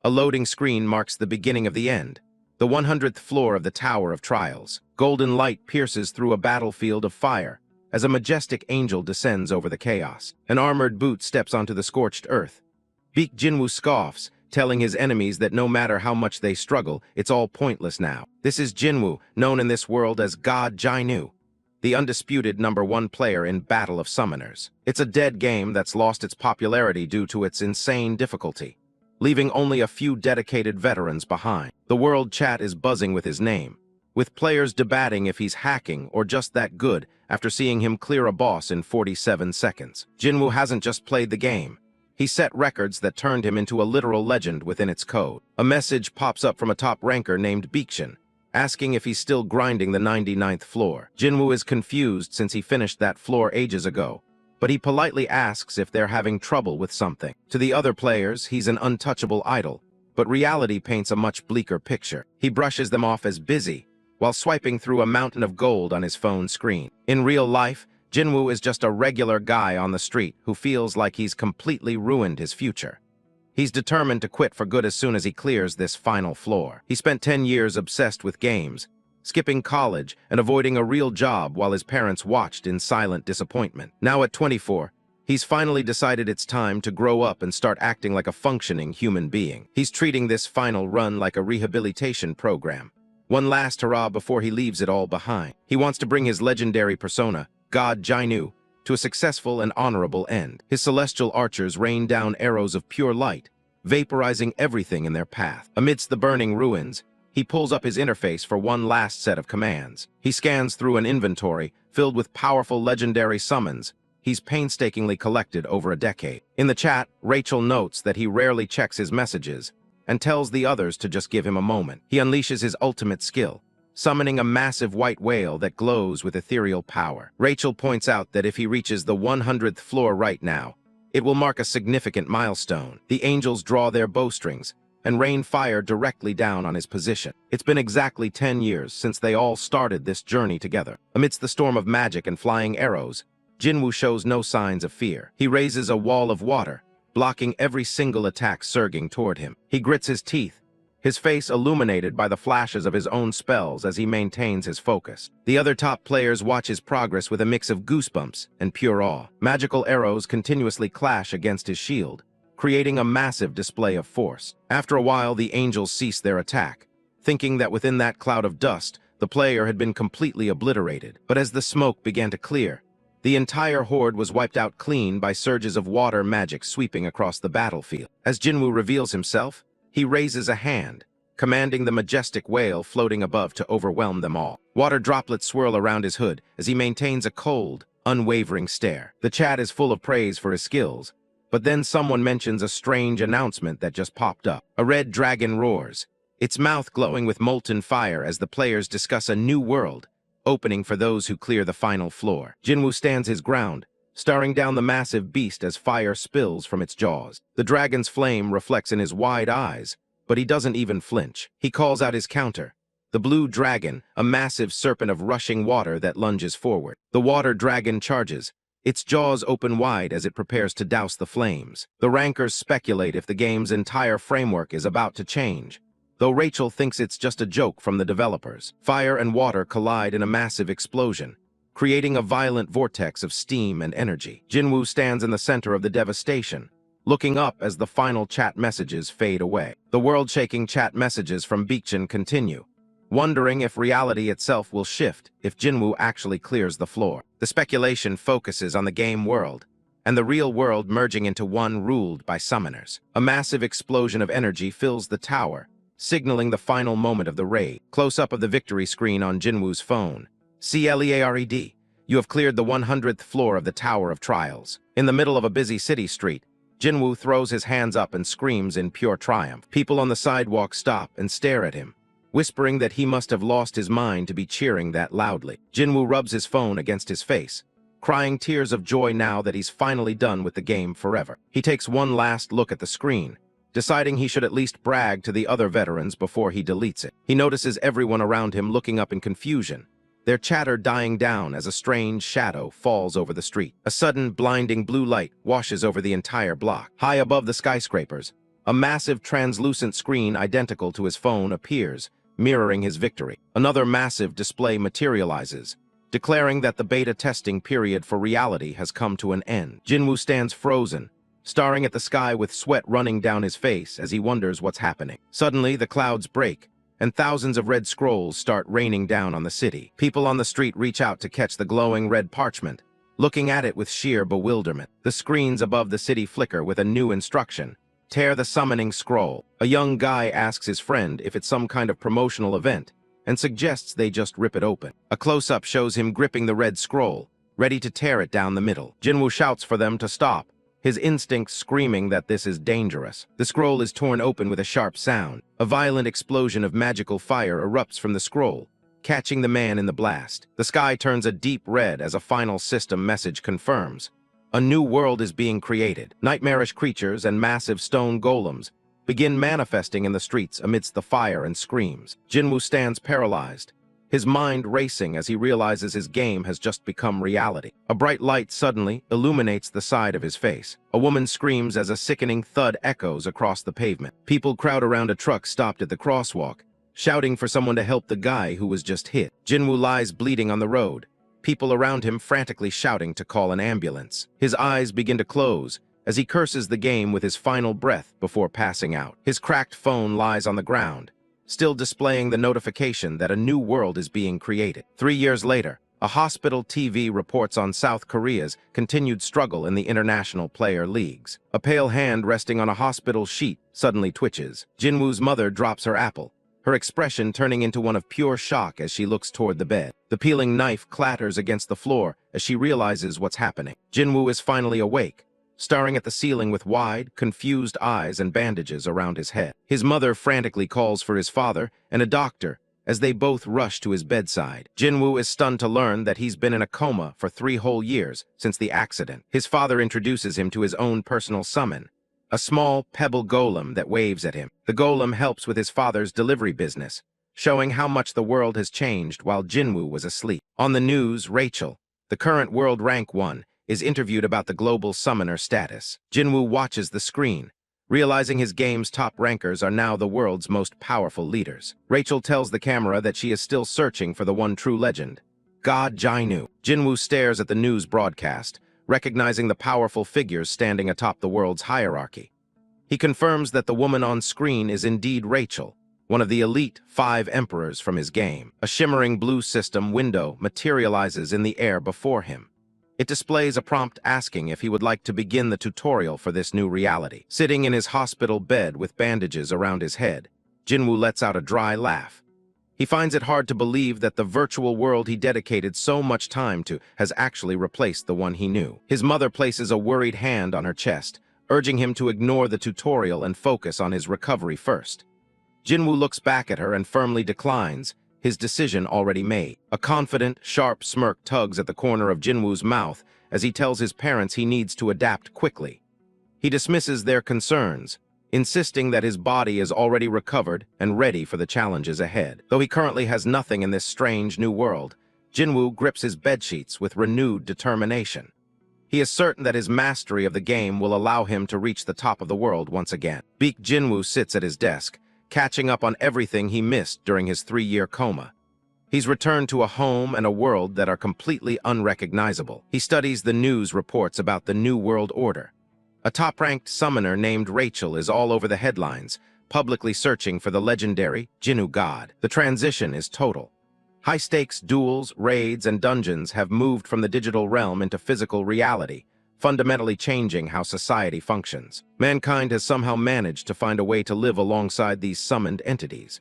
A loading screen marks the beginning of the end. The 100th floor of the Tower of Trials. Golden light pierces through a battlefield of fire as a majestic angel descends over the chaos. An armored boot steps onto the scorched earth. Baek Jinwoo scoffs, telling his enemies that no matter how much they struggle, it's all pointless now. This is Jinwoo, known in this world as God Jinwoo, the undisputed #1 player in Battle of Summoners. It's a dead game that's lost its popularity due to its insane difficulty, leaving only a few dedicated veterans behind. The world chat is buzzing with his name, with players debating if he's hacking or just that good after seeing him clear a boss in 47 seconds. Jinwoo hasn't just played the game. He set records that turned him into a literal legend within its code. A message pops up from a top ranker named Baekjin, asking if he's still grinding the 99th floor. Jinwoo is confused since he finished that floor ages ago, but he politely asks if they're having trouble with something. To the other players, he's an untouchable idol, but reality paints a much bleaker picture. He brushes them off as busy, while swiping through a mountain of gold on his phone screen. In real life, Jinwoo is just a regular guy on the street who feels like he's completely ruined his future. He's determined to quit for good as soon as he clears this final floor. He spent 10 years obsessed with games, skipping college and avoiding a real job while his parents watched in silent disappointment. Now at 24, he's finally decided it's time to grow up and start acting like a functioning human being. He's treating this final run like a rehabilitation program. One last hurrah before he leaves it all behind. He wants to bring his legendary persona, God Jinwoo, to a successful and honorable end. His celestial archers rain down arrows of pure light, vaporizing everything in their path. Amidst the burning ruins, he pulls up his interface for one last set of commands. He scans through an inventory filled with powerful legendary summons he's painstakingly collected over a decade. In the chat, Rachel notes that he rarely checks his messages and tells the others to just give him a moment. He unleashes his ultimate skill, summoning a massive white whale that glows with ethereal power. Rachel points out that if he reaches the 100th floor right now, it will mark a significant milestone. The angels draw their bowstrings and rain fire directly down on his position. It's been exactly 10 years since they all started this journey together. Amidst the storm of magic and flying arrows, Jinwoo shows no signs of fear. He raises a wall of water, blocking every single attack surging toward him. He grits his teeth, his face illuminated by the flashes of his own spells as he maintains his focus. The other top players watch his progress with a mix of goosebumps and pure awe. Magical arrows continuously clash against his shield, creating a massive display of force. After a while, the angels cease their attack, thinking that within that cloud of dust, the player had been completely obliterated. But as the smoke began to clear, the entire horde was wiped out clean by surges of water magic sweeping across the battlefield. As Jinwoo reveals himself, he raises a hand, commanding the majestic whale floating above to overwhelm them all. Water droplets swirl around his hood as he maintains a cold, unwavering stare. The chat is full of praise for his skills, but then someone mentions a strange announcement that just popped up. A red dragon roars, its mouth glowing with molten fire as the players discuss a new world opening for those who clear the final floor. Jinwoo stands his ground, staring down the massive beast as fire spills from its jaws. The dragon's flame reflects in his wide eyes, but he doesn't even flinch. He calls out his counter, the blue dragon, a massive serpent of rushing water that lunges forward. The water dragon charges, its jaws open wide as it prepares to douse the flames. The rankers speculate if the game's entire framework is about to change, though Rachel thinks it's just a joke from the developers. Fire and water collide in a massive explosion, creating a violent vortex of steam and energy. Jinwoo stands in the center of the devastation, looking up as the final chat messages fade away. The world-shaking chat messages from Baekjin continue, wondering if reality itself will shift if Jinwoo actually clears the floor. The speculation focuses on the game world, and the real world merging into one ruled by summoners. A massive explosion of energy fills the tower, signaling the final moment of the raid. Close-up of the victory screen on Jinwoo's phone. CLEARED. You have cleared the 100th floor of the Tower of Trials. In the middle of a busy city street, Jinwoo throws his hands up and screams in pure triumph. People on the sidewalk stop and stare at him, whispering that he must have lost his mind to be cheering that loudly. Jinwoo rubs his phone against his face, crying tears of joy now that he's finally done with the game forever. He takes one last look at the screen, deciding he should at least brag to the other veterans before he deletes it. He notices everyone around him looking up in confusion, their chatter dying down as a strange shadow falls over the street. A sudden, blinding blue light washes over the entire block. High above the skyscrapers, A massive translucent screen identical to his phone appears, mirroring his victory. Another massive display materializes, declaring that the beta testing period for reality has come to an end. Jinwoo stands frozen, staring at the sky with sweat running down his face as he wonders what's happening. Suddenly, the clouds break, and thousands of red scrolls start raining down on the city. People on the street reach out to catch the glowing red parchment, looking at it with sheer bewilderment. The screens above the city flicker with a new instruction: tear the summoning scroll. A young guy asks his friend if it's some kind of promotional event, and suggests they just rip it open. A close-up shows him gripping the red scroll, ready to tear it down the middle. Jinwoo shouts for them to stop, his instincts screaming that this is dangerous. The scroll is torn open with a sharp sound. A violent explosion of magical fire erupts from the scroll, catching the man in the blast. The sky turns a deep red as a final system message confirms: a new world is being created. Nightmarish creatures and massive stone golems begin manifesting in the streets amidst the fire and screams. Jinwoo stands paralyzed, his mind racing as he realizes his game has just become reality. A bright light suddenly illuminates the side of his face. A woman screams as a sickening thud echoes across the pavement. People crowd around a truck stopped at the crosswalk, shouting for someone to help the guy who was just hit. Jinwoo lies bleeding on the road, people around him frantically shouting to call an ambulance. His eyes begin to close as he curses the game with his final breath before passing out. His cracked phone lies on the ground, still displaying the notification that a new world is being created. 3 years later, a hospital TV reports on South Korea's continued struggle in the international player leagues. A pale hand resting on a hospital sheet suddenly twitches. Jinwoo's mother drops her apple, her expression turning into one of pure shock as she looks toward the bed. The peeling knife clatters against the floor as she realizes what's happening. Jinwoo is finally awake, staring at the ceiling with wide, confused eyes and bandages around his head. His mother frantically calls for his father and a doctor as they both rush to his bedside. Jinwoo is stunned to learn that he's been in a coma for 3 whole years since the accident. His father introduces him to his own personal summon, a small pebble golem that waves at him. The golem helps with his father's delivery business, showing how much the world has changed while Jinwoo was asleep. On the news, Rachel, the current world rank 1, is interviewed about the global summoner status. Jinwoo watches the screen, realizing his game's top rankers are now the world's most powerful leaders. Rachel tells the camera that she is still searching for the one true legend, God Jinwoo. Jinwoo stares at the news broadcast, recognizing the powerful figures standing atop the world's hierarchy. He confirms that the woman on screen is indeed Rachel, one of the elite 5 emperors from his game. A shimmering blue system window materializes in the air before him. It displays a prompt asking if he would like to begin the tutorial for this new reality. Sitting in his hospital bed with bandages around his head, Jinwoo lets out a dry laugh. He finds it hard to believe that the virtual world he dedicated so much time to has actually replaced the one he knew. His mother places a worried hand on her chest, urging him to ignore the tutorial and focus on his recovery first. Jinwoo looks back at her and firmly declines, his decision already made. A confident, sharp smirk tugs at the corner of Jinwoo's mouth as he tells his parents he needs to adapt quickly. He dismisses their concerns, insisting that his body is already recovered and ready for the challenges ahead. Though he currently has nothing in this strange new world, Jinwoo grips his bedsheets with renewed determination. He is certain that his mastery of the game will allow him to reach the top of the world once again. Baek Jinwoo sits at his desk, catching up on everything he missed during his 3-year coma. He's returned to a home and a world that are completely unrecognizable. He studies the news reports about the New World Order. A top-ranked summoner named Rachel is all over the headlines, publicly searching for the legendary Jinwoo God. The transition is total. High-stakes duels, raids, and dungeons have moved from the digital realm into physical reality, fundamentally changing how society functions. Mankind has somehow managed to find a way to live alongside these summoned entities.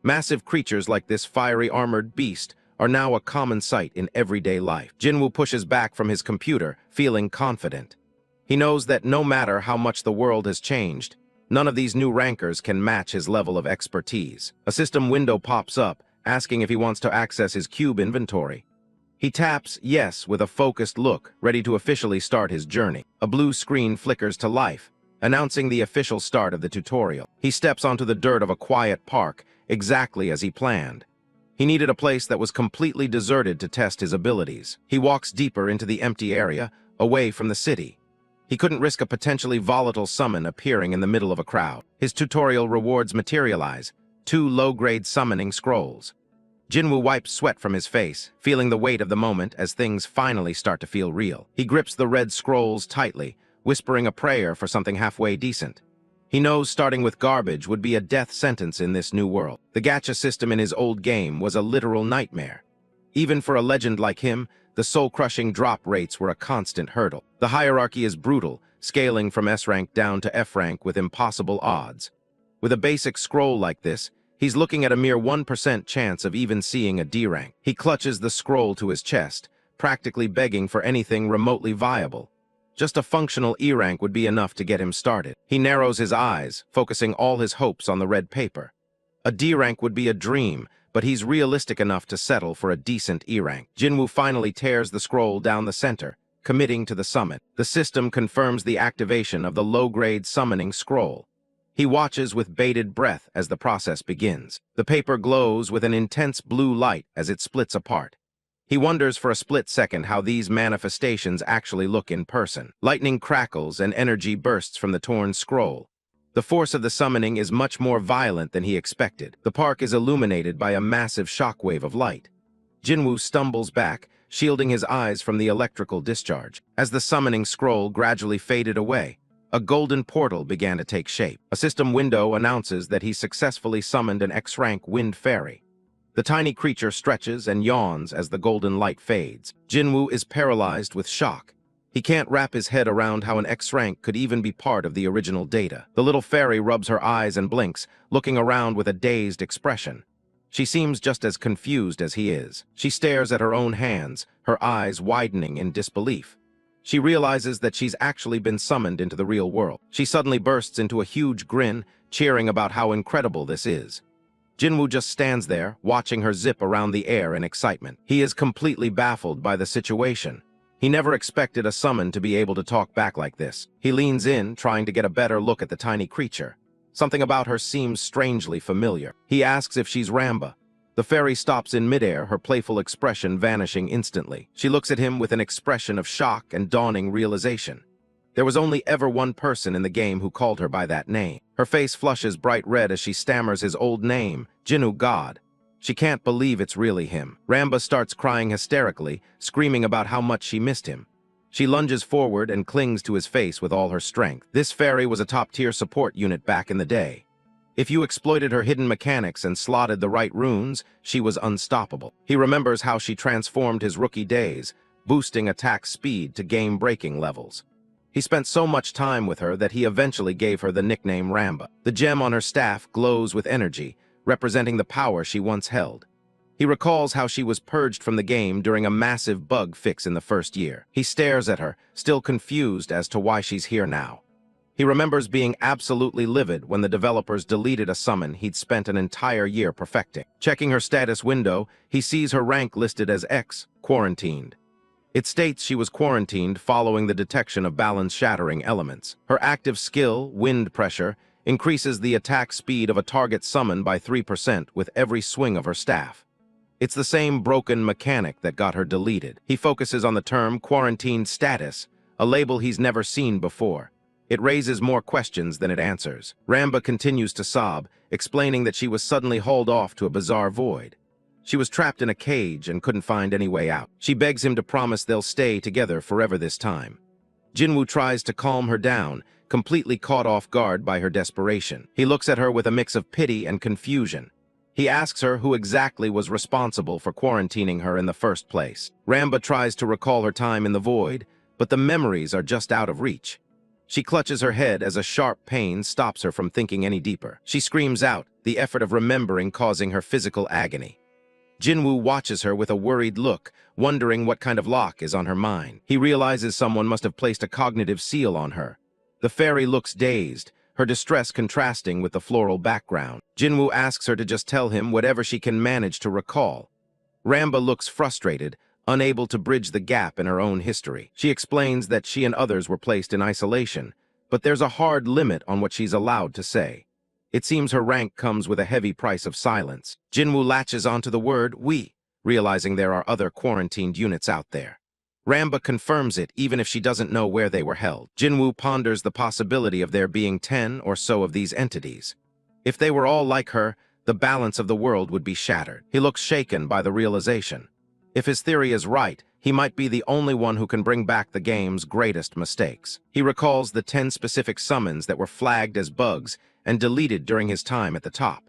Massive creatures like this fiery armored beast are now a common sight in everyday life. Jinwoo pushes back from his computer, feeling confident. He knows that no matter how much the world has changed, none of these new rankers can match his level of expertise. A system window pops up, asking if he wants to access his cube inventory. He taps yes with a focused look, ready to officially start his journey. A blue screen flickers to life, announcing the official start of the tutorial. He steps onto the dirt of a quiet park, exactly as he planned. He needed a place that was completely deserted to test his abilities. He walks deeper into the empty area, away from the city. He couldn't risk a potentially volatile summon appearing in the middle of a crowd. His tutorial rewards materialize, 2 low-grade summoning scrolls. Jinwoo wipes sweat from his face, feeling the weight of the moment as things finally start to feel real. He grips the red scrolls tightly, whispering a prayer for something halfway decent. He knows starting with garbage would be a death sentence in this new world. The gacha system in his old game was a literal nightmare. Even for a legend like him, the soul-crushing drop rates were a constant hurdle. The hierarchy is brutal, scaling from S rank down to F rank with impossible odds. With a basic scroll like this, he's looking at a mere 1% chance of even seeing a D rank. He clutches the scroll to his chest, practically begging for anything remotely viable. Just a functional E rank would be enough to get him started. He narrows his eyes, focusing all his hopes on the red paper. A D rank would be a dream, but he's realistic enough to settle for a decent E rank. Jinwoo finally tears the scroll down the center, committing to the summon. The system confirms the activation of the low-grade summoning scroll. He watches with bated breath as the process begins. The paper glows with an intense blue light as it splits apart. He wonders for a split second how these manifestations actually look in person. Lightning crackles and energy bursts from the torn scroll. The force of the summoning is much more violent than he expected. The park is illuminated by a massive shockwave of light. Jinwoo stumbles back, shielding his eyes from the electrical discharge. As the summoning scroll gradually faded away, a golden portal began to take shape. A system window announces that he successfully summoned an X-rank wind fairy. The tiny creature stretches and yawns as the golden light fades. Jinwoo is paralyzed with shock. He can't wrap his head around how an X-rank could even be part of the original data. The little fairy rubs her eyes and blinks, looking around with a dazed expression. She seems just as confused as he is. She stares at her own hands, her eyes widening in disbelief. She realizes that she's actually been summoned into the real world. She suddenly bursts into a huge grin, cheering about how incredible this is. Jinwoo just stands there, watching her zip around the air in excitement. He is completely baffled by the situation. He never expected a summon to be able to talk back like this. He leans in, trying to get a better look at the tiny creature. Something about her seems strangely familiar. He asks if she's Lamba. The fairy stops in midair, her playful expression vanishing instantly. She looks at him with an expression of shock and dawning realization. There was only ever one person in the game who called her by that name. Her face flushes bright red as she stammers his old name, Jinwoo God. She can't believe it's really him. Lamba starts crying hysterically, screaming about how much she missed him. She lunges forward and clings to his face with all her strength. This fairy was a top-tier support unit back in the day. If you exploited her hidden mechanics and slotted the right runes, she was unstoppable. He remembers how she transformed his rookie days, boosting attack speed to game-breaking levels. He spent so much time with her that he eventually gave her the nickname Lamba. The gem on her staff glows with energy, representing the power she once held. He recalls how she was purged from the game during a massive bug fix in the first year. He stares at her, still confused as to why she's here now. He remembers being absolutely livid when the developers deleted a summon he'd spent an entire year perfecting. Checking her status window, he sees her rank listed as X, quarantined. It states she was quarantined following the detection of balance-shattering elements. Her active skill, Wind Pressure, increases the attack speed of a target summon by 3% with every swing of her staff. It's the same broken mechanic that got her deleted. He focuses on the term quarantined status, a label he's never seen before. It raises more questions than it answers. Lamba continues to sob, explaining that she was suddenly hauled off to a bizarre void. She was trapped in a cage and couldn't find any way out. She begs him to promise they'll stay together forever this time. Jinwoo tries to calm her down, completely caught off guard by her desperation. He looks at her with a mix of pity and confusion. He asks her who exactly was responsible for quarantining her in the first place. Lamba tries to recall her time in the void, but the memories are just out of reach. She clutches her head as a sharp pain stops her from thinking any deeper. She screams out, the effort of remembering causing her physical agony. Jinwoo watches her with a worried look, wondering what kind of lock is on her mind. He realizes someone must have placed a cognitive seal on her. The fairy looks dazed, her distress contrasting with the floral background. Jinwoo asks her to just tell him whatever she can manage to recall. Lamba looks frustrated, unable to bridge the gap in her own history. She explains that she and others were placed in isolation, but there's a hard limit on what she's allowed to say. It seems her rank comes with a heavy price of silence. Jinwoo latches onto the word we, realizing there are other quarantined units out there. Ramba confirms it even if she doesn't know where they were held. Jinwoo ponders the possibility of there being 10 or so of these entities. If they were all like her, the balance of the world would be shattered. He looks shaken by the realization. If his theory is right, he might be the only one who can bring back the game's greatest mistakes. He recalls the 10 specific summons that were flagged as bugs and deleted during his time at the top.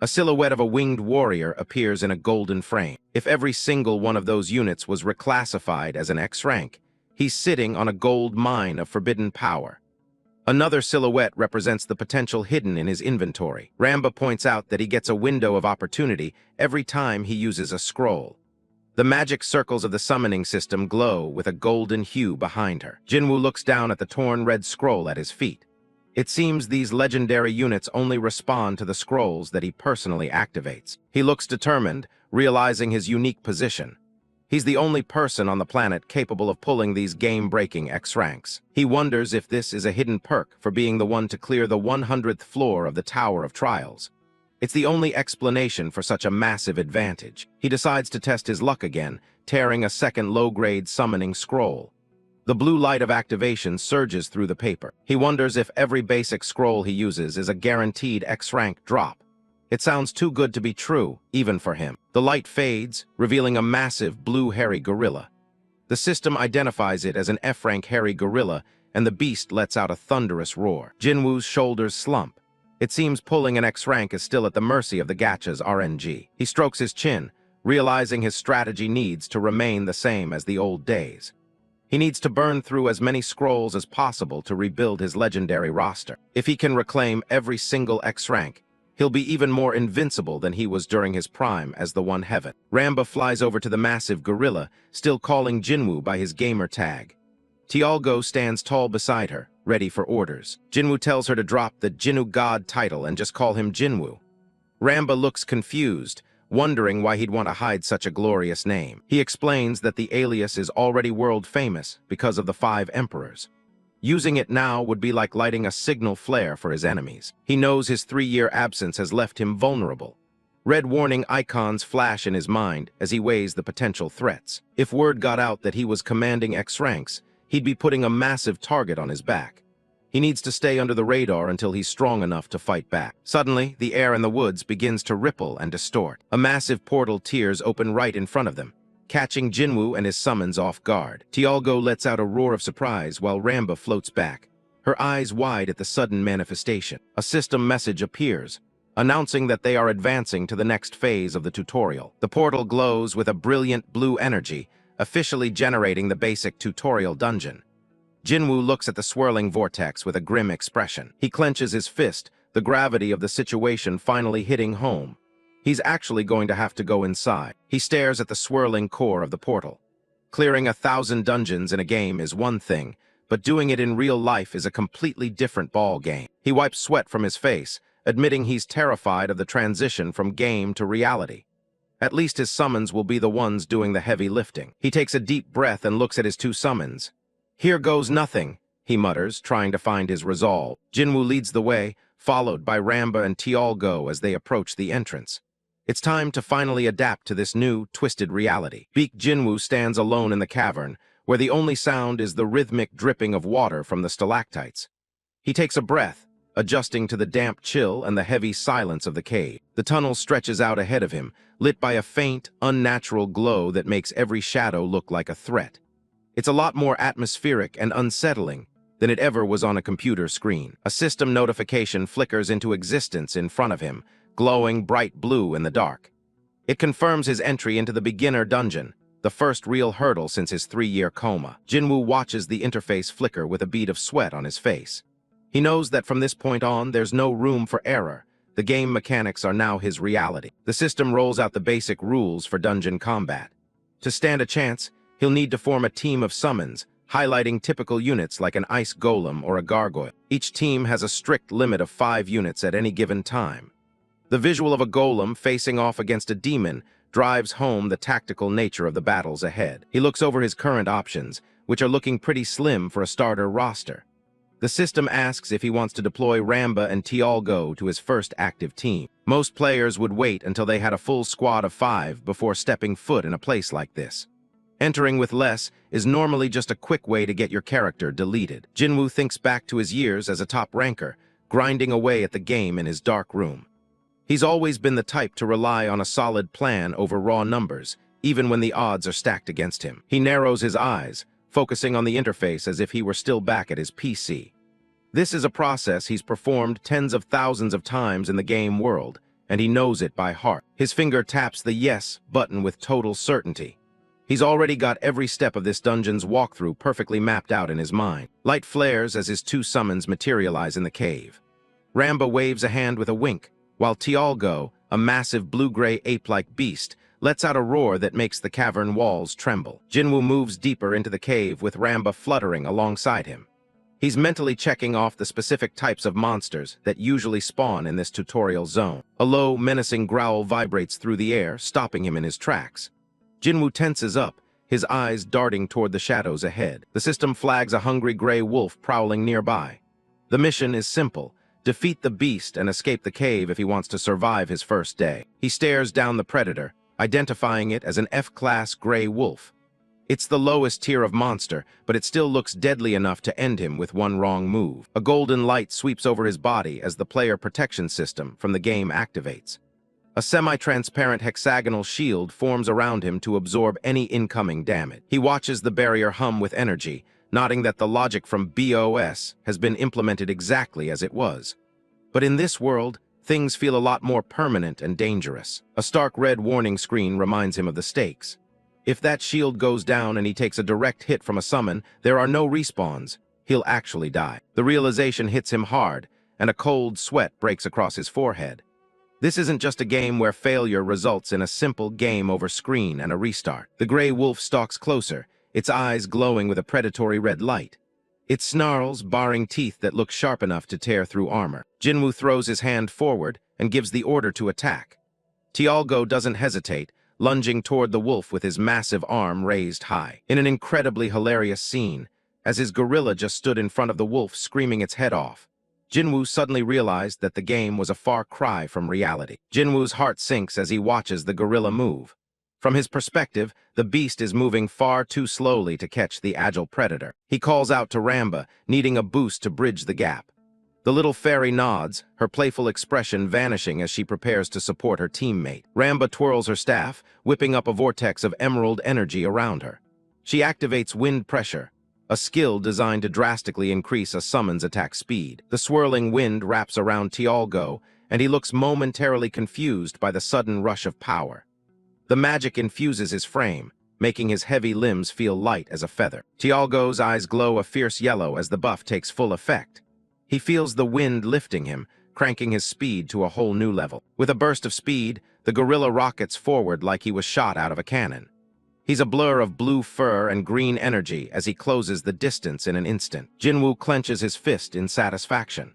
A silhouette of a winged warrior appears in a golden frame. If every single one of those units was reclassified as an X rank, he's sitting on a gold mine of forbidden power. Another silhouette represents the potential hidden in his inventory. Ramba points out that he gets a window of opportunity every time he uses a scroll. The magic circles of the summoning system glow with a golden hue behind her. Jinwoo looks down at the torn red scroll at his feet. It seems these legendary units only respond to the scrolls that he personally activates. He looks determined, realizing his unique position. He's the only person on the planet capable of pulling these game-breaking X ranks. He wonders if this is a hidden perk for being the one to clear the 100th floor of the Tower of Trials. It's the only explanation for such a massive advantage. He decides to test his luck again, tearing a second low-grade summoning scroll. The blue light of activation surges through the paper. He wonders if every basic scroll he uses is a guaranteed X-rank drop. It sounds too good to be true, even for him. The light fades, revealing a massive blue hairy gorilla. The system identifies it as an F-rank hairy gorilla, and the beast lets out a thunderous roar. Jinwoo's shoulders slump. It seems pulling an X-rank is still at the mercy of the Gacha's RNG. He strokes his chin, realizing his strategy needs to remain the same as the old days. He needs to burn through as many scrolls as possible to rebuild his legendary roster. If he can reclaim every single X rank, he'll be even more invincible than he was during his prime as the One Heaven. Ramba flies over to the massive gorilla, still calling Jinwoo by his gamer tag. Tialgo stands tall beside her, ready for orders. Jinwoo tells her to drop the Jinwoo God title and just call him Jinwoo. Ramba looks confused, wondering why he'd want to hide such a glorious name. He explains that the alias is already world famous because of the 5 emperors. Using it now would be like lighting a signal flare for his enemies. He knows his 3-year absence has left him vulnerable. Red warning icons flash in his mind as he weighs the potential threats. If word got out that he was commanding X ranks, he'd be putting a massive target on his back. He needs to stay under the radar until he's strong enough to fight back. Suddenly, the air in the woods begins to ripple and distort. A massive portal tears open right in front of them, catching Jinwoo and his summons off guard. Tialgo lets out a roar of surprise while Ramba floats back, her eyes wide at the sudden manifestation. A system message appears, announcing that they are advancing to the next phase of the tutorial. The portal glows with a brilliant blue energy, officially generating the basic tutorial dungeon. Jinwoo looks at the swirling vortex with a grim expression. He clenches his fist, the gravity of the situation finally hitting home. He's actually going to have to go inside. He stares at the swirling core of the portal. Clearing 1,000 dungeons in a game is one thing, but doing it in real life is a completely different ball game. He wipes sweat from his face, admitting he's terrified of the transition from game to reality. At least his summons will be the ones doing the heavy lifting. He takes a deep breath and looks at his 2 summons. "Here goes nothing," he mutters, trying to find his resolve. Jinwoo leads the way, followed by Ramba and Tialgo as they approach the entrance. It's time to finally adapt to this new, twisted reality. Baek Jinwoo stands alone in the cavern, where the only sound is the rhythmic dripping of water from the stalactites. He takes a breath, adjusting to the damp chill and the heavy silence of the cave. The tunnel stretches out ahead of him, lit by a faint, unnatural glow that makes every shadow look like a threat. It's a lot more atmospheric and unsettling than it ever was on a computer screen. A system notification flickers into existence in front of him, glowing bright blue in the dark. It confirms his entry into the beginner dungeon, the first real hurdle since his 3-year coma. Jinwoo watches the interface flicker with a bead of sweat on his face. He knows that from this point on, there's no room for error. The game mechanics are now his reality. The system rolls out the basic rules for dungeon combat. To stand a chance, he'll need to form a team of summons, highlighting typical units like an ice golem or a gargoyle. Each team has a strict limit of 5 units at any given time. The visual of a golem facing off against a demon drives home the tactical nature of the battles ahead. He looks over his current options, which are looking pretty slim for a starter roster. The system asks if he wants to deploy Ramba and Tialgo to his first active team. Most players would wait until they had a full squad of 5 before stepping foot in a place like this. Entering with less is normally just a quick way to get your character deleted. Jinwoo thinks back to his years as a top ranker, grinding away at the game in his dark room. He's always been the type to rely on a solid plan over raw numbers, even when the odds are stacked against him. He narrows his eyes, focusing on the interface as if he were still back at his PC. This is a process he's performed tens of thousands of times in the game world, and he knows it by heart. His finger taps the yes button with total certainty. He's already got every step of this dungeon's walkthrough perfectly mapped out in his mind. Light flares as his two summons materialize in the cave. Ramba waves a hand with a wink, while Tialgo, a massive blue-gray ape-like beast, lets out a roar that makes the cavern walls tremble. Jinwoo moves deeper into the cave with Ramba fluttering alongside him. He's mentally checking off the specific types of monsters that usually spawn in this tutorial zone. A low, menacing growl vibrates through the air, stopping him in his tracks. Jinwoo tenses up, his eyes darting toward the shadows ahead. The system flags a hungry gray wolf prowling nearby. The mission is simple: defeat the beast and escape the cave if he wants to survive his first day. He stares down the predator, identifying it as an F-class gray wolf. It's the lowest tier of monster, but it still looks deadly enough to end him with one wrong move. A golden light sweeps over his body as the player protection system from the game activates. A semi-transparent hexagonal shield forms around him to absorb any incoming damage. He watches the barrier hum with energy, nodding that the logic from BOS has been implemented exactly as it was. But in this world, things feel a lot more permanent and dangerous. A stark red warning screen reminds him of the stakes. If that shield goes down and he takes a direct hit from a summon, there are no respawns. He'll actually die. The realization hits him hard, and a cold sweat breaks across his forehead. This isn't just a game where failure results in a simple game over screen and a restart. The gray wolf stalks closer, its eyes glowing with a predatory red light. It snarls, baring teeth that look sharp enough to tear through armor. Jinwoo throws his hand forward and gives the order to attack. Tialgo doesn't hesitate, lunging toward the wolf with his massive arm raised high. In an incredibly hilarious scene, as his gorilla just stood in front of the wolf screaming its head off, Jinwoo suddenly realized that the game was a far cry from reality. Jinwoo's heart sinks as he watches the gorilla move. From his perspective, the beast is moving far too slowly to catch the agile predator. He calls out to Ramba, needing a boost to bridge the gap. The little fairy nods, her playful expression vanishing as she prepares to support her teammate. Ramba twirls her staff, whipping up a vortex of emerald energy around her. She activates wind pressure, a skill designed to drastically increase a summon's attack speed. The swirling wind wraps around Tialgo, and he looks momentarily confused by the sudden rush of power. The magic infuses his frame, making his heavy limbs feel light as a feather. Tialgo's eyes glow a fierce yellow as the buff takes full effect. He feels the wind lifting him, cranking his speed to a whole new level. With a burst of speed, the gorilla rockets forward like he was shot out of a cannon. He's a blur of blue fur and green energy as he closes the distance in an instant. Jinwoo clenches his fist in satisfaction.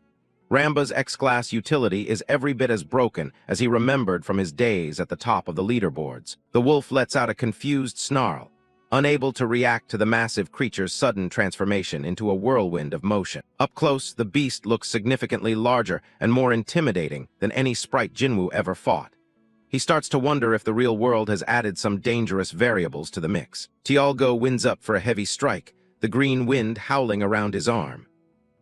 Ramba's X-Class utility is every bit as broken as he remembered from his days at the top of the leaderboards. The wolf lets out a confused snarl, unable to react to the massive creature's sudden transformation into a whirlwind of motion. Up close, the beast looks significantly larger and more intimidating than any sprite Jinwoo ever fought. He starts to wonder if the real world has added some dangerous variables to the mix. Tialgo winds up for a heavy strike, the green wind howling around his arm.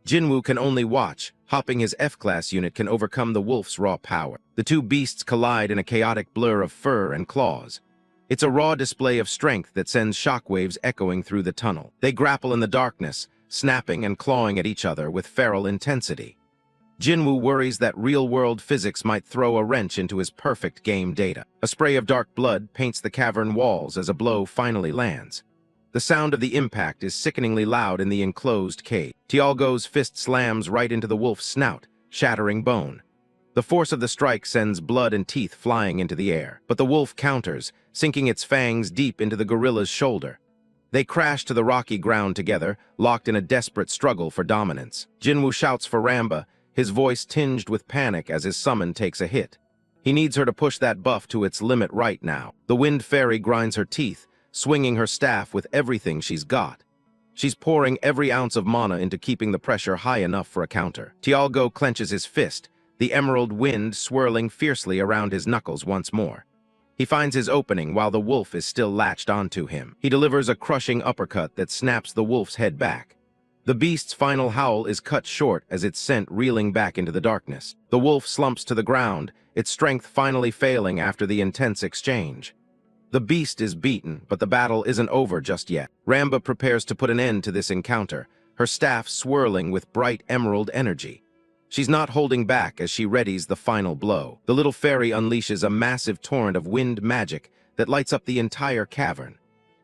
Jinwoo can only watch, hopping his F-Class unit can overcome the wolf's raw power. The two beasts collide in a chaotic blur of fur and claws. It's a raw display of strength that sends shockwaves echoing through the tunnel. They grapple in the darkness, snapping and clawing at each other with feral intensity. Jinwoo worries that real-world physics might throw a wrench into his perfect game data. A spray of dark blood paints the cavern walls as a blow finally lands. The sound of the impact is sickeningly loud in the enclosed cave. Tialgo's fist slams right into the wolf's snout, shattering bone. The force of the strike sends blood and teeth flying into the air, but the wolf counters, sinking its fangs deep into the gorilla's shoulder. They crash to the rocky ground together, locked in a desperate struggle for dominance. Jinwoo shouts for Ramba, his voice tinged with panic as his summon takes a hit. He needs her to push that buff to its limit right now. The wind fairy grinds her teeth, swinging her staff with everything she's got. She's pouring every ounce of mana into keeping the pressure high enough for a counter. Tialgo clenches his fist, the emerald wind swirling fiercely around his knuckles once more. He finds his opening while the wolf is still latched onto him. He delivers a crushing uppercut that snaps the wolf's head back. The beast's final howl is cut short as it's sent reeling back into the darkness. The wolf slumps to the ground, its strength finally failing after the intense exchange. The beast is beaten, but the battle isn't over just yet. Lamba prepares to put an end to this encounter, her staff swirling with bright emerald energy. She's not holding back as she readies the final blow. The little fairy unleashes a massive torrent of wind magic that lights up the entire cavern.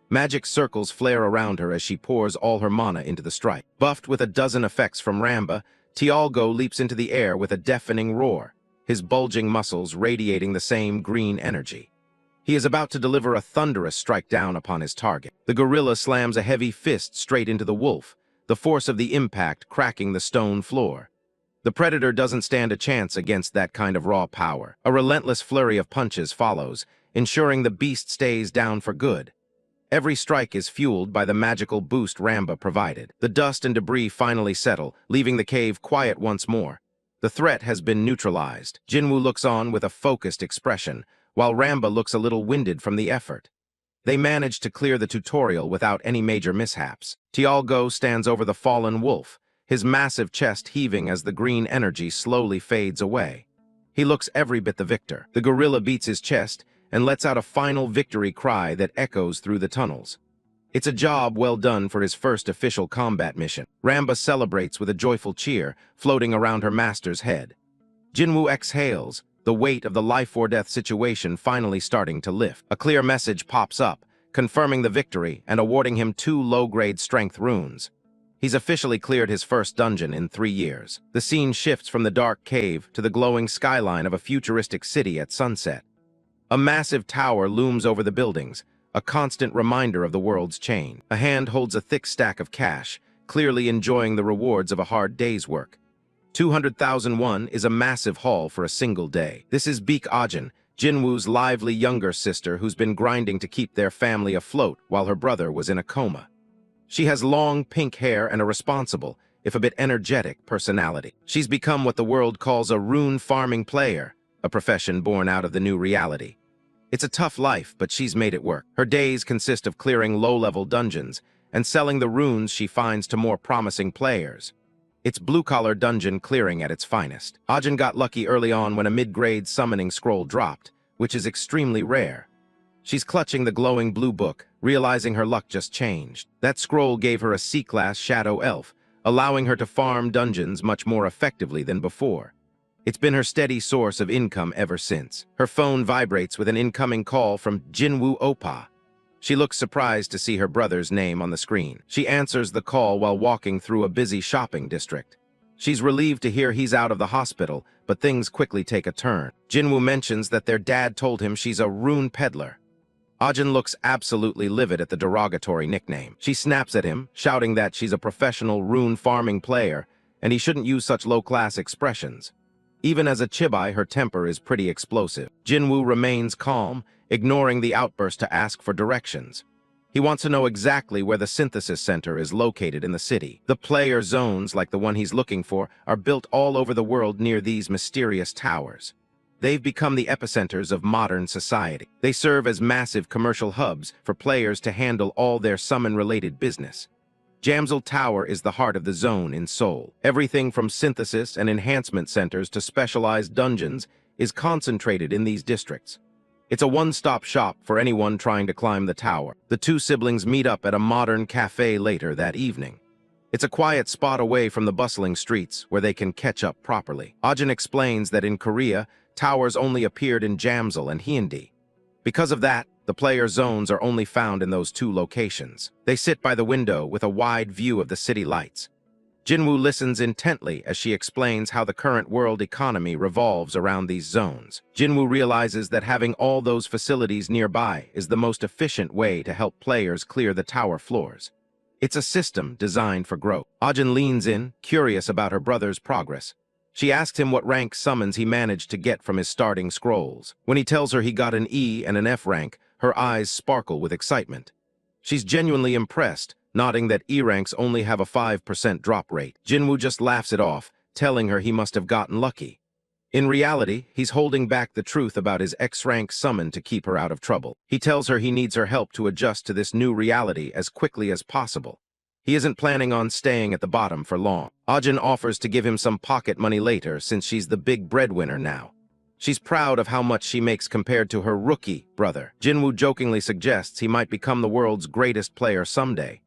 Magic circles flare around her as she pours all her mana into the strike. Buffed with a dozen effects from Lamba, Tialgo leaps into the air with a deafening roar, his bulging muscles radiating the same green energy. He is about to deliver a thunderous strike down upon his target. The gorilla slams a heavy fist straight into the wolf, the force of the impact cracking the stone floor. The predator doesn't stand a chance against that kind of raw power. A relentless flurry of punches follows, ensuring the beast stays down for good. Every strike is fueled by the magical boost Lamba provided. The dust and debris finally settle, leaving the cave quiet once more. The threat has been neutralized. Jinwoo looks on with a focused expression, while Lamba looks a little winded from the effort. They manage to clear the tutorial without any major mishaps. Tialgo stands over the fallen wolf, his massive chest heaving as the green energy slowly fades away. He looks every bit the victor. The gorilla beats his chest and lets out a final victory cry that echoes through the tunnels. It's a job well done for his first official combat mission. Lamba celebrates with a joyful cheer, floating around her master's head. Jinwoo exhales, the weight of the life-or-death situation finally starting to lift. A clear message pops up, confirming the victory and awarding him 2 low-grade strength runes. He's officially cleared his first dungeon in 3 years. The scene shifts from the dark cave to the glowing skyline of a futuristic city at sunset. A massive tower looms over the buildings, a constant reminder of the world's change. A hand holds a thick stack of cash, clearly enjoying the rewards of a hard day's work. 200,000 won is a massive haul for a single day. This is Baek Jinwoo's lively younger sister who's been grinding to keep their family afloat while her brother was in a coma. She has long pink hair and a responsible, if a bit energetic, personality. She's become what the world calls a rune farming player, a profession born out of the new reality. It's a tough life, but she's made it work. Her days consist of clearing low-level dungeons and selling the runes she finds to more promising players. It's blue-collar dungeon clearing at its finest. Ajin got lucky early on when a mid-grade summoning scroll dropped, which is extremely rare. She's clutching the glowing blue book, realizing her luck just changed. That scroll gave her a C-class shadow elf, allowing her to farm dungeons much more effectively than before. It's been her steady source of income ever since. Her phone vibrates with an incoming call from Jinwoo Oppa. She looks surprised to see her brother's name on the screen. She answers the call while walking through a busy shopping district. She's relieved to hear he's out of the hospital, but things quickly take a turn. Jinwoo mentions that their dad told him she's a rune peddler. Ajin looks absolutely livid at the derogatory nickname. She snaps at him, shouting that she's a professional rune farming player, and he shouldn't use such low-class expressions. Even as a chibai, her temper is pretty explosive. Jinwoo remains calm, ignoring the outburst to ask for directions. He wants to know exactly where the synthesis center is located in the city. The player zones, like the one he's looking for, are built all over the world near these mysterious towers. They've become the epicenters of modern society. They serve as massive commercial hubs for players to handle all their summon-related business. Jamsil Tower is the heart of the zone in Seoul. Everything from synthesis and enhancement centers to specialized dungeons is concentrated in these districts. It's a one-stop shop for anyone trying to climb the tower. The 2 siblings meet up at a modern cafe later that evening. It's a quiet spot away from the bustling streets where they can catch up properly. Ajin explains that in Korea, towers only appeared in Jamsil and Hyundai. Because of that, the player zones are only found in those 2 locations. They sit by the window with a wide view of the city lights. Jinwoo listens intently as she explains how the current world economy revolves around these zones. Jinwoo realizes that having all those facilities nearby is the most efficient way to help players clear the tower floors. It's a system designed for growth. Ajin leans in, curious about her brother's progress. She asks him what rank summons he managed to get from his starting scrolls. When he tells her he got an E and an F rank, her eyes sparkle with excitement. She's genuinely impressed, noting that E ranks only have a 5% drop rate. Jinwoo just laughs it off, telling her he must have gotten lucky. In reality, he's holding back the truth about his X-rank summon to keep her out of trouble. He tells her he needs her help to adjust to this new reality as quickly as possible. He isn't planning on staying at the bottom for long. Ajin offers to give him some pocket money later since she's the big breadwinner now. She's proud of how much she makes compared to her rookie brother. Jinwoo jokingly suggests he might become the world's greatest player someday.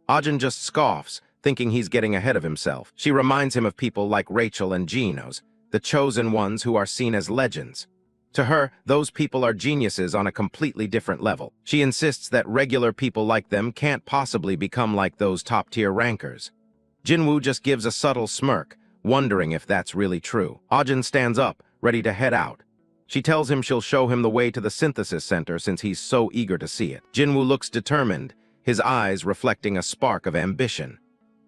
Ajin just scoffs, thinking he's getting ahead of himself. She reminds him of people like Rachel and Genos, the chosen ones who are seen as legends. To her, those people are geniuses on a completely different level. She insists that regular people like them can't possibly become like those top-tier rankers. Jinwoo just gives a subtle smirk, wondering if that's really true. Ajin stands up, ready to head out. She tells him she'll show him the way to the synthesis center since he's so eager to see it. Jinwoo looks determined, his eyes reflecting a spark of ambition.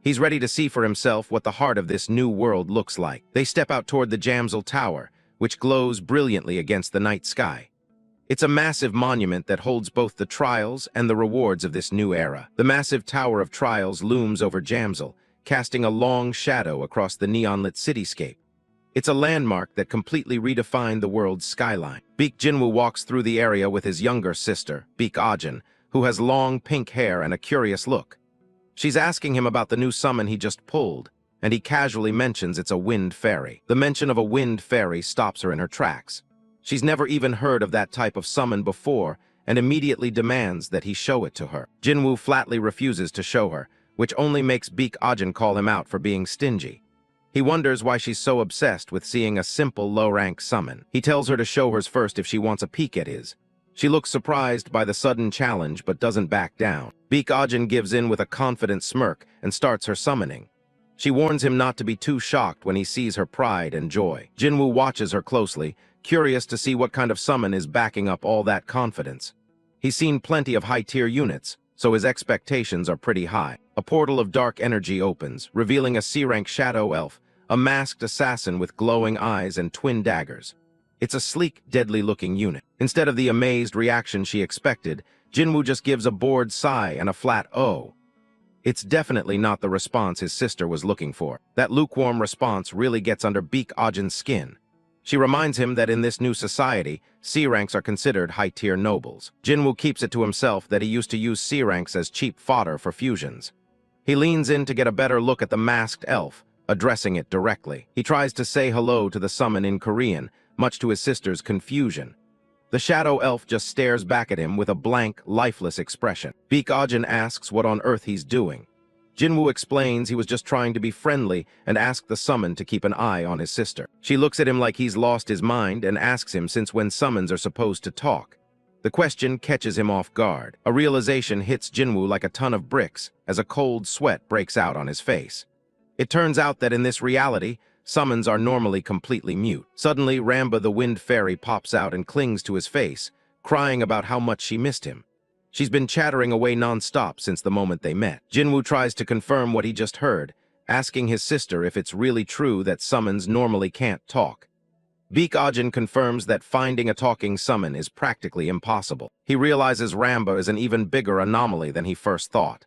He's ready to see for himself what the heart of this new world looks like. They step out toward the Jamsil Tower, which glows brilliantly against the night sky. It's a massive monument that holds both the trials and the rewards of this new era. The massive Tower of Trials looms over Jamsil, casting a long shadow across the neon-lit cityscape. It's a landmark that completely redefined the world's skyline. Baek Jinwoo walks through the area with his younger sister, Baek Ajin, who has long pink hair and a curious look. She's asking him about the new summon he just pulled, and he casually mentions it's a wind fairy. The mention of a wind fairy stops her in her tracks. She's never even heard of that type of summon before, and immediately demands that he show it to her. Jinwoo flatly refuses to show her, which only makes Baek Ajin call him out for being stingy. He wonders why she's so obsessed with seeing a simple low-rank summon. He tells her to show hers first if she wants a peek at his. She looks surprised by the sudden challenge but doesn't back down. Baek Ajin gives in with a confident smirk and starts her summoning. She warns him not to be too shocked when he sees her pride and joy. Jinwoo watches her closely, curious to see what kind of summon is backing up all that confidence. He's seen plenty of high-tier units, so his expectations are pretty high. A portal of dark energy opens, revealing a C-rank shadow elf, a masked assassin with glowing eyes and twin daggers. It's a sleek, deadly-looking unit. Instead of the amazed reaction she expected, Jinwoo just gives a bored sigh and a flat "oh." It's definitely not the response his sister was looking for. That lukewarm response really gets under Baek Ajin's skin. She reminds him that in this new society, C-ranks are considered high-tier nobles. Jinwoo keeps it to himself that he used to use C-ranks as cheap fodder for fusions. He leans in to get a better look at the masked elf, addressing it directly. He tries to say hello to the summon in Korean, much to his sister's confusion. The shadow elf just stares back at him with a blank, lifeless expression. Baek Ajin asks what on earth he's doing. Jinwoo explains he was just trying to be friendly and ask the summon to keep an eye on his sister. She looks at him like he's lost his mind and asks him since when summons are supposed to talk. The question catches him off guard. A realization hits Jinwoo like a ton of bricks as a cold sweat breaks out on his face. It turns out that in this reality, summons are normally completely mute. Suddenly, Lamba the Wind Fairy pops out and clings to his face, crying about how much she missed him. She's been chattering away non-stop since the moment they met. Jinwoo tries to confirm what he just heard, asking his sister if it's really true that summons normally can't talk. Baek Ajin confirms that finding a talking summon is practically impossible. He realizes Lamba is an even bigger anomaly than he first thought.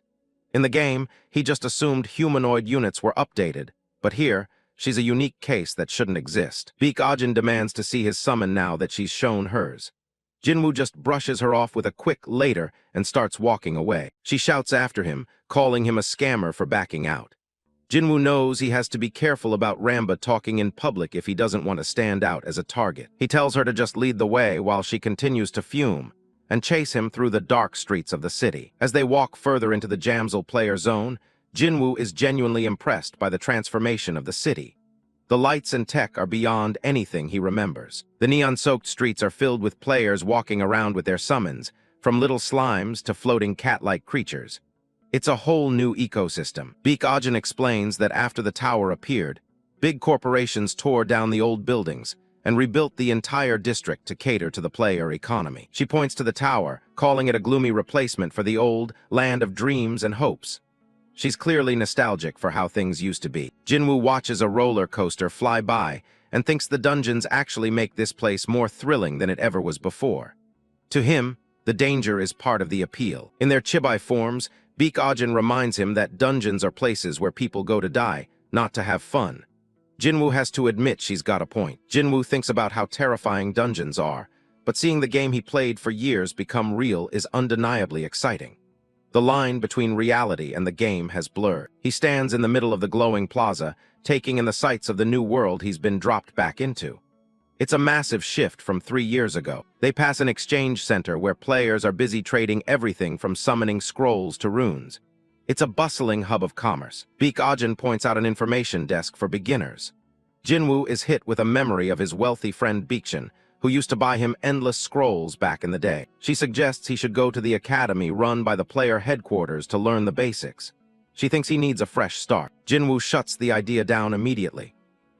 In the game, he just assumed humanoid units were updated, but here, she's a unique case that shouldn't exist. Baek Ajin demands to see his summon now that she's shown hers. Jinwoo just brushes her off with a quick later and starts walking away. She shouts after him, calling him a scammer for backing out. Jinwoo knows he has to be careful about Lamba talking in public if he doesn't want to stand out as a target. He tells her to just lead the way while she continues to fume and chase him through the dark streets of the city. As they walk further into the Jamsil player zone, Jinwoo is genuinely impressed by the transformation of the city. The lights and tech are beyond anything he remembers. The neon-soaked streets are filled with players walking around with their summons, from little slimes to floating cat-like creatures. It's a whole new ecosystem. Baek Ajin explains that after the tower appeared, big corporations tore down the old buildings and rebuilt the entire district to cater to the player economy. She points to the tower, calling it a gloomy replacement for the old land of dreams and hopes. She's clearly nostalgic for how things used to be. Jinwoo watches a roller coaster fly by and thinks the dungeons actually make this place more thrilling than it ever was before. To him, the danger is part of the appeal. In their chibai forms, Baek Ajin reminds him that dungeons are places where people go to die, not to have fun. Jinwoo has to admit she's got a point. Jinwoo thinks about how terrifying dungeons are, but seeing the game he played for years become real is undeniably exciting. The line between reality and the game has blurred. He stands in the middle of the glowing plaza, taking in the sights of the new world he's been dropped back into. It's a massive shift from 3 years ago. They pass an exchange center where players are busy trading everything from summoning scrolls to runes. It's a bustling hub of commerce. Baek Jinwoo points out an information desk for beginners. Jinwoo is hit with a memory of his wealthy friend Baek, who used to buy him endless scrolls back in the day. She suggests he should go to the academy run by the player headquarters to learn the basics. She thinks he needs a fresh start. Jinwoo shuts the idea down immediately.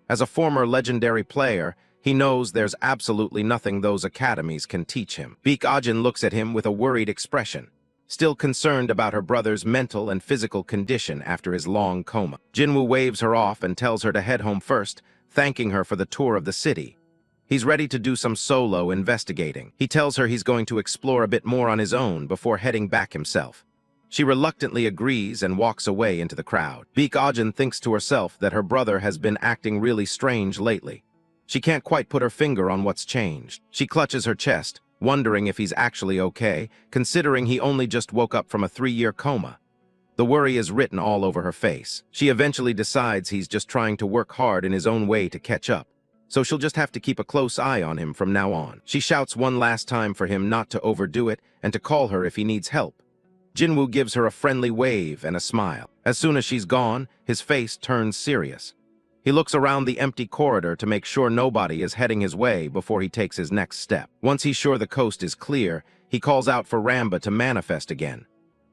As a former legendary player, he knows there's absolutely nothing those academies can teach him. Baek Jinwoo looks at him with a worried expression, still concerned about her brother's mental and physical condition after his long coma. Jinwoo waves her off and tells her to head home first, thanking her for the tour of the city. He's ready to do some solo investigating. He tells her he's going to explore a bit more on his own before heading back himself. She reluctantly agrees and walks away into the crowd. Baek Jinwoo thinks to herself that her brother has been acting really strange lately. She can't quite put her finger on what's changed. She clutches her chest, wondering if he's actually okay, considering he only just woke up from a 3-year coma. The worry is written all over her face. She eventually decides he's just trying to work hard in his own way to catch up, so she'll just have to keep a close eye on him from now on. She shouts one last time for him not to overdo it and to call her if he needs help. Jinwoo gives her a friendly wave and a smile. As soon as she's gone, his face turns serious. He looks around the empty corridor to make sure nobody is heading his way before he takes his next step. Once he's sure the coast is clear, he calls out for Lamba to manifest again.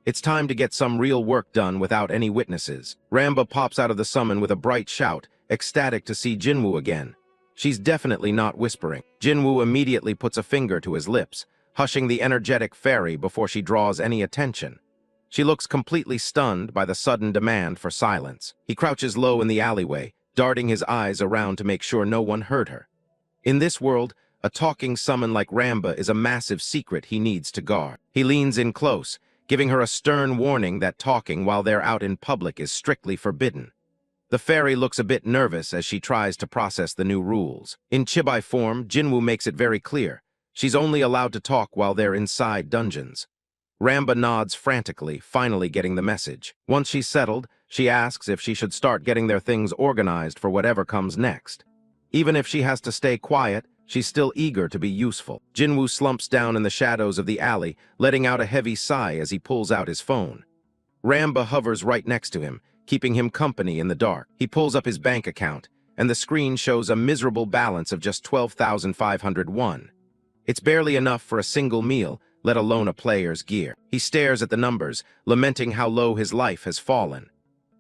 It's time to get some real work done without any witnesses. Lamba pops out of the summon with a bright shout, ecstatic to see Jinwoo again. She's definitely not whispering. Jinwoo immediately puts a finger to his lips, hushing the energetic fairy before she draws any attention. She looks completely stunned by the sudden demand for silence. He crouches low in the alleyway, darting his eyes around to make sure no one heard her. In this world, a talking summon like Lamba is a massive secret he needs to guard. He leans in close, giving her a stern warning that talking while they're out in public is strictly forbidden. The fairy looks a bit nervous as she tries to process the new rules. In chibai form, Jinwoo makes it very clear. She's only allowed to talk while they're inside dungeons. Lamba nods frantically, finally getting the message. Once she's settled, she asks if she should start getting their things organized for whatever comes next. Even if she has to stay quiet, she's still eager to be useful. Jinwoo slumps down in the shadows of the alley, letting out a heavy sigh as he pulls out his phone. Lamba hovers right next to him, keeping him company in the dark. He pulls up his bank account, and the screen shows a miserable balance of just 12,500 won. It's barely enough for a single meal, let alone a player's gear. He stares at the numbers, lamenting how low his life has fallen.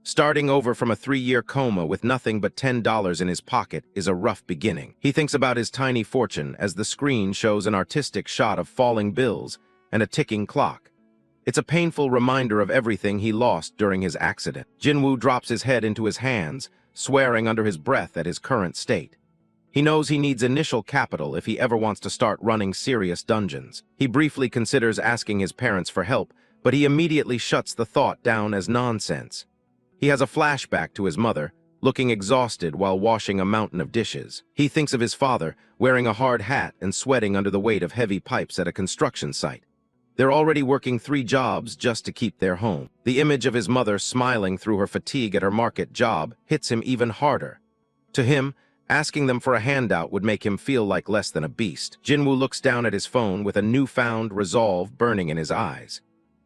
Starting over from a 3-year coma with nothing but $10 in his pocket is a rough beginning. He thinks about his tiny fortune as the screen shows an artistic shot of falling bills and a ticking clock. It's a painful reminder of everything he lost during his accident. Jinwoo drops his head into his hands, swearing under his breath at his current state. He knows he needs initial capital if he ever wants to start running serious dungeons. He briefly considers asking his parents for help, but he immediately shuts the thought down as nonsense. He has a flashback to his mother, looking exhausted while washing a mountain of dishes. He thinks of his father, wearing a hard hat and sweating under the weight of heavy pipes at a construction site. They're already working 3 jobs just to keep their home. The image of his mother smiling through her fatigue at her market job hits him even harder. To him, asking them for a handout would make him feel like less than a beast. Jinwoo looks down at his phone with a newfound resolve burning in his eyes.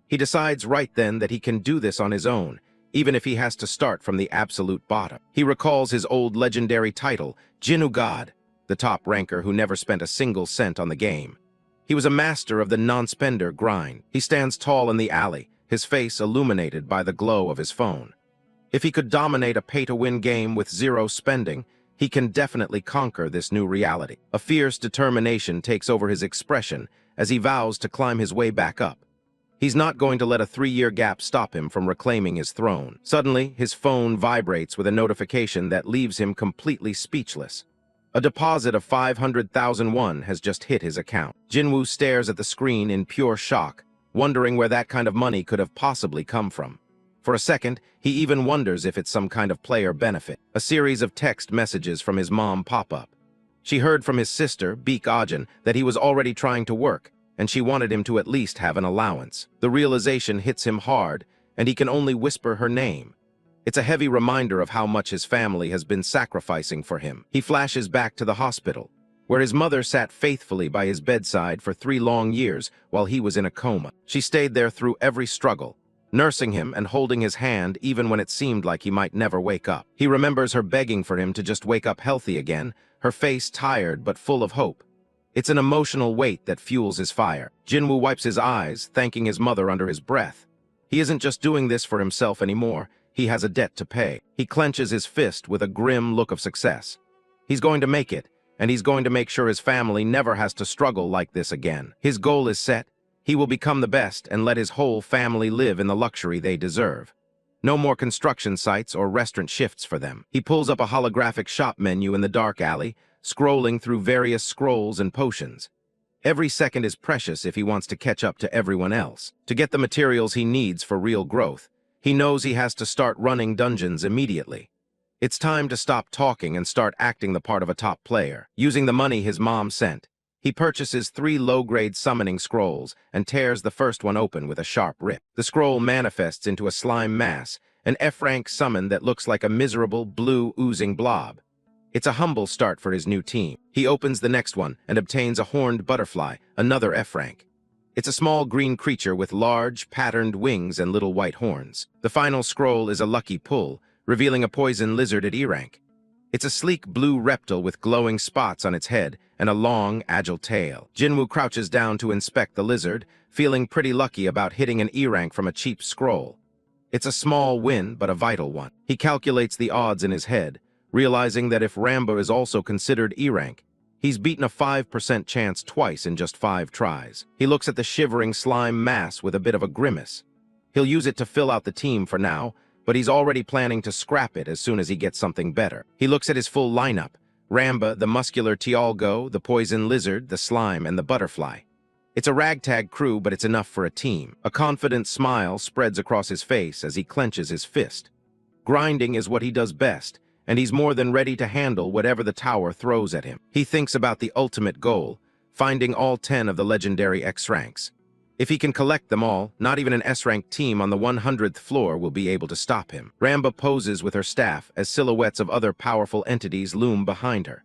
He decides right then that he can do this on his own, even if he has to start from the absolute bottom. He recalls his old legendary title, Jinwoo God, the top ranker who never spent a single cent on the game. He was a master of the non-spender grind. He stands tall in the alley, his face illuminated by the glow of his phone. If he could dominate a pay-to-win game with 0 spending, he can definitely conquer this new reality. A fierce determination takes over his expression as he vows to climb his way back up. He's not going to let a 3-year gap stop him from reclaiming his throne. Suddenly, his phone vibrates with a notification that leaves him completely speechless. A deposit of 500,000 won has just hit his account. Jinwoo stares at the screen in pure shock, wondering where that kind of money could have possibly come from. For a second, he even wonders if it's some kind of player benefit. A series of text messages from his mom pop up. She heard from his sister, Baek Jinwoo, that he was already trying to work, and she wanted him to at least have an allowance. The realization hits him hard, and he can only whisper her name. It's a heavy reminder of how much his family has been sacrificing for him. He flashes back to the hospital, where his mother sat faithfully by his bedside for 3 long years while he was in a coma. She stayed there through every struggle, nursing him and holding his hand even when it seemed like he might never wake up. He remembers her begging for him to just wake up healthy again, her face tired but full of hope. It's an emotional weight that fuels his fire. Jinwoo wipes his eyes, thanking his mother under his breath. He isn't just doing this for himself anymore. He has a debt to pay. He clenches his fist with a grim look of success. He's going to make it, and he's going to make sure his family never has to struggle like this again. His goal is set. He will become the best and let his whole family live in the luxury they deserve. No more construction sites or restaurant shifts for them. He pulls up a holographic shop menu in the dark alley, scrolling through various scrolls and potions. Every second is precious if he wants to catch up to everyone else. To get the materials he needs for real growth, he knows he has to start running dungeons immediately. It's time to stop talking and start acting the part of a top player. Using the money his mom sent, he purchases 3 low-grade summoning scrolls and tears the first one open with a sharp rip. The scroll manifests into a slime mass, an F-rank summon that looks like a miserable, blue, oozing blob. It's a humble start for his new team. He opens the next one and obtains a horned butterfly, another F-rank. It's a small green creature with large, patterned wings and little white horns. The final scroll is a lucky pull, revealing a poison lizard at E-rank. It's a sleek blue reptile with glowing spots on its head and a long, agile tail. Jinwoo crouches down to inspect the lizard, feeling pretty lucky about hitting an E-rank from a cheap scroll. It's a small win, but a vital one. He calculates the odds in his head, realizing that if Lamba is also considered E-rank, he's beaten a 5% chance twice in just 5 tries. He looks at the shivering slime mass with a bit of a grimace. He'll use it to fill out the team for now, but he's already planning to scrap it as soon as he gets something better. He looks at his full lineup: Lamba, the muscular Tialgo, the poison lizard, the slime, and the butterfly. It's a ragtag crew, but it's enough for a team. A confident smile spreads across his face as he clenches his fist. Grinding is what he does best, and he's more than ready to handle whatever the tower throws at him. He thinks about the ultimate goal, finding all 10 of the legendary X-ranks. If he can collect them all, not even an S-rank team on the 100th floor will be able to stop him. Lamba poses with her staff as silhouettes of other powerful entities loom behind her.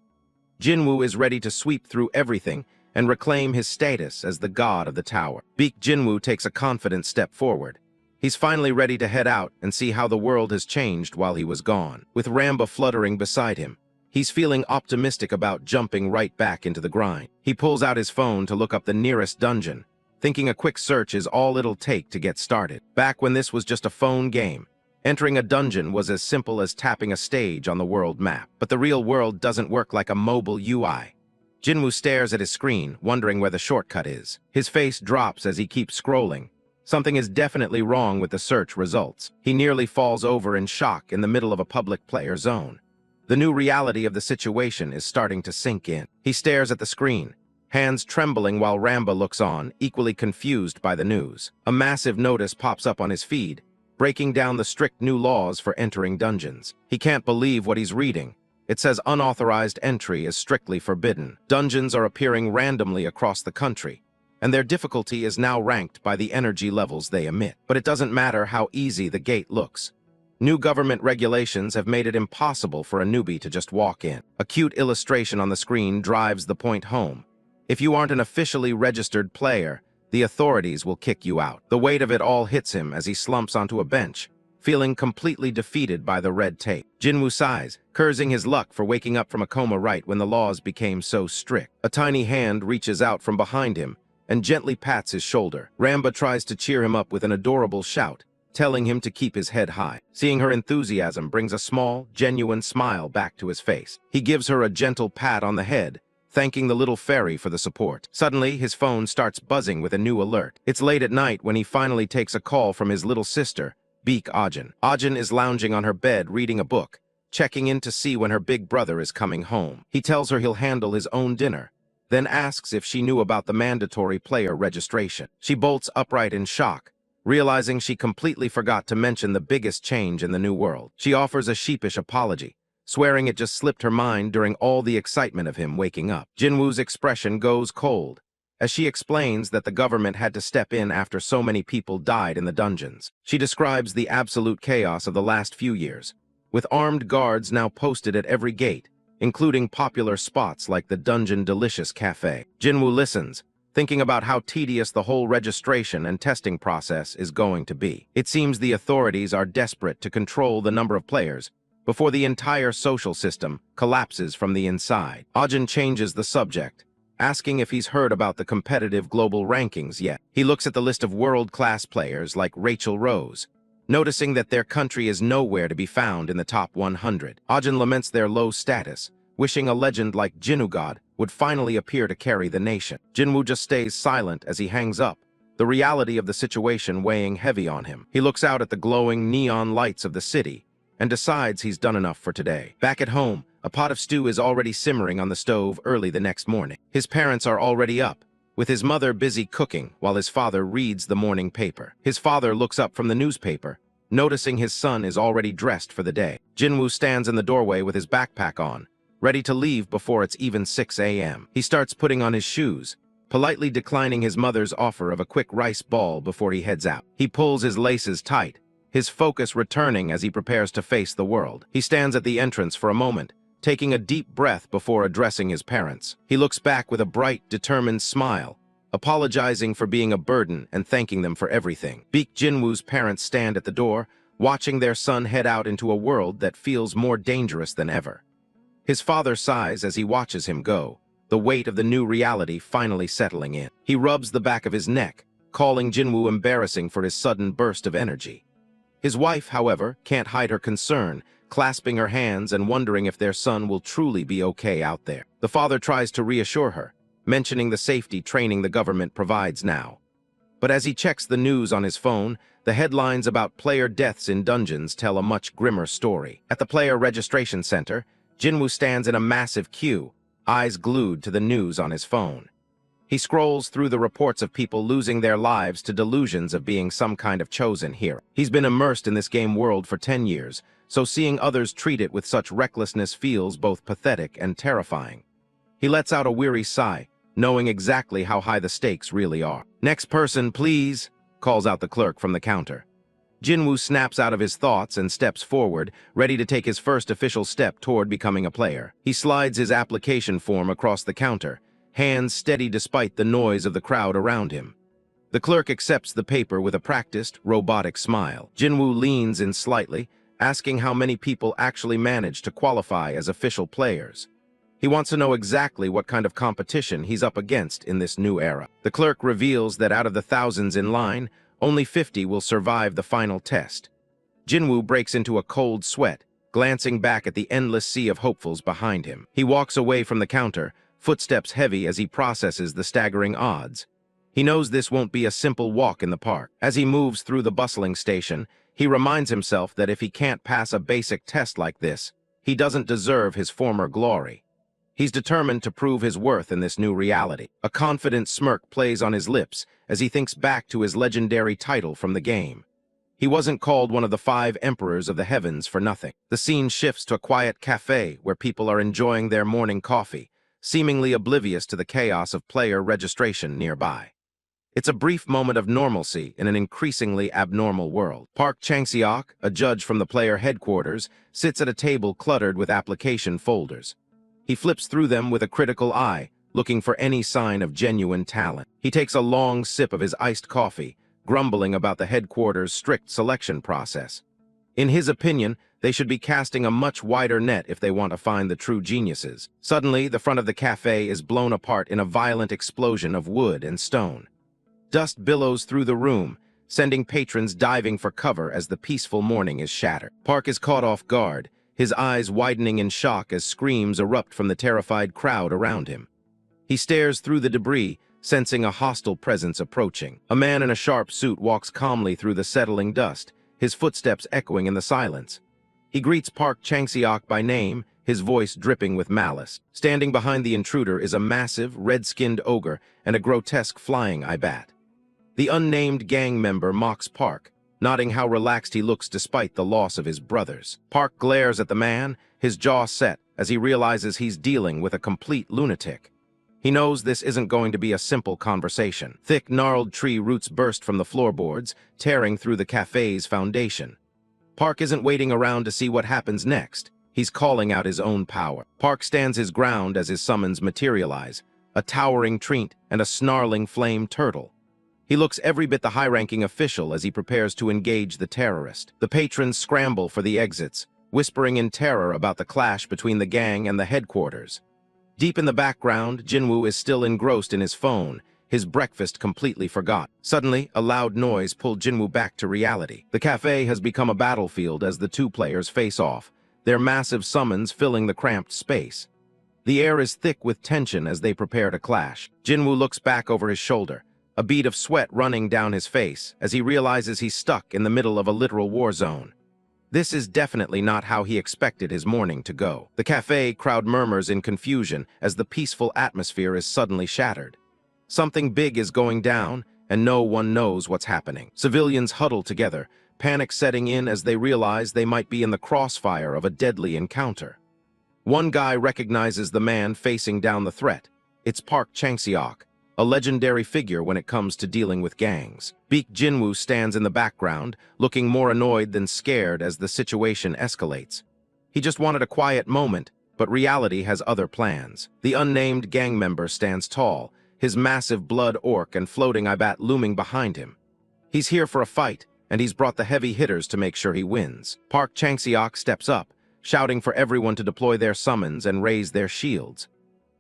Jinwoo is ready to sweep through everything and reclaim his status as the god of the tower. Baek Jinwoo takes a confident step forward. He's finally ready to head out and see how the world has changed while he was gone. With Lamba fluttering beside him, he's feeling optimistic about jumping right back into the grind. He pulls out his phone to look up the nearest dungeon, thinking a quick search is all it'll take to get started. Back when this was just a phone game, entering a dungeon was as simple as tapping a stage on the world map. But the real world doesn't work like a mobile UI. Jinwoo stares at his screen, wondering where the shortcut is. His face drops as he keeps scrolling. Something is definitely wrong with the search results. He nearly falls over in shock in the middle of a public player zone. The new reality of the situation is starting to sink in. He stares at the screen, hands trembling while Lamba looks on, equally confused by the news. A massive notice pops up on his feed, breaking down the strict new laws for entering dungeons. He can't believe what he's reading. It says unauthorized entry is strictly forbidden. Dungeons are appearing randomly across the country, and their difficulty is now ranked by the energy levels they emit. But it doesn't matter how easy the gate looks. New government regulations have made it impossible for a newbie to just walk in. A cute illustration on the screen drives the point home. If you aren't an officially registered player, the authorities will kick you out. The weight of it all hits him as he slumps onto a bench, feeling completely defeated by the red tape. Jinwoo sighs, cursing his luck for waking up from a coma right when the laws became so strict. A tiny hand reaches out from behind him and gently pats his shoulder. Lamba tries to cheer him up with an adorable shout, telling him to keep his head high. Seeing her enthusiasm brings a small, genuine smile back to his face. He gives her a gentle pat on the head, thanking the little fairy for the support. Suddenly, his phone starts buzzing with a new alert. It's late at night when he finally takes a call from his little sister, Baek Jinwoo. Ajin is lounging on her bed reading a book, checking in to see when her big brother is coming home. He tells her he'll handle his own dinner, then asks if she knew about the mandatory player registration. She bolts upright in shock, realizing she completely forgot to mention the biggest change in the new world. She offers a sheepish apology, swearing it just slipped her mind during all the excitement of him waking up. Jinwoo's expression goes cold, as she explains that the government had to step in after so many people died in the dungeons. She describes the absolute chaos of the last few years, with armed guards now posted at every gate, including popular spots like the Dungeon Delicious Cafe. Jinwoo listens, thinking about how tedious the whole registration and testing process is going to be. It seems the authorities are desperate to control the number of players before the entire social system collapses from the inside. Ajin changes the subject, asking if he's heard about the competitive global rankings yet. He looks at the list of world-class players like Rachel Rose, noticing that their country is nowhere to be found in the top 100. Ajin laments their low status, wishing a legend like Jinwoo would finally appear to carry the nation. Jinwoo just stays silent as he hangs up, the reality of the situation weighing heavy on him. He looks out at the glowing neon lights of the city and decides he's done enough for today. Back at home, a pot of stew is already simmering on the stove early the next morning. His parents are already up, with his mother busy cooking while his father reads the morning paper. His father looks up from the newspaper, noticing his son is already dressed for the day. Jinwoo stands in the doorway with his backpack on, ready to leave before it's even 6 a.m. He starts putting on his shoes, politely declining his mother's offer of a quick rice ball before he heads out. He pulls his laces tight, his focus returning as he prepares to face the world. He stands at the entrance for a moment, taking a deep breath before addressing his parents. He looks back with a bright, determined smile, apologizing for being a burden and thanking them for everything. Baek Jinwoo's parents stand at the door, watching their son head out into a world that feels more dangerous than ever. His father sighs as he watches him go, the weight of the new reality finally settling in. He rubs the back of his neck, calling Jinwoo embarrassing for his sudden burst of energy. His wife, however, can't hide her concern, clasping her hands and wondering if their son will truly be okay out there. The father tries to reassure her, mentioning the safety training the government provides now. But as he checks the news on his phone, the headlines about player deaths in dungeons tell a much grimmer story. At the player registration center, Jinwoo stands in a massive queue, eyes glued to the news on his phone. He scrolls through the reports of people losing their lives to delusions of being some kind of chosen hero. He's been immersed in this game world for 10 years, so seeing others treat it with such recklessness feels both pathetic and terrifying. He lets out a weary sigh, knowing exactly how high the stakes really are. "Next person, please," calls out the clerk from the counter. Jinwoo snaps out of his thoughts and steps forward, ready to take his first official step toward becoming a player. He slides his application form across the counter, hands steady despite the noise of the crowd around him. The clerk accepts the paper with a practiced, robotic smile. Jinwoo leans in slightly, asking how many people actually manage to qualify as official players. He wants to know exactly what kind of competition he's up against in this new era. The clerk reveals that out of the thousands in line, only 50 will survive the final test. Jinwoo breaks into a cold sweat, glancing back at the endless sea of hopefuls behind him. He walks away from the counter, footsteps heavy as he processes the staggering odds. He knows this won't be a simple walk in the park. As he moves through the bustling station, he reminds himself that if he can't pass a basic test like this, he doesn't deserve his former glory. He's determined to prove his worth in this new reality. A confident smirk plays on his lips as he thinks back to his legendary title from the game. He wasn't called one of the 5 emperors of the heavens for nothing. The scene shifts to a quiet cafe where people are enjoying their morning coffee, seemingly oblivious to the chaos of player registration nearby. It's a brief moment of normalcy in an increasingly abnormal world. Park Chang-seok, a judge from the player headquarters, sits at a table cluttered with application folders. He flips through them with a critical eye, looking for any sign of genuine talent. He takes a long sip of his iced coffee, grumbling about the headquarters' strict selection process. In his opinion, they should be casting a much wider net if they want to find the true geniuses. Suddenly, the front of the cafe is blown apart in a violent explosion of wood and stone. Dust billows through the room, sending patrons diving for cover as the peaceful morning is shattered. Park is caught off guard, his eyes widening in shock as screams erupt from the terrified crowd around him. He stares through the debris, sensing a hostile presence approaching. A man in a sharp suit walks calmly through the settling dust, his footsteps echoing in the silence. He greets Park Chang-seok by name, his voice dripping with malice. Standing behind the intruder is a massive, red-skinned ogre and a grotesque flying eye bat. The unnamed gang member mocks Park, noting how relaxed he looks despite the loss of his brothers. Park glares at the man, his jaw set, as he realizes he's dealing with a complete lunatic. He knows this isn't going to be a simple conversation. Thick, gnarled tree roots burst from the floorboards, tearing through the cafe's foundation. Park isn't waiting around to see what happens next. He's calling out his own power. Park stands his ground as his summons materialize, a towering treant and a snarling flame turtle. He looks every bit the high-ranking official as he prepares to engage the terrorist. The patrons scramble for the exits, whispering in terror about the clash between the gang and the headquarters. Deep in the background, Jinwoo is still engrossed in his phone, his breakfast completely forgot. Suddenly, a loud noise pulled Jinwoo back to reality. The cafe has become a battlefield as the two players face off, their massive summons filling the cramped space. The air is thick with tension as they prepare to clash. Jinwoo looks back over his shoulder, a bead of sweat running down his face as he realizes he's stuck in the middle of a literal war zone. This is definitely not how he expected his morning to go. The cafe crowd murmurs in confusion as the peaceful atmosphere is suddenly shattered. Something big is going down, and no one knows what's happening. Civilians huddle together, panic setting in as they realize they might be in the crossfire of a deadly encounter. One guy recognizes the man facing down the threat. It's Park Chang-seok, a legendary figure when it comes to dealing with gangs. Baek Jinwoo stands in the background, looking more annoyed than scared as the situation escalates. He just wanted a quiet moment, but reality has other plans. The unnamed gang member stands tall, his massive blood orc and floating Ibat looming behind him. He's here for a fight, and he's brought the heavy hitters to make sure he wins. Park Chang-seok steps up, shouting for everyone to deploy their summons and raise their shields.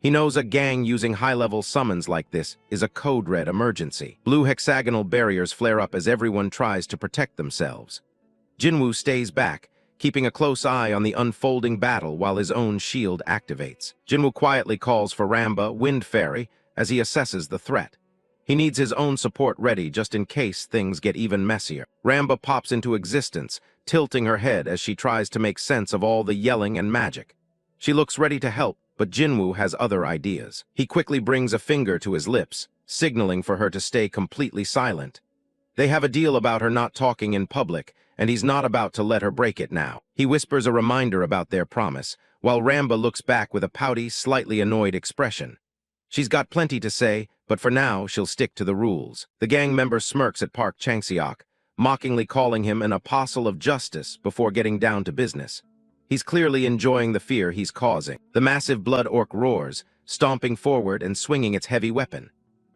He knows a gang using high-level summons like this is a code-red emergency. Blue hexagonal barriers flare up as everyone tries to protect themselves. Jinwoo stays back, keeping a close eye on the unfolding battle while his own shield activates. Jinwoo quietly calls for Lamba, Wind Fairy, as he assesses the threat. He needs his own support ready just in case things get even messier. Lamba pops into existence, tilting her head as she tries to make sense of all the yelling and magic. She looks ready to help, but Jinwoo has other ideas. He quickly brings a finger to his lips, signaling for her to stay completely silent. They have a deal about her not talking in public, and he's not about to let her break it now. He whispers a reminder about their promise, while Lamba looks back with a pouty, slightly annoyed expression. She's got plenty to say, but for now, she'll stick to the rules. The gang member smirks at Park Chang-seok, mockingly calling him an apostle of justice before getting down to business. He's clearly enjoying the fear he's causing. The massive blood orc roars, stomping forward and swinging its heavy weapon.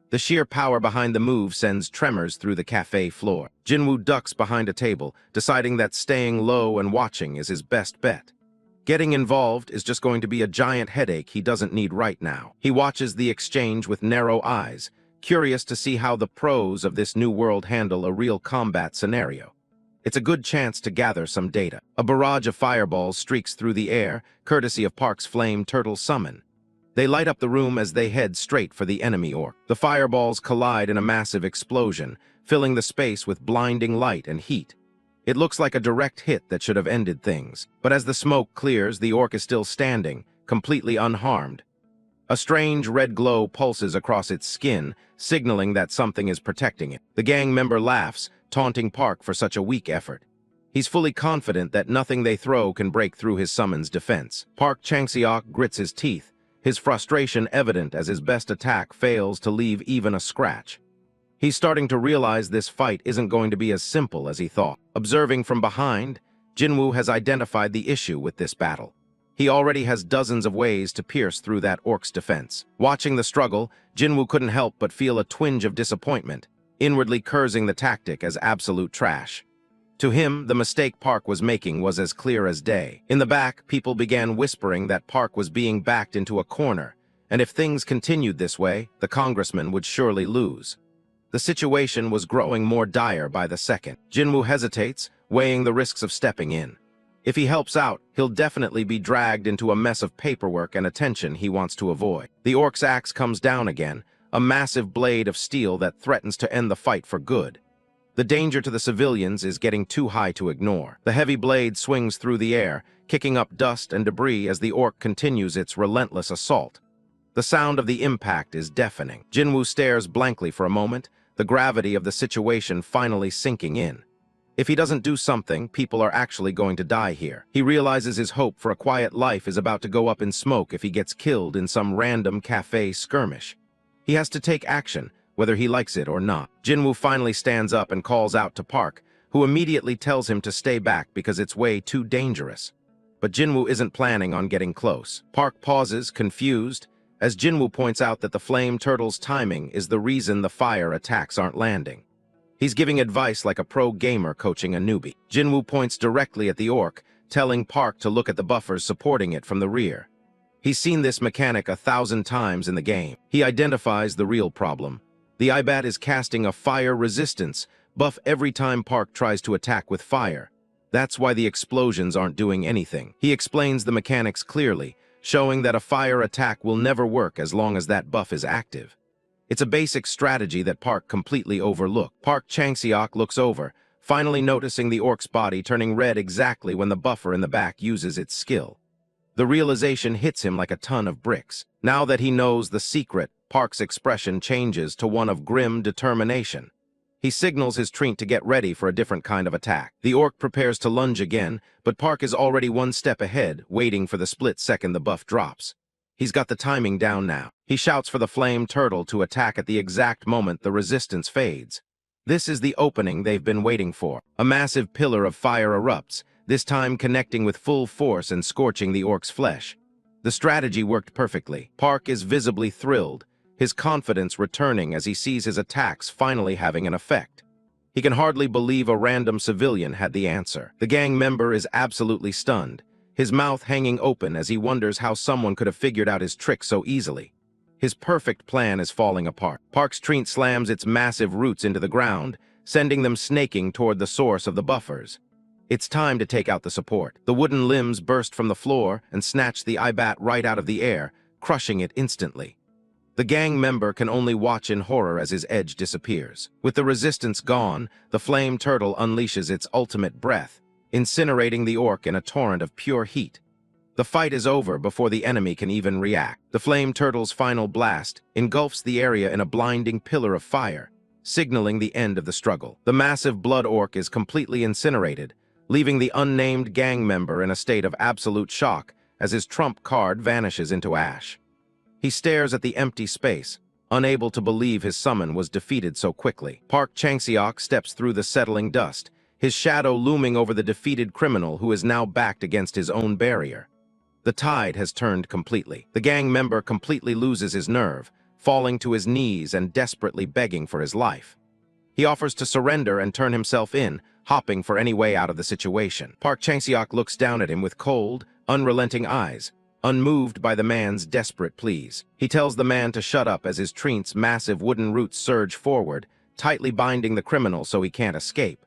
The sheer power behind the move sends tremors through the cafe floor. Jinwoo ducks behind a table, deciding that staying low and watching is his best bet. Getting involved is just going to be a giant headache he doesn't need right now. He watches the exchange with narrow eyes, curious to see how the pros of this new world handle a real combat scenario. It's a good chance to gather some data. A barrage of fireballs streaks through the air, courtesy of Park's flame turtle summon. They light up the room as they head straight for the enemy orc. The fireballs collide in a massive explosion, filling the space with blinding light and heat. It looks like a direct hit that should have ended things. But as the smoke clears, the orc is still standing, completely unharmed. A strange red glow pulses across its skin, signaling that something is protecting it. The gang member laughs, taunting Park for such a weak effort. He's fully confident that nothing they throw can break through his summon's defense. Park Chang-seok grits his teeth, his frustration evident as his best attack fails to leave even a scratch. He's starting to realize this fight isn't going to be as simple as he thought. Observing from behind, Jinwoo has identified the issue with this battle. He already has dozens of ways to pierce through that orc's defense. Watching the struggle, Jinwoo couldn't help but feel a twinge of disappointment, inwardly cursing the tactic as absolute trash. To him, the mistake Park was making was as clear as day. In the back, people began whispering that Park was being backed into a corner, and if things continued this way, the congressman would surely lose. The situation was growing more dire by the second. Jinwoo hesitates, weighing the risks of stepping in. If he helps out, he'll definitely be dragged into a mess of paperwork and attention he wants to avoid. The orc's axe comes down again, a massive blade of steel that threatens to end the fight for good. The danger to the civilians is getting too high to ignore. The heavy blade swings through the air, kicking up dust and debris as the orc continues its relentless assault. The sound of the impact is deafening. Jinwoo stares blankly for a moment, the gravity of the situation finally sinking in. If he doesn't do something, people are actually going to die here. He realizes his hope for a quiet life is about to go up in smoke if he gets killed in some random cafe skirmish. He has to take action, whether he likes it or not. Jinwoo finally stands up and calls out to Park, who immediately tells him to stay back because it's way too dangerous. But Jinwoo isn't planning on getting close. Park pauses, confused, as Jinwoo points out that the flame turtle's timing is the reason the fire attacks aren't landing. He's giving advice like a pro gamer coaching a newbie. Jinwoo points directly at the orc, telling Park to look at the buffers supporting it from the rear. He's seen this mechanic 1,000 times in the game. He identifies the real problem. The IBAT is casting a fire resistance buff every time Park tries to attack with fire. That's why the explosions aren't doing anything. He explains the mechanics clearly, showing that a fire attack will never work as long as that buff is active. It's a basic strategy that Park completely overlooked. Park Changseok looks over, finally noticing the orc's body turning red exactly when the buffer in the back uses its skill. The realization hits him like a ton of bricks. Now that he knows the secret, Park's expression changes to one of grim determination. He signals his treant to get ready for a different kind of attack. The orc prepares to lunge again, but Park is already one step ahead, waiting for the split second the buff drops. He's got the timing down now. He shouts for the flame turtle to attack at the exact moment the resistance fades. This is the opening they've been waiting for. A massive pillar of fire erupts, this time connecting with full force and scorching the orc's flesh. The strategy worked perfectly. Park is visibly thrilled, his confidence returning as he sees his attacks finally having an effect. He can hardly believe a random civilian had the answer. The gang member is absolutely stunned, his mouth hanging open as he wonders how someone could have figured out his trick so easily. His perfect plan is falling apart. Park's treant slams its massive roots into the ground, sending them snaking toward the source of the buffers. It's time to take out the support. The wooden limbs burst from the floor and snatch the IBAT right out of the air, crushing it instantly. The gang member can only watch in horror as his edge disappears. With the resistance gone, the flame turtle unleashes its ultimate breath, incinerating the orc in a torrent of pure heat. The fight is over before the enemy can even react. The flame turtle's final blast engulfs the area in a blinding pillar of fire, signaling the end of the struggle. The massive blood orc is completely incinerated, leaving the unnamed gang member in a state of absolute shock as his trump card vanishes into ash. He stares at the empty space, unable to believe his summon was defeated so quickly. Park Changseok steps through the settling dust, his shadow looming over the defeated criminal who is now backed against his own barrier. The tide has turned completely. The gang member completely loses his nerve, falling to his knees and desperately begging for his life. He offers to surrender and turn himself in, hopping for any way out of the situation. Park Changseok looks down at him with cold, unrelenting eyes, unmoved by the man's desperate pleas. He tells the man to shut up as his treant's massive wooden roots surge forward, tightly binding the criminal so he can't escape.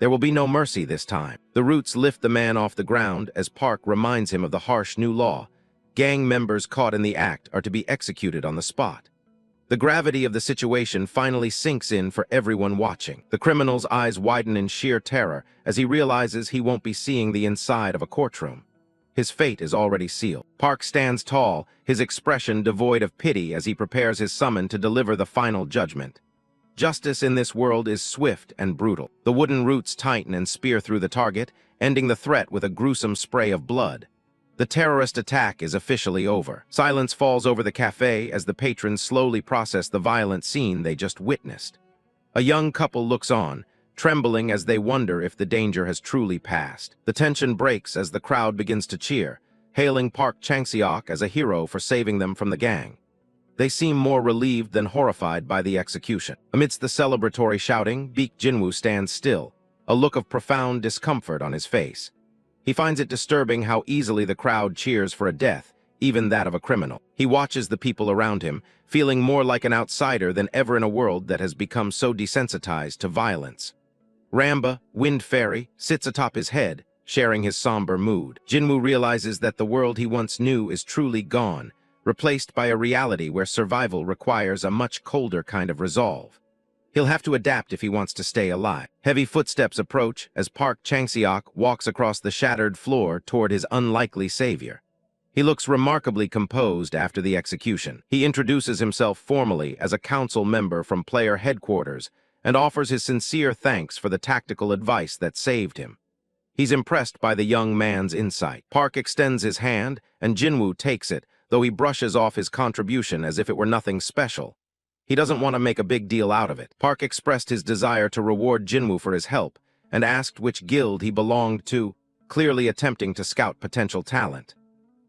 There will be no mercy this time. The roots lift the man off the ground as Park reminds him of the harsh new law. Gang members caught in the act are to be executed on the spot. The gravity of the situation finally sinks in for everyone watching. The criminal's eyes widen in sheer terror as he realizes he won't be seeing the inside of a courtroom. His fate is already sealed. Park stands tall, his expression devoid of pity as he prepares his summon to deliver the final judgment. Justice in this world is swift and brutal. The wooden roots tighten and spear through the target, ending the threat with a gruesome spray of blood. The terrorist attack is officially over. Silence falls over the cafe as the patrons slowly process the violent scene they just witnessed. A young couple looks on, trembling as they wonder if the danger has truly passed. The tension breaks as the crowd begins to cheer, hailing Park Changseok as a hero for saving them from the gang. They seem more relieved than horrified by the execution. Amidst the celebratory shouting, Baek Jinwoo stands still, a look of profound discomfort on his face. He finds it disturbing how easily the crowd cheers for a death, even that of a criminal. He watches the people around him, feeling more like an outsider than ever in a world that has become so desensitized to violence. Lamba, Wind Fairy, sits atop his head, sharing his somber mood. Jinwoo realizes that the world he once knew is truly gone, replaced by a reality where survival requires a much colder kind of resolve. He'll have to adapt if he wants to stay alive. Heavy footsteps approach as Park Changseok walks across the shattered floor toward his unlikely savior. He looks remarkably composed after the execution. He introduces himself formally as a council member from player headquarters and offers his sincere thanks for the tactical advice that saved him. He's impressed by the young man's insight. Park extends his hand, and Jinwoo takes it, though he brushes off his contribution as if it were nothing special. He doesn't want to make a big deal out of it. Park expressed his desire to reward Jinwoo for his help and asked which guild he belonged to, clearly attempting to scout potential talent.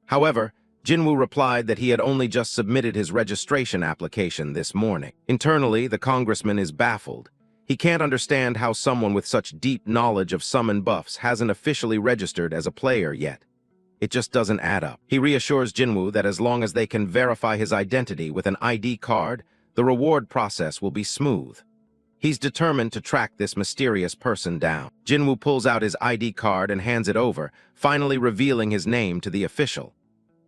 However, Jinwoo replied that he had only just submitted his registration application this morning. Internally, the congressman is baffled. He can't understand how someone with such deep knowledge of summon buffs hasn't officially registered as a player yet. It just doesn't add up. He reassures Jinwoo that as long as they can verify his identity with an ID card, the reward process will be smooth. He's determined to track this mysterious person down. Jinwoo pulls out his ID card and hands it over, finally revealing his name to the official.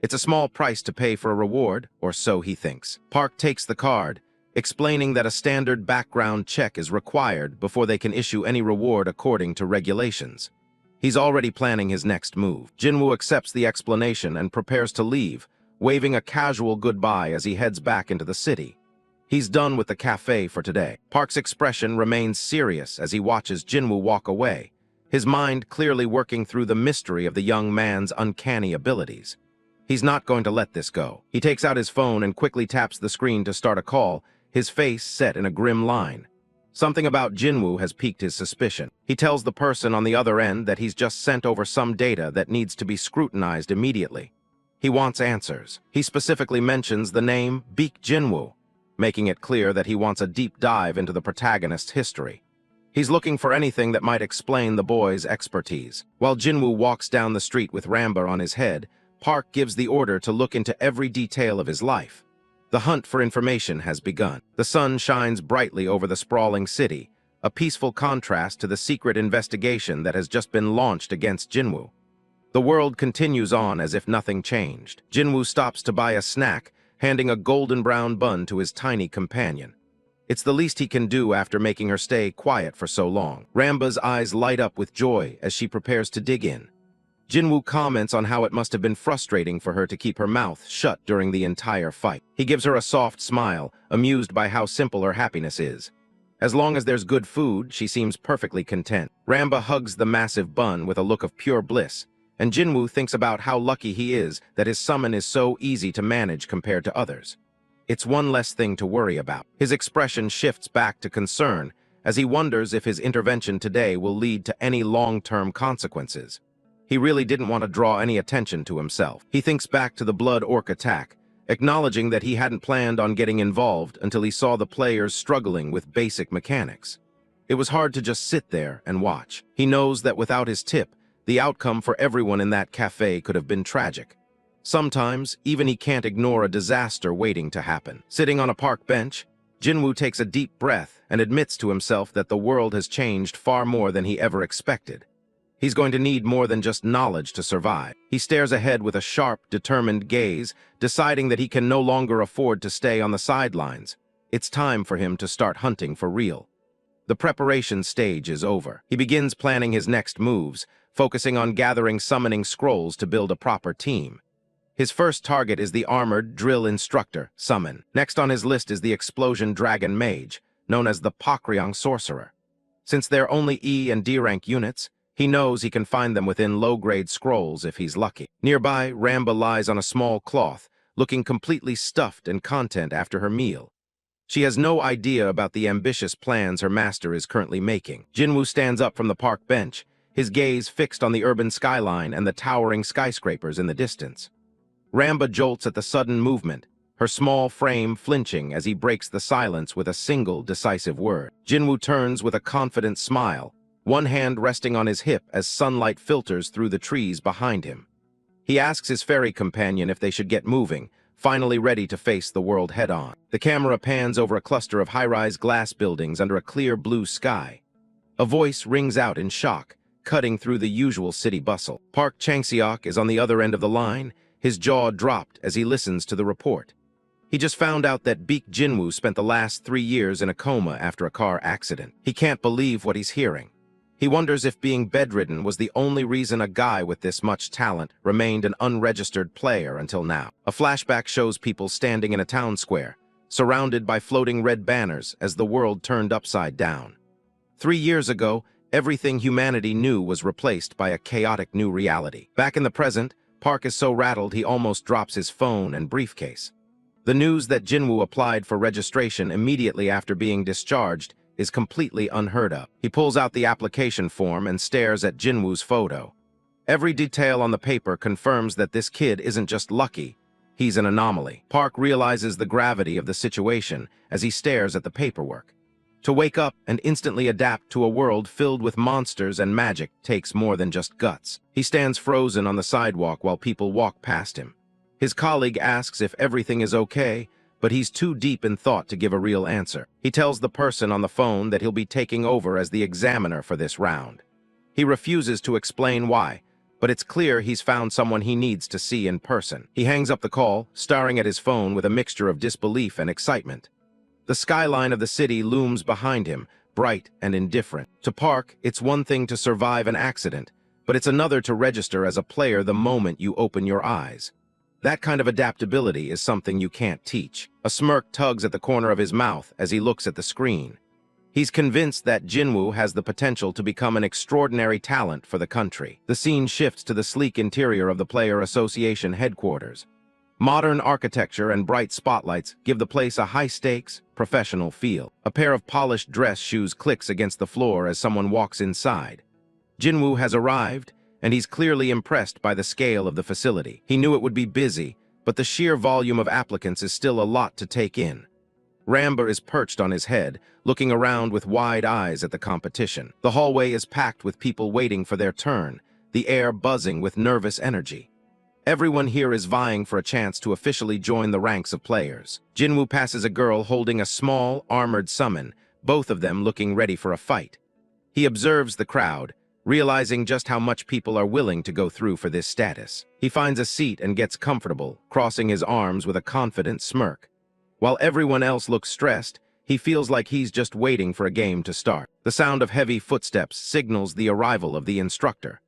It's a small price to pay for a reward, or so he thinks. Park takes the card, explaining that a standard background check is required before they can issue any reward according to regulations. He's already planning his next move. Jinwoo accepts the explanation and prepares to leave, waving a casual goodbye as he heads back into the city. He's done with the cafe for today. Park's expression remains serious as he watches Jinwoo walk away, his mind clearly working through the mystery of the young man's uncanny abilities. He's not going to let this go. He takes out his phone and quickly taps the screen to start a call, his face set in a grim line. Something about Jinwoo has piqued his suspicion. He tells the person on the other end that he's just sent over some data that needs to be scrutinized immediately. He wants answers. He specifically mentions the name Baek Jinwoo, making it clear that he wants a deep dive into the protagonist's history. He's looking for anything that might explain the boy's expertise. While Jinwoo walks down the street with Lamba on his head, Park gives the order to look into every detail of his life. The hunt for information has begun. The sun shines brightly over the sprawling city, a peaceful contrast to the secret investigation that has just been launched against Jinwoo. The world continues on as if nothing changed. Jinwoo stops to buy a snack, handing a golden brown bun to his tiny companion. It's the least he can do after making her stay quiet for so long. Lamba's eyes light up with joy as she prepares to dig in. Jinwoo comments on how it must have been frustrating for her to keep her mouth shut during the entire fight. He gives her a soft smile, amused by how simple her happiness is. As long as there's good food, she seems perfectly content. Lamba hugs the massive bun with a look of pure bliss, and Jinwoo thinks about how lucky he is that his summon is so easy to manage compared to others. It's one less thing to worry about. His expression shifts back to concern as he wonders if his intervention today will lead to any long-term consequences. He really didn't want to draw any attention to himself. He thinks back to the Blood Orc attack, acknowledging that he hadn't planned on getting involved until he saw the players struggling with basic mechanics. It was hard to just sit there and watch. He knows that without his tip, the outcome for everyone in that cafe could have been tragic. Sometimes, even he can't ignore a disaster waiting to happen. Sitting on a park bench, Jinwoo takes a deep breath and admits to himself that the world has changed far more than he ever expected. He's going to need more than just knowledge to survive. He stares ahead with a sharp, determined gaze, deciding that he can no longer afford to stay on the sidelines. It's time for him to start hunting for real. The preparation stage is over. He begins planning his next moves, focusing on gathering summoning scrolls to build a proper team. His first target is the armored drill instructor, Summon. Next on his list is the explosion dragon mage, known as the Pakryang sorcerer. Since they're only E and D rank units, he knows he can find them within low-grade scrolls if he's lucky. Nearby, Lamba lies on a small cloth, looking completely stuffed and content after her meal. She has no idea about the ambitious plans her master is currently making. Jinwoo stands up from the park bench, his gaze fixed on the urban skyline and the towering skyscrapers in the distance. Lamba jolts at the sudden movement, her small frame flinching as he breaks the silence with a single decisive word. Jinwoo turns with a confident smile, one hand resting on his hip as sunlight filters through the trees behind him. He asks his fairy companion if they should get moving, finally ready to face the world head-on. The camera pans over a cluster of high-rise glass buildings under a clear blue sky. A voice rings out in shock, cutting through the usual city bustle. Park Chang-seok is on the other end of the line, his jaw dropped as he listens to the report. He just found out that Baek Jinwoo spent the last 3 years in a coma after a car accident. He can't believe what he's hearing. He wonders if being bedridden was the only reason a guy with this much talent remained an unregistered player until now. A flashback shows people standing in a town square, surrounded by floating red banners as the world turned upside down. 3 years ago, everything humanity knew was replaced by a chaotic new reality. Back in the present, Park is so rattled he almost drops his phone and briefcase. The news that Jinwoo applied for registration immediately after being discharged is completely unheard of. He pulls out the application form and stares at Jinwoo's photo. Every detail on the paper confirms that this kid isn't just lucky, he's an anomaly. Park realizes the gravity of the situation as he stares at the paperwork. To wake up and instantly adapt to a world filled with monsters and magic takes more than just guts. He stands frozen on the sidewalk while people walk past him. His colleague asks if everything is okay, but he's too deep in thought to give a real answer. He tells the person on the phone that he'll be taking over as the examiner for this round. He refuses to explain why, but it's clear he's found someone he needs to see in person. He hangs up the call, staring at his phone with a mixture of disbelief and excitement. The skyline of the city looms behind him, bright and indifferent. To Park, it's one thing to survive an accident, but it's another to register as a player the moment you open your eyes. That kind of adaptability is something you can't teach. A smirk tugs at the corner of his mouth as he looks at the screen. He's convinced that Jinwoo has the potential to become an extraordinary talent for the country. The scene shifts to the sleek interior of the Player Association headquarters. Modern architecture and bright spotlights give the place a high-stakes, professional feel. A pair of polished dress shoes clicks against the floor as someone walks inside. Jinwoo has arrived, and he's clearly impressed by the scale of the facility. He knew it would be busy, but the sheer volume of applicants is still a lot to take in. Lamba is perched on his head, looking around with wide eyes at the competition. The hallway is packed with people waiting for their turn, the air buzzing with nervous energy. Everyone here is vying for a chance to officially join the ranks of players. Jinwoo passes a girl holding a small, armored summon, both of them looking ready for a fight. He observes the crowd, realizing just how much people are willing to go through for this status. He finds a seat and gets comfortable, crossing his arms with a confident smirk. While everyone else looks stressed, he feels like he's just waiting for a game to start. The sound of heavy footsteps signals the arrival of the instructor.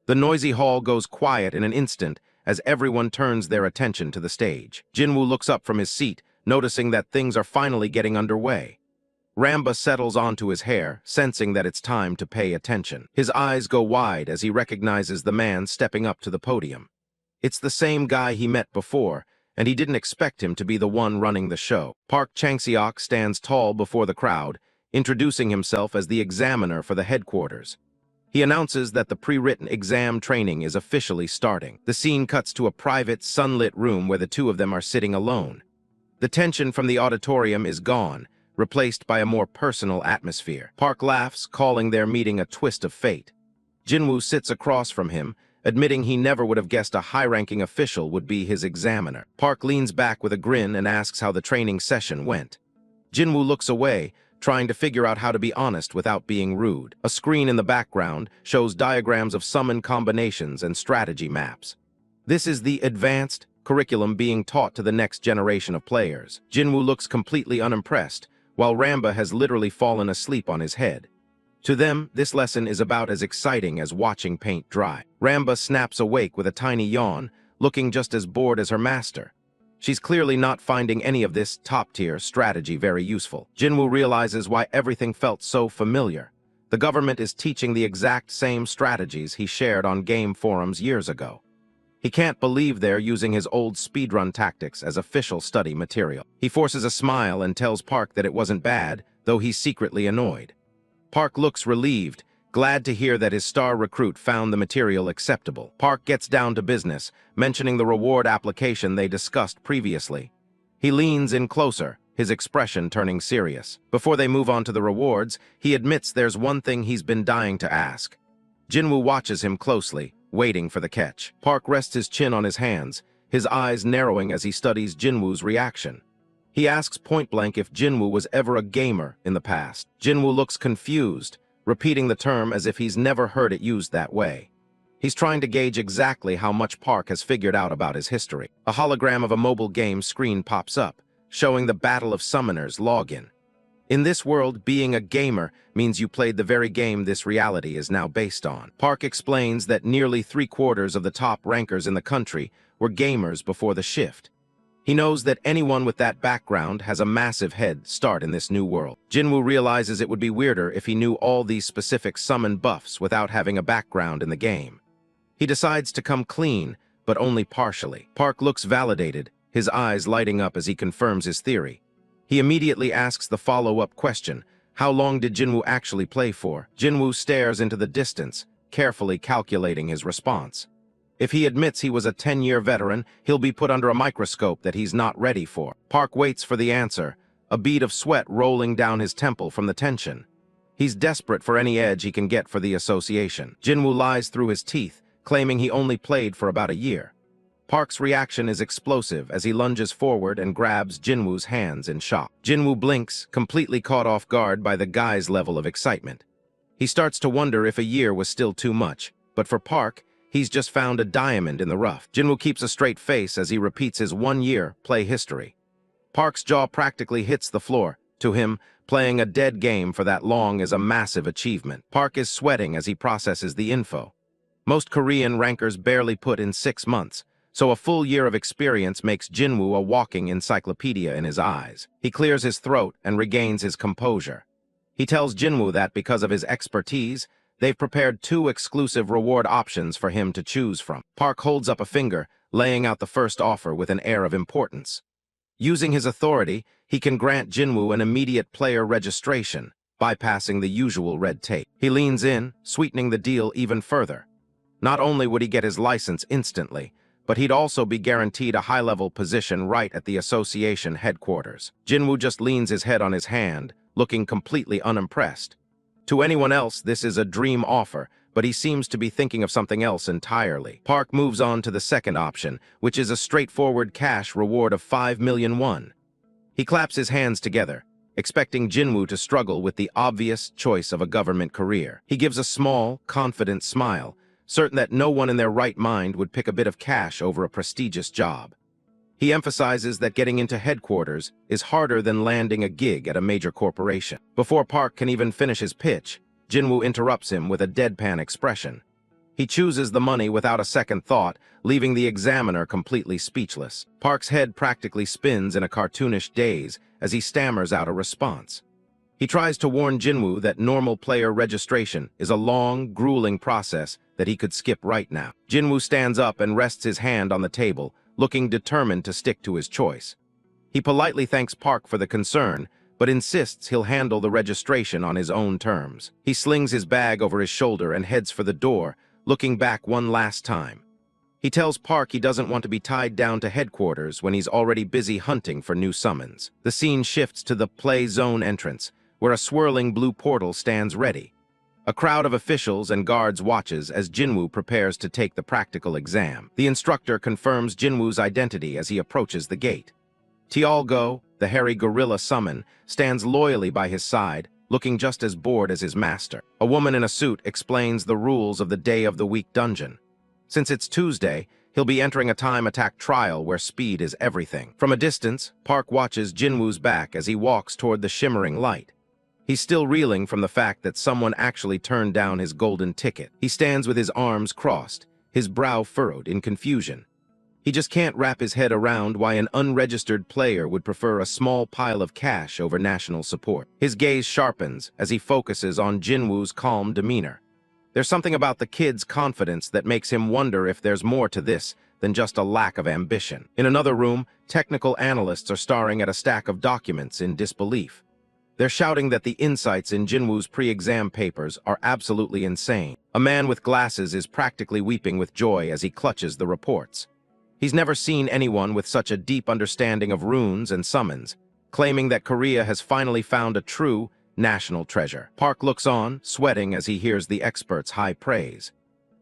The noisy hall goes quiet in an instant as everyone turns their attention to the stage. Jinwoo looks up from his seat, noticing that things are finally getting underway. Lamba settles onto his hair, sensing that it's time to pay attention. His eyes go wide as he recognizes the man stepping up to the podium. It's the same guy he met before, and he didn't expect him to be the one running the show. Park Chang-seok stands tall before the crowd, introducing himself as the examiner for the headquarters. He announces that the pre-written exam training is officially starting. The scene cuts to a private, sunlit room where the two of them are sitting alone. The tension from the auditorium is gone, replaced by a more personal atmosphere. Park laughs, calling their meeting a twist of fate. Jinwoo sits across from him, admitting he never would have guessed a high-ranking official would be his examiner. Park leans back with a grin and asks how the training session went. Jinwoo looks away, trying to figure out how to be honest without being rude. A screen in the background shows diagrams of summon combinations and strategy maps. This is the advanced curriculum being taught to the next generation of players. Jinwoo looks completely unimpressed, while Lamba has literally fallen asleep on his head. To them, this lesson is about as exciting as watching paint dry. Lamba snaps awake with a tiny yawn, looking just as bored as her master. She's clearly not finding any of this top-tier strategy very useful. Jinwoo realizes why everything felt so familiar. The government is teaching the exact same strategies he shared on game forums years ago. He can't believe they're using his old speedrun tactics as official study material. He forces a smile and tells Park that it wasn't bad, though he's secretly annoyed. Park looks relieved, glad to hear that his star recruit found the material acceptable. Park gets down to business, mentioning the reward application they discussed previously. He leans in closer, his expression turning serious. Before they move on to the rewards, he admits there's one thing he's been dying to ask. Jinwoo watches him closely, waiting for the catch. Park rests his chin on his hands, his eyes narrowing as he studies Jinwoo's reaction. He asks point-blank if Jinwoo was ever a gamer in the past. Jinwoo looks confused, repeating the term as if he's never heard it used that way. He's trying to gauge exactly how much Park has figured out about his history. A hologram of a mobile game screen pops up, showing the Battle of Summoners login. In this world, being a gamer means you played the very game this reality is now based on. Park explains that nearly 3/4 of the top rankers in the country were gamers before the shift. He knows that anyone with that background has a massive head start in this new world. Jinwoo realizes it would be weirder if he knew all these specific summon buffs without having a background in the game. He decides to come clean, but only partially. Park looks validated, his eyes lighting up as he confirms his theory. He immediately asks the follow-up question, how long did Jinwoo actually play for? Jinwoo stares into the distance, carefully calculating his response. If he admits he was a 10-year veteran, he'll be put under a microscope that he's not ready for. Park waits for the answer, a bead of sweat rolling down his temple from the tension. He's desperate for any edge he can get for the association. Jinwoo lies through his teeth, claiming he only played for about a year. Park's reaction is explosive as he lunges forward and grabs Jinwoo's hands in shock. Jinwoo blinks, completely caught off guard by the guy's level of excitement. He starts to wonder if a year was still too much, but for Park, he's just found a diamond in the rough. Jinwoo keeps a straight face as he repeats his 1-year play history. Park's jaw practically hits the floor. To him, playing a dead game for that long is a massive achievement. Park is sweating as he processes the info. Most Korean rankers barely put in 6 months, so a full year of experience makes Jinwoo a walking encyclopedia in his eyes. He clears his throat and regains his composure. He tells Jinwoo that because of his expertise, they've prepared 2 exclusive reward options for him to choose from. Park holds up a finger, laying out the first offer with an air of importance. Using his authority, he can grant Jinwoo an immediate player registration, bypassing the usual red tape. He leans in, sweetening the deal even further. Not only would he get his license instantly, but he'd also be guaranteed a high-level position right at the association headquarters. Jinwoo just leans his head on his hand, looking completely unimpressed. To anyone else, this is a dream offer, but he seems to be thinking of something else entirely. Park moves on to the second option, which is a straightforward cash reward of 5 million won. He claps his hands together, expecting Jinwoo to struggle with the obvious choice of a government career. He gives a small, confident smile, certain that no one in their right mind would pick a bit of cash over a prestigious job. He emphasizes that getting into headquarters is harder than landing a gig at a major corporation. Before Park can even finish his pitch, Jinwoo interrupts him with a deadpan expression. He chooses the money without a second thought, leaving the examiner completely speechless. Park's head practically spins in a cartoonish daze as he stammers out a response. He tries to warn Jinwoo that normal player registration is a long, grueling process that he could skip right now. Jinwoo stands up and rests his hand on the table, looking determined to stick to his choice. He politely thanks Park for the concern, but insists he'll handle the registration on his own terms. He slings his bag over his shoulder and heads for the door, looking back one last time. He tells Park he doesn't want to be tied down to headquarters when he's already busy hunting for new summons. The scene shifts to the play zone entrance, where a swirling blue portal stands ready. A crowd of officials and guards watches as Jinwoo prepares to take the practical exam. The instructor confirms Jinwoo's identity as he approaches the gate. Tialgo, the hairy gorilla summon, stands loyally by his side, looking just as bored as his master. A woman in a suit explains the rules of the day-of-the-week dungeon. Since it's Tuesday, he'll be entering a time attack trial where speed is everything. From a distance, Park watches Jinwoo's back as he walks toward the shimmering light. He's still reeling from the fact that someone actually turned down his golden ticket. He stands with his arms crossed, his brow furrowed in confusion. He just can't wrap his head around why an unregistered player would prefer a small pile of cash over national support. His gaze sharpens as he focuses on Jinwoo's calm demeanor. There's something about the kid's confidence that makes him wonder if there's more to this than just a lack of ambition. In another room, technical analysts are staring at a stack of documents in disbelief. They're shouting that the insights in Jinwoo's pre-exam papers are absolutely insane. A man with glasses is practically weeping with joy as he clutches the reports. He's never seen anyone with such a deep understanding of runes and summons, claiming that Korea has finally found a true national treasure. Park looks on, sweating as he hears the experts' high praise.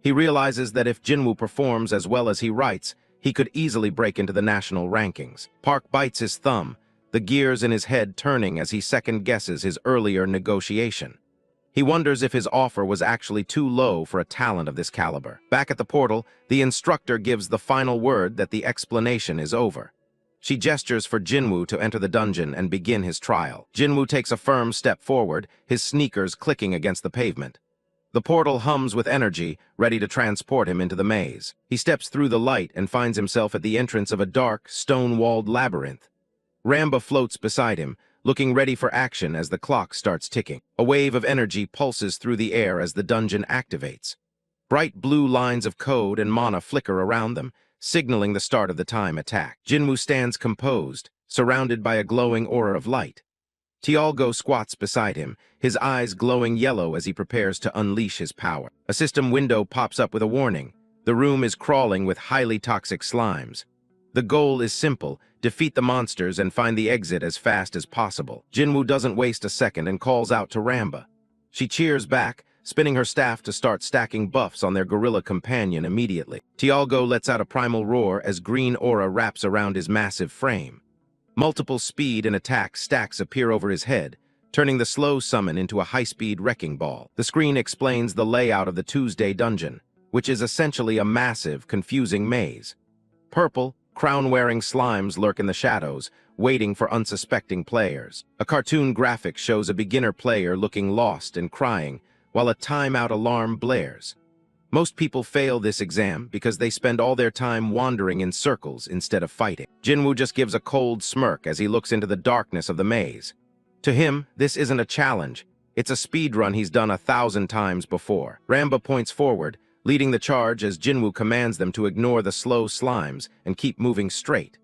He realizes that if Jinwoo performs as well as he writes, he could easily break into the national rankings. Park bites his thumb, the gears in his head turning as he second-guesses his earlier negotiation. He wonders if his offer was actually too low for a talent of this caliber. Back at the portal, the instructor gives the final word that the explanation is over. She gestures for Jinwoo to enter the dungeon and begin his trial. Jinwoo takes a firm step forward, his sneakers clicking against the pavement. The portal hums with energy, ready to transport him into the maze. He steps through the light and finds himself at the entrance of a dark, stone-walled labyrinth. Lamba floats beside him, looking ready for action as the clock starts ticking. A wave of energy pulses through the air as the dungeon activates. Bright blue lines of code and mana flicker around them, signaling the start of the time attack. Jinwoo stands composed, surrounded by a glowing aura of light. Tialgo squats beside him, his eyes glowing yellow as he prepares to unleash his power. A system window pops up with a warning. The room is crawling with highly toxic slimes. The goal is simple: defeat the monsters and find the exit as fast as possible. Jinwoo doesn't waste a second and calls out to Lamba. She cheers back, spinning her staff to start stacking buffs on their gorilla companion immediately. Tialgo lets out a primal roar as green aura wraps around his massive frame. Multiple speed and attack stacks appear over his head, turning the slow summon into a high-speed wrecking ball. The screen explains the layout of the Tuesday dungeon, which is essentially a massive, confusing maze. Purple, crown-wearing slimes lurk in the shadows, waiting for unsuspecting players. A cartoon graphic shows a beginner player looking lost and crying, while a timeout alarm blares. Most people fail this exam because they spend all their time wandering in circles instead of fighting. Jinwoo just gives a cold smirk as he looks into the darkness of the maze. To him, this isn't a challenge. It's a speedrun he's done 1,000 times before. Lamba points forward, leading the charge as Jinwoo commands them to ignore the slow slimes and keep moving straight.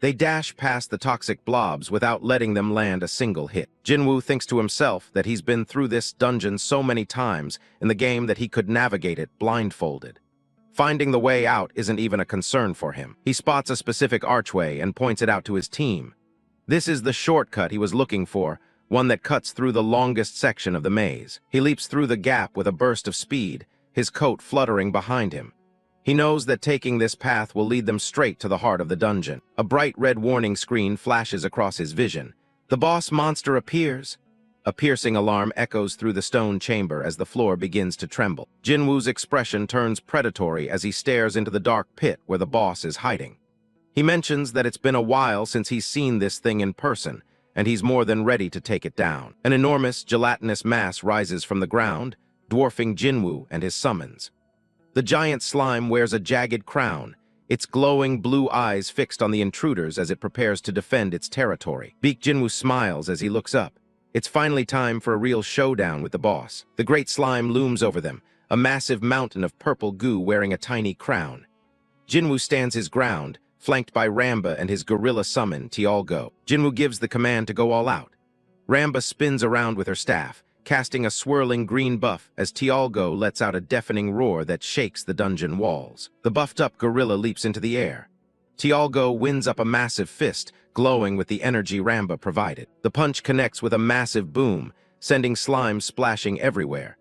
They dash past the toxic blobs without letting them land a single hit. Jinwoo thinks to himself that he's been through this dungeon so many times in the game that he could navigate it blindfolded. Finding the way out isn't even a concern for him. He spots a specific archway and points it out to his team. This is the shortcut he was looking for, one that cuts through the longest section of the maze. He leaps through the gap with a burst of speed, his coat fluttering behind him. He knows that taking this path will lead them straight to the heart of the dungeon. A bright red warning screen flashes across his vision. The boss monster appears. A piercing alarm echoes through the stone chamber as the floor begins to tremble. Jinwoo's expression turns predatory as he stares into the dark pit where the boss is hiding. He mentions that it's been a while since he's seen this thing in person, and he's more than ready to take it down. An enormous, gelatinous mass rises from the ground, dwarfing Jinwoo and his summons. The giant slime wears a jagged crown, its glowing blue eyes fixed on the intruders as it prepares to defend its territory. Baek Jinwoo smiles as he looks up. It's finally time for a real showdown with the boss. The great slime looms over them, a massive mountain of purple goo wearing a tiny crown. Jinwoo stands his ground, flanked by Lamba and his gorilla summon, Tialgo. Jinwoo gives the command to go all out. Lamba spins around with her staff, casting a swirling green buff as Tialgo lets out a deafening roar that shakes the dungeon walls. The buffed-up gorilla leaps into the air. Tialgo winds up a massive fist, glowing with the energy Lamba provided. The punch connects with a massive boom, sending slime splashing everywhere.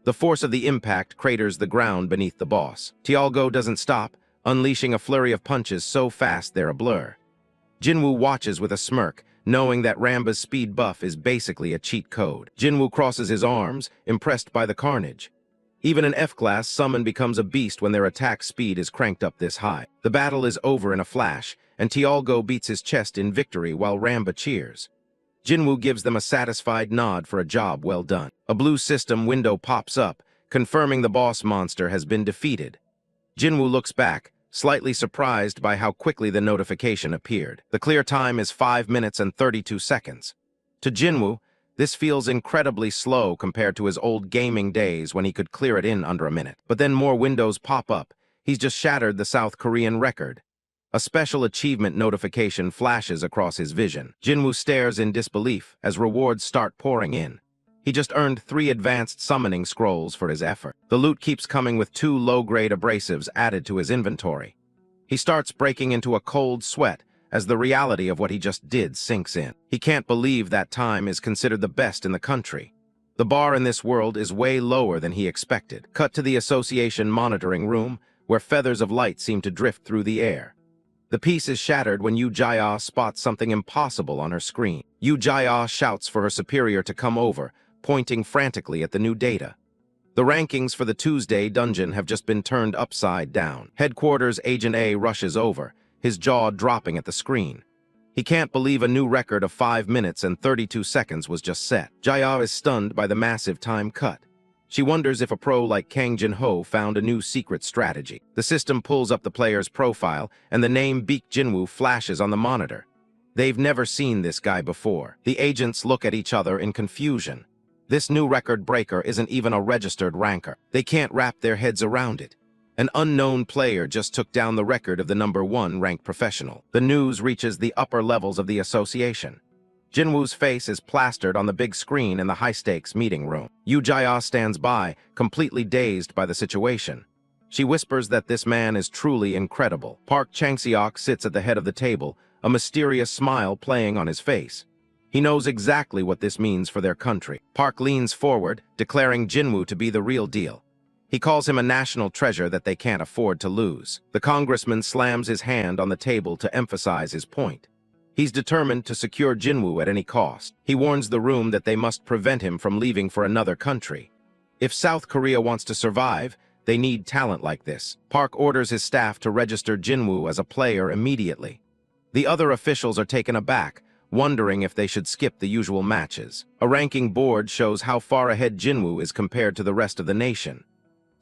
The force of the impact craters the ground beneath the boss. Tialgo doesn't stop, unleashing a flurry of punches so fast they're a blur. Jinwoo watches with a smirk, knowing that Lamba's speed buff is basically a cheat code. Jinwoo crosses his arms, impressed by the carnage. Even an F-class summon becomes a beast when their attack speed is cranked up this high. The battle is over in a flash, and Tialgo beats his chest in victory while Lamba cheers. Jinwoo gives them a satisfied nod for a job well done. A blue system window pops up, confirming the boss monster has been defeated. Jinwoo looks back, slightly surprised by how quickly the notification appeared. The clear time is 5 minutes and 32 seconds. To Jinwoo, this feels incredibly slow compared to his old gaming days when he could clear it in under a minute. But then more windows pop up. He's just shattered the South Korean record. A special achievement notification flashes across his vision. Jinwoo stares in disbelief as rewards start pouring in. He just earned 3 advanced summoning scrolls for his effort. The loot keeps coming with 2 low-grade abrasives added to his inventory. He starts breaking into a cold sweat as the reality of what he just did sinks in. He can't believe that time is considered the best in the country. The bar in this world is way lower than he expected. Cut to the association monitoring room, where feathers of light seem to drift through the air. The peace is shattered when Yu Jia spots something impossible on her screen. Yu Jia shouts for her superior to come over, pointing frantically at the new data. The rankings for the Tuesday dungeon have just been turned upside down. Headquarters Agent A rushes over, his jaw dropping at the screen. He can't believe a new record of 5 minutes and 32 seconds was just set. Jaya is stunned by the massive time cut. She wonders if a pro like Kang Jin-ho found a new secret strategy. The system pulls up the player's profile, and the name Baek Jinwoo flashes on the monitor. They've never seen this guy before. The agents look at each other in confusion. This new record breaker isn't even a registered ranker. They can't wrap their heads around it. An unknown player just took down the record of the #1 ranked professional. The news reaches the upper levels of the association. Jinwoo's face is plastered on the big screen in the high-stakes meeting room. Yoo Jae-ah stands by, completely dazed by the situation. She whispers that this man is truly incredible. Park Chang-seok sits at the head of the table, a mysterious smile playing on his face. He knows exactly what this means for their country. Park leans forward, declaring Jinwoo to be the real deal. He calls him a national treasure that they can't afford to lose. The congressman slams his hand on the table to emphasize his point. He's determined to secure Jinwoo at any cost. He warns the room that they must prevent him from leaving for another country. If South Korea wants to survive, they need talent like this. Park orders his staff to register Jinwoo as a player immediately. The other officials are taken aback, wondering if they should skip the usual matches. A ranking board shows how far ahead Jinwoo is compared to the rest of the nation.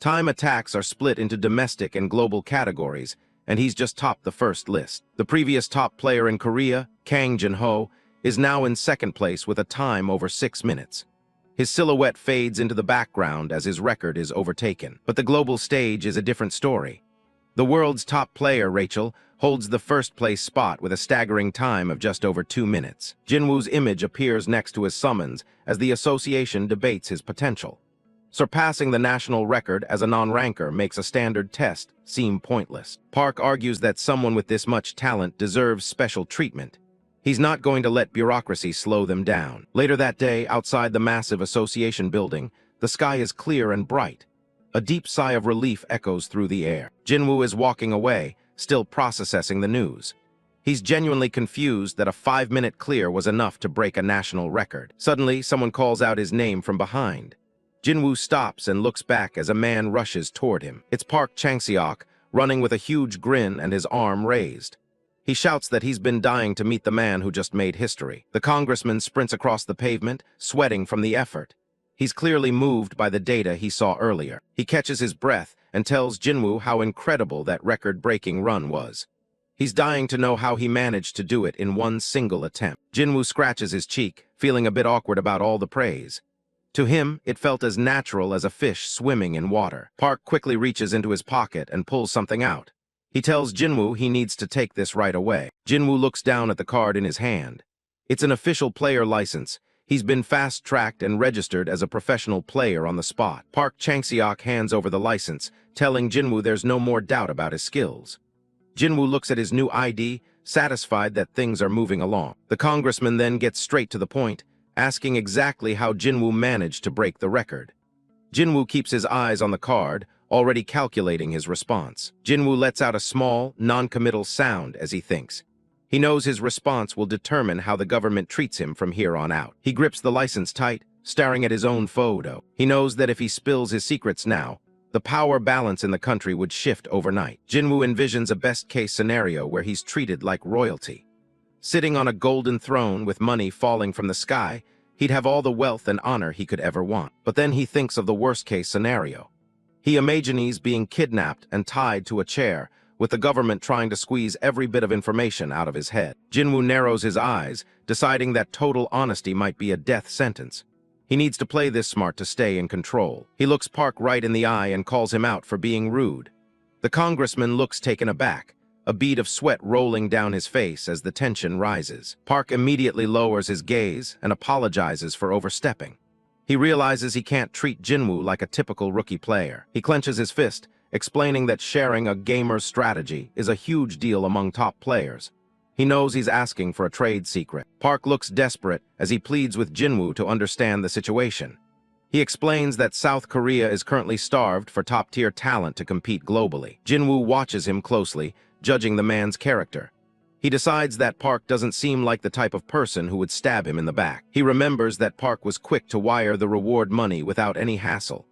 Time attacks are split into domestic and global categories, and he's just topped the first list. The previous top player in Korea, Kang Jin-ho, is now in second place with a time over 6 minutes. His silhouette fades into the background as his record is overtaken. But the global stage is a different story. The world's top player, Rachel, holds the first-place spot with a staggering time of just over 2 minutes. Jinwoo's image appears next to his summons as the association debates his potential. Surpassing the national record as a non-ranker makes a standard test seem pointless. Park argues that someone with this much talent deserves special treatment. He's not going to let bureaucracy slow them down. Later that day, outside the massive association building, the sky is clear and bright. A deep sigh of relief echoes through the air. Jinwoo is walking away, still processing the news. He's genuinely confused that a 5-minute clear was enough to break a national record. Suddenly, someone calls out his name from behind. Jinwoo stops and looks back as a man rushes toward him. It's Park Chang-seok, running with a huge grin and his arm raised. He shouts that he's been dying to meet the man who just made history. The congressman sprints across the pavement, sweating from the effort. He's clearly moved by the data he saw earlier. He catches his breath and tells Jinwoo how incredible that record-breaking run was. He's dying to know how he managed to do it in one single attempt. Jinwoo scratches his cheek, feeling a bit awkward about all the praise. To him, it felt as natural as a fish swimming in water. Park quickly reaches into his pocket and pulls something out. He tells Jinwoo he needs to take this right away. Jinwoo looks down at the card in his hand. It's an official player license. He's been fast-tracked and registered as a professional player on the spot. Park Chang-seok hands over the license, telling Jinwoo there's no more doubt about his skills. Jinwoo looks at his new ID, satisfied that things are moving along. The congressman then gets straight to the point, asking exactly how Jinwoo managed to break the record. Jinwoo keeps his eyes on the card, already calculating his response. Jinwoo lets out a small, non-committal sound as he thinks. He knows his response will determine how the government treats him from here on out. He grips the license tight, staring at his own photo. He knows that if he spills his secrets now, the power balance in the country would shift overnight. Jinwoo envisions a best-case scenario where he's treated like royalty. Sitting on a golden throne with money falling from the sky, he'd have all the wealth and honor he could ever want. But then he thinks of the worst-case scenario. He imagines being kidnapped and tied to a chair, with the government trying to squeeze every bit of information out of his head. Jinwoo narrows his eyes, deciding that total honesty might be a death sentence. He needs to play this smart to stay in control. He looks Park right in the eye and calls him out for being rude. The congressman looks taken aback, a bead of sweat rolling down his face as the tension rises. Park immediately lowers his gaze and apologizes for overstepping. He realizes he can't treat Jinwoo like a typical rookie player. He clenches his fist, explaining that sharing a gamer's strategy is a huge deal among top players. He knows he's asking for a trade secret. Park looks desperate as he pleads with Jinwoo to understand the situation. He explains that South Korea is currently starved for top-tier talent to compete globally. Jinwoo watches him closely, judging the man's character. He decides that Park doesn't seem like the type of person who would stab him in the back. He remembers that Park was quick to wire the reward money without any hassle.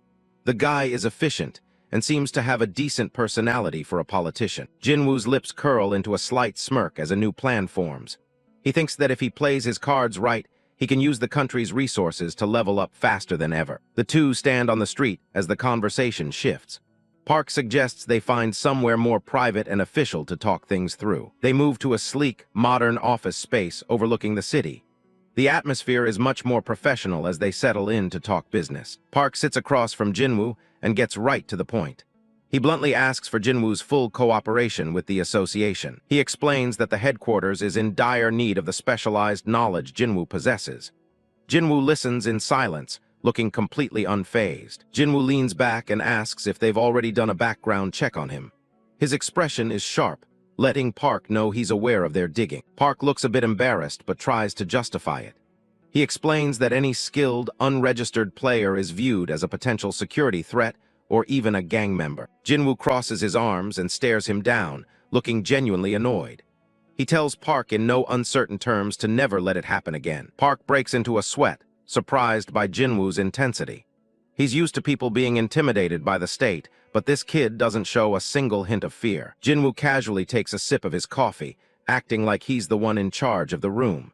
The guy is efficient and seems to have a decent personality for a politician. Jinwoo's lips curl into a slight smirk as a new plan forms. He thinks that if he plays his cards right, he can use the country's resources to level up faster than ever. The two stand on the street as the conversation shifts. Park suggests they find somewhere more private and official to talk things through. They move to a sleek, modern office space overlooking the city. The atmosphere is much more professional as they settle in to talk business. Park sits across from Jinwoo and gets right to the point. He bluntly asks for Jinwoo's full cooperation with the association. He explains that the headquarters is in dire need of the specialized knowledge Jinwoo possesses. Jinwoo listens in silence, looking completely unfazed. Jinwoo leans back and asks if they've already done a background check on him. His expression is sharp, letting Park know he's aware of their digging. Park looks a bit embarrassed but tries to justify it. He explains that any skilled, unregistered player is viewed as a potential security threat or even a gang member. Jinwoo crosses his arms and stares him down, looking genuinely annoyed. He tells Park in no uncertain terms to never let it happen again. Park breaks into a sweat, surprised by Jinwoo's intensity. He's used to people being intimidated by the state, but this kid doesn't show a single hint of fear. Jinwoo casually takes a sip of his coffee, acting like he's the one in charge of the room.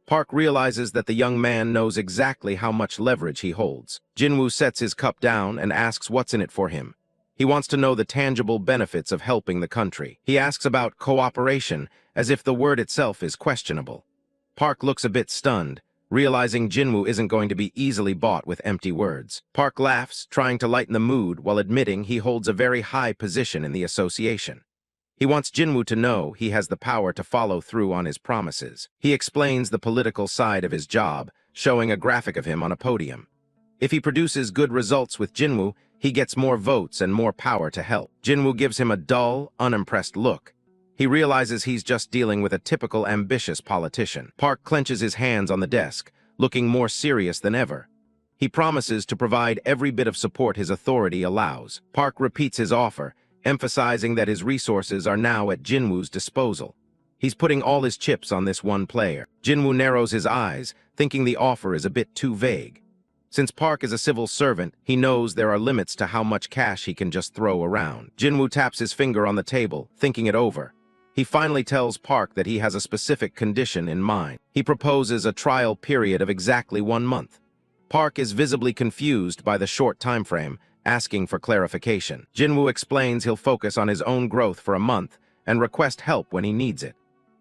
Park realizes that the young man knows exactly how much leverage he holds. Jinwoo sets his cup down and asks what's in it for him. He wants to know the tangible benefits of helping the country. He asks about cooperation, as if the word itself is questionable. Park looks a bit stunned, realizing Jinwoo isn't going to be easily bought with empty words. Park laughs, trying to lighten the mood while admitting he holds a very high position in the association. He wants Jinwoo to know he has the power to follow through on his promises. He explains the political side of his job, showing a graphic of him on a podium. If he produces good results with Jinwoo, he gets more votes and more power to help. Jinwoo gives him a dull, unimpressed look. He realizes he's just dealing with a typical ambitious politician. Park clenches his hands on the desk, looking more serious than ever. He promises to provide every bit of support his authority allows. Park repeats his offer, emphasizing that his resources are now at Jinwoo's disposal. He's putting all his chips on this one player. Jinwoo narrows his eyes, thinking the offer is a bit too vague. Since Park is a civil servant, he knows there are limits to how much cash he can just throw around. Jinwoo taps his finger on the table, thinking it over. He finally tells Park that he has a specific condition in mind. He proposes a trial period of exactly 1 month. Park is visibly confused by the short time frame, asking for clarification. Jinwoo explains he'll focus on his own growth for a month and request help when he needs it.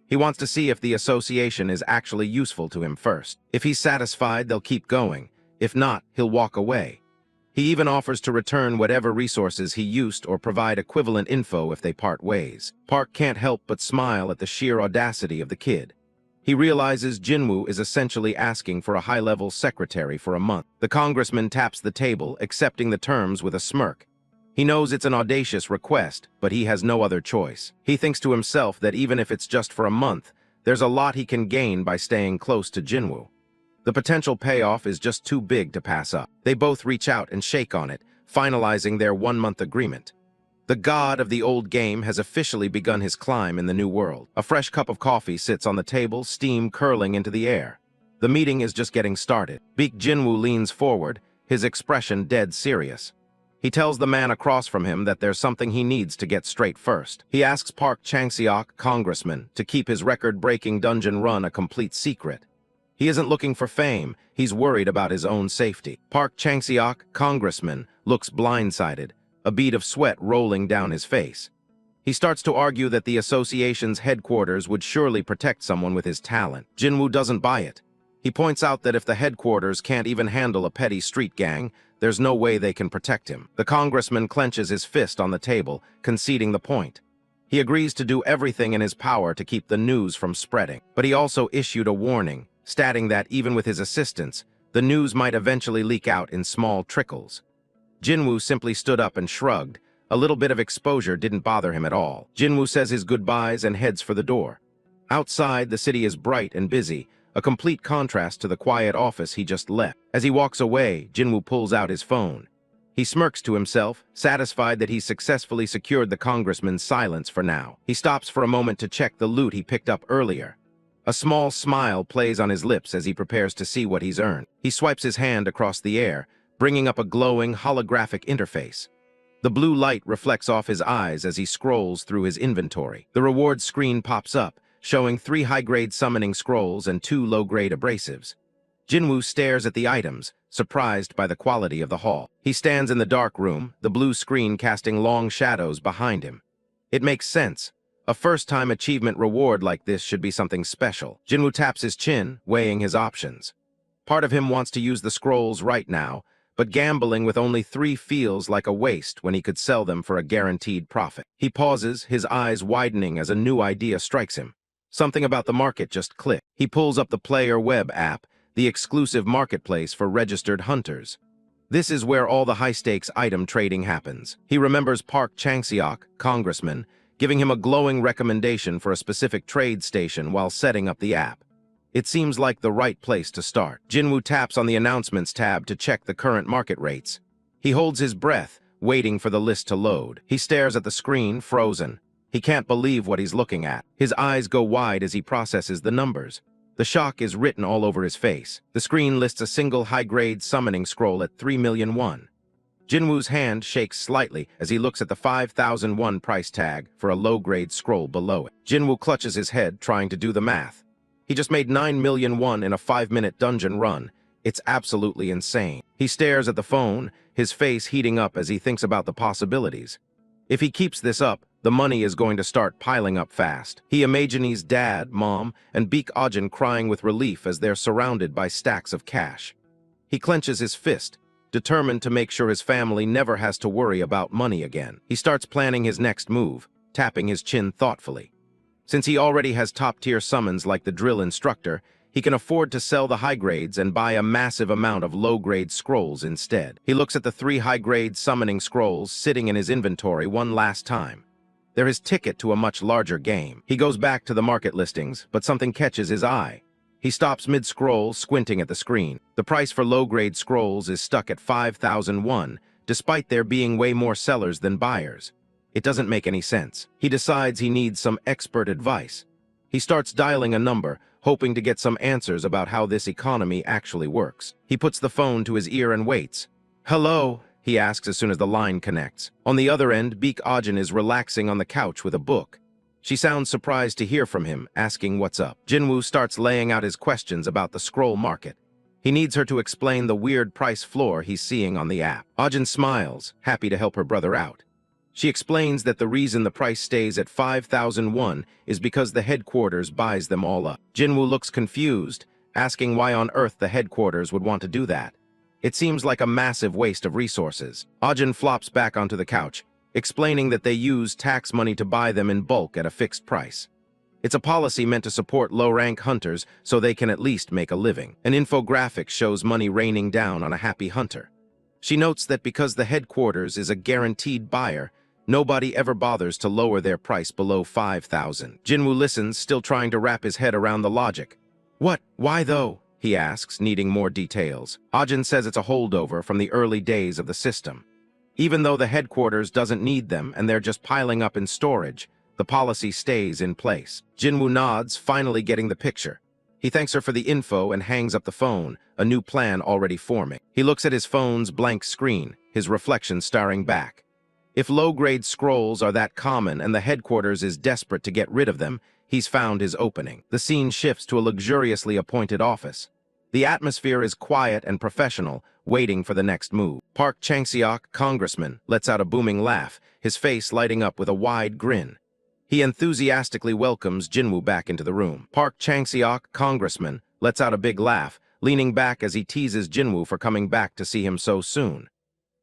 He wants to see if the association is actually useful to him first. If he's satisfied, they'll keep going. If not, he'll walk away. He even offers to return whatever resources he used or provide equivalent info if they part ways. Park can't help but smile at the sheer audacity of the kid. He realizes Jinwoo is essentially asking for a high-level secretary for a month. The congressman taps the table, accepting the terms with a smirk. He knows it's an audacious request, but he has no other choice. He thinks to himself that even if it's just for a month, there's a lot he can gain by staying close to Jinwoo. The potential payoff is just too big to pass up. They both reach out and shake on it, finalizing their 1-month agreement. The god of the old game has officially begun his climb in the new world. A fresh cup of coffee sits on the table, steam curling into the air. The meeting is just getting started. Baek Jinwoo leans forward, his expression dead serious. He tells the man across from him that there's something he needs to get straight first. He asks Park Chang-seok, congressman, to keep his record-breaking dungeon run a complete secret. He isn't looking for fame, he's worried about his own safety. Park Chang-seok, congressman, looks blindsided, a bead of sweat rolling down his face. He starts to argue that the association's headquarters would surely protect someone with his talent. Jinwoo doesn't buy it. He points out that if the headquarters can't even handle a petty street gang, there's no way they can protect him. The congressman clenches his fist on the table, conceding the point. He agrees to do everything in his power to keep the news from spreading. But he also issued a warning, stating that even with his assistance, the news might eventually leak out in small trickles. Jinwoo simply stood up and shrugged. A little bit of exposure didn't bother him at all. Jinwoo says his goodbyes and heads for the door. Outside, the city is bright and busy, a complete contrast to the quiet office he just left. As he walks away, Jinwoo pulls out his phone. He smirks to himself, satisfied that he's successfully secured the congressman's silence for now. He stops for a moment to check the loot he picked up earlier. A small smile plays on his lips as he prepares to see what he's earned. He swipes his hand across the air, bringing up a glowing holographic interface. The blue light reflects off his eyes as he scrolls through his inventory. The reward screen pops up, showing 3 high-grade summoning scrolls and 2 low-grade abrasives. Jinwoo stares at the items, surprised by the quality of the haul. He stands in the dark room, the blue screen casting long shadows behind him. It makes sense. A first-time achievement reward like this should be something special. Jinwoo taps his chin, weighing his options. Part of him wants to use the scrolls right now, but gambling with only 3 feels like a waste when he could sell them for a guaranteed profit. He pauses, his eyes widening as a new idea strikes him. Something about the market just clicked. He pulls up the Player Web app, the exclusive marketplace for registered hunters. This is where all the high-stakes item trading happens. He remembers Park Chang-seok, congressman, giving him a glowing recommendation for a specific trade station while setting up the app. It seems like the right place to start. Jinwoo taps on the Announcements tab to check the current market rates. He holds his breath, waiting for the list to load. He stares at the screen, frozen. He can't believe what he's looking at. His eyes go wide as he processes the numbers. The shock is written all over his face. The screen lists a single high-grade summoning scroll at 3 million won. Jinwoo's hand shakes slightly as he looks at the 5,000 won price tag for a low-grade scroll below it. Jinwoo clutches his head, trying to do the math. He just made 9 million won in a 5-minute dungeon run. It's absolutely insane. He stares at the phone, his face heating up as he thinks about the possibilities. If he keeps this up, the money is going to start piling up fast. He imagines dad, mom, and Baek Jinwoo crying with relief as they're surrounded by stacks of cash. He clenches his fist, determined to make sure his family never has to worry about money again. He starts planning his next move, tapping his chin thoughtfully. Since he already has top-tier summons like the drill instructor, he can afford to sell the high grades and buy a massive amount of low-grade scrolls instead. He looks at the 3 high-grade summoning scrolls sitting in his inventory one last time. They're his ticket to a much larger game. He goes back to the market listings, but something catches his eye. He stops mid-scroll, squinting at the screen. The price for low-grade scrolls is stuck at 5,000 won, despite there being way more sellers than buyers. It doesn't make any sense. He decides he needs some expert advice. He starts dialing a number, hoping to get some answers about how this economy actually works. He puts the phone to his ear and waits. "Hello?" he asks as soon as the line connects. On the other end, Baek Jinwoo is relaxing on the couch with a book. She sounds surprised to hear from him, asking what's up. Jinwoo starts laying out his questions about the scroll market. He needs her to explain the weird price floor he's seeing on the app. Jinwoo smiles, happy to help her brother out. She explains that the reason the price stays at 5,000 won is because the headquarters buys them all up. Jinwoo looks confused, asking why on earth the headquarters would want to do that. It seems like a massive waste of resources. Jinwoo flops back onto the couch, explaining that they use tax money to buy them in bulk at a fixed price. It's a policy meant to support low-rank hunters so they can at least make a living. An infographic shows money raining down on a happy hunter. She notes that because the headquarters is a guaranteed buyer, nobody ever bothers to lower their price below 5,000. Jinwoo listens, still trying to wrap his head around the logic. "What? Why though?" he asks, needing more details. Jinwoo says it's a holdover from the early days of the system. Even though the headquarters doesn't need them and they're just piling up in storage, the policy stays in place. Jinwoo nods, finally getting the picture. He thanks her for the info and hangs up the phone, a new plan already forming. He looks at his phone's blank screen, his reflection staring back. If low-grade scrolls are that common and the headquarters is desperate to get rid of them, he's found his opening. The scene shifts to a luxuriously appointed office. The atmosphere is quiet and professional, waiting for the next move. Park Chang-seok, congressman, lets out a booming laugh, his face lighting up with a wide grin. He enthusiastically welcomes Jinwoo back into the room. Park Chang-seok, congressman, lets out a big laugh, leaning back as he teases Jinwoo for coming back to see him so soon.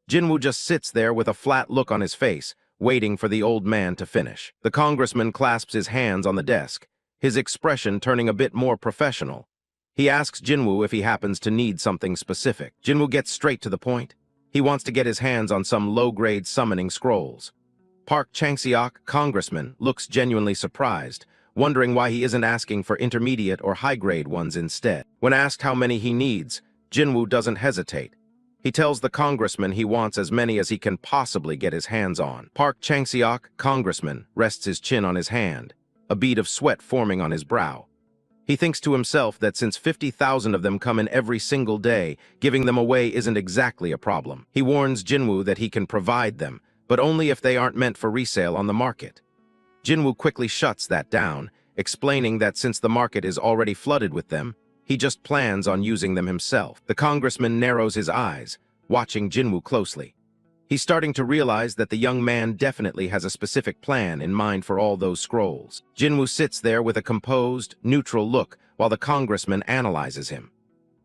Jinwoo just sits there with a flat look on his face, waiting for the old man to finish. The congressman clasps his hands on the desk, his expression turning a bit more professional. He asks Jinwoo if he happens to need something specific. Jinwoo gets straight to the point. He wants to get his hands on some low-grade summoning scrolls. Park Chang-seok, congressman, looks genuinely surprised, wondering why he isn't asking for intermediate or high-grade ones instead. When asked how many he needs, Jinwoo doesn't hesitate. He tells the congressman he wants as many as he can possibly get his hands on. Park Chang-seok, congressman, rests his chin on his hand, a bead of sweat forming on his brow. He thinks to himself that since 50,000 of them come in every single day, giving them away isn't exactly a problem. He warns Jinwoo that he can provide them, but only if they aren't meant for resale on the market. Jinwoo quickly shuts that down, explaining that since the market is already flooded with them, he just plans on using them himself. The congressman narrows his eyes, watching Jinwoo closely. He's starting to realize that the young man definitely has a specific plan in mind for all those scrolls. Jinwoo sits there with a composed, neutral look while the congressman analyzes him.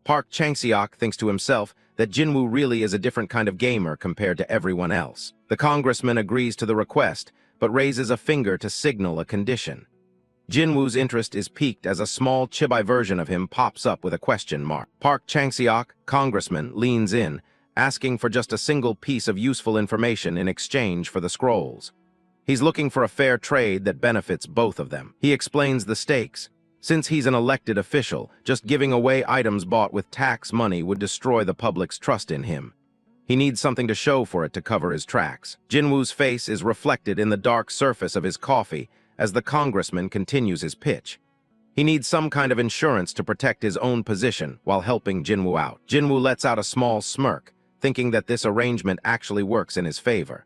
Park Chang-seok thinks to himself that Jinwoo really is a different kind of gamer compared to everyone else. The congressman agrees to the request, but raises a finger to signal a condition. Jinwoo's interest is piqued as a small chibi version of him pops up with a question mark. Park Chang-seok, congressman, leans in, asking for just a single piece of useful information in exchange for the scrolls. He's looking for a fair trade that benefits both of them. He explains the stakes. Since he's an elected official, just giving away items bought with tax money would destroy the public's trust in him. He needs something to show for it to cover his tracks. Jinwoo's face is reflected in the dark surface of his coffee as the congressman continues his pitch. He needs some kind of insurance to protect his own position while helping Jinwoo out. Jinwoo lets out a small smirk, thinking that this arrangement actually works in his favor.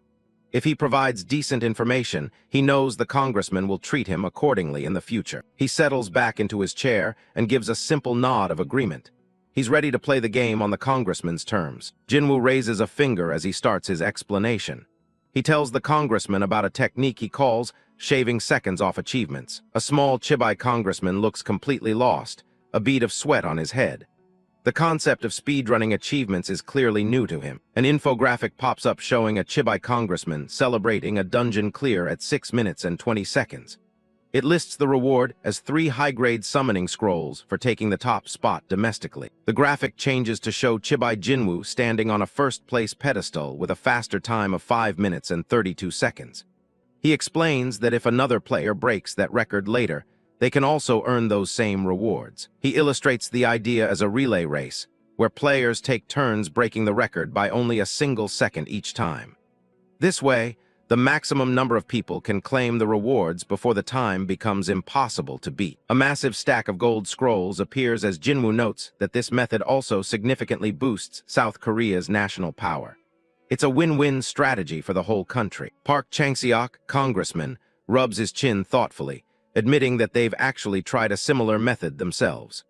If he provides decent information, he knows the congressman will treat him accordingly in the future. He settles back into his chair and gives a simple nod of agreement. He's ready to play the game on the congressman's terms. Jinwoo raises a finger as he starts his explanation. He tells the congressman about a technique he calls shaving seconds off achievements. A small chibi congressman looks completely lost, a bead of sweat on his head. The concept of speedrunning achievements is clearly new to him. An infographic pops up showing a chibi congressman celebrating a dungeon clear at 6 minutes and 20 seconds. It lists the reward as 3 high-grade summoning scrolls for taking the top spot domestically. The graphic changes to show chibi Jinwoo standing on a first-place pedestal with a faster time of 5 minutes and 32 seconds. He explains that if another player breaks that record later, they can also earn those same rewards. He illustrates the idea as a relay race, where players take turns breaking the record by only a single second each time. This way, the maximum number of people can claim the rewards before the time becomes impossible to beat. A massive stack of gold scrolls appears as Jinwoo notes that this method also significantly boosts South Korea's national power. It's a win-win strategy for the whole country. Park Chang-seok, congressman, rubs his chin thoughtfully, admitting that they've actually tried a similar method themselves.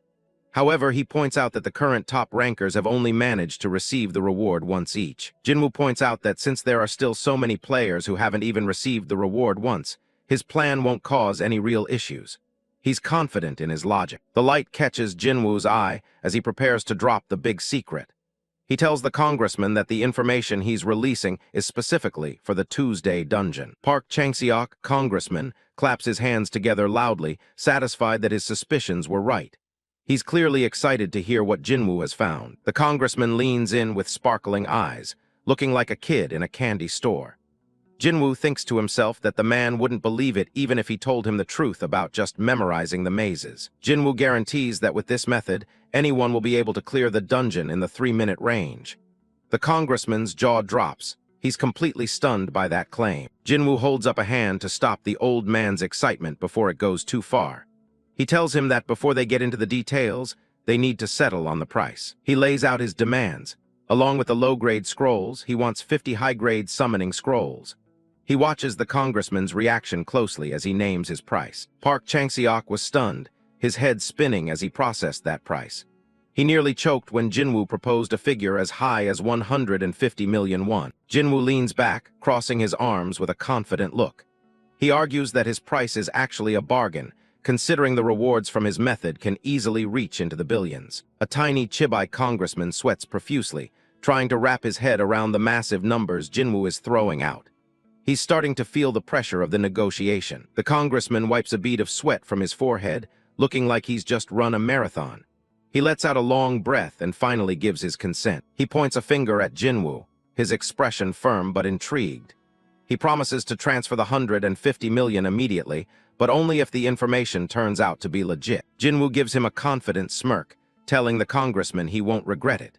However, he points out that the current top rankers have only managed to receive the reward once each. Jinwoo points out that since there are still so many players who haven't even received the reward once, his plan won't cause any real issues. He's confident in his logic. The light catches Jinwoo's eye as he prepares to drop the big secret. He tells the congressman that the information he's releasing is specifically for the Tuesday dungeon. Park Chang-seok, congressman, claps his hands together loudly, satisfied that his suspicions were right. He's clearly excited to hear what Jinwoo has found. The congressman leans in with sparkling eyes, looking like a kid in a candy store. Jinwoo thinks to himself that the man wouldn't believe it even if he told him the truth about just memorizing the mazes. Jinwoo guarantees that with this method, anyone will be able to clear the dungeon in the 3-minute range. The congressman's jaw drops. He's completely stunned by that claim. Jinwoo holds up a hand to stop the old man's excitement before it goes too far. He tells him that before they get into the details, they need to settle on the price. He lays out his demands. Along with the low-grade scrolls, he wants 50 high-grade summoning scrolls. He watches the congressman's reaction closely as he names his price. Park Chang-seok was stunned, his head spinning as he processed that price. He nearly choked when Jinwoo proposed a figure as high as 150 million won. Jinwoo leans back, crossing his arms with a confident look. He argues that his price is actually a bargain, considering the rewards from his method can easily reach into the billions. A tiny chibi congressman sweats profusely, trying to wrap his head around the massive numbers Jinwoo is throwing out. He's starting to feel the pressure of the negotiation. The congressman wipes a bead of sweat from his forehead, looking like he's just run a marathon. He lets out a long breath and finally gives his consent. He points a finger at Jinwoo, his expression firm but intrigued. He promises to transfer the 150 million immediately, but only if the information turns out to be legit. Jinwoo gives him a confident smirk, telling the congressman he won't regret it.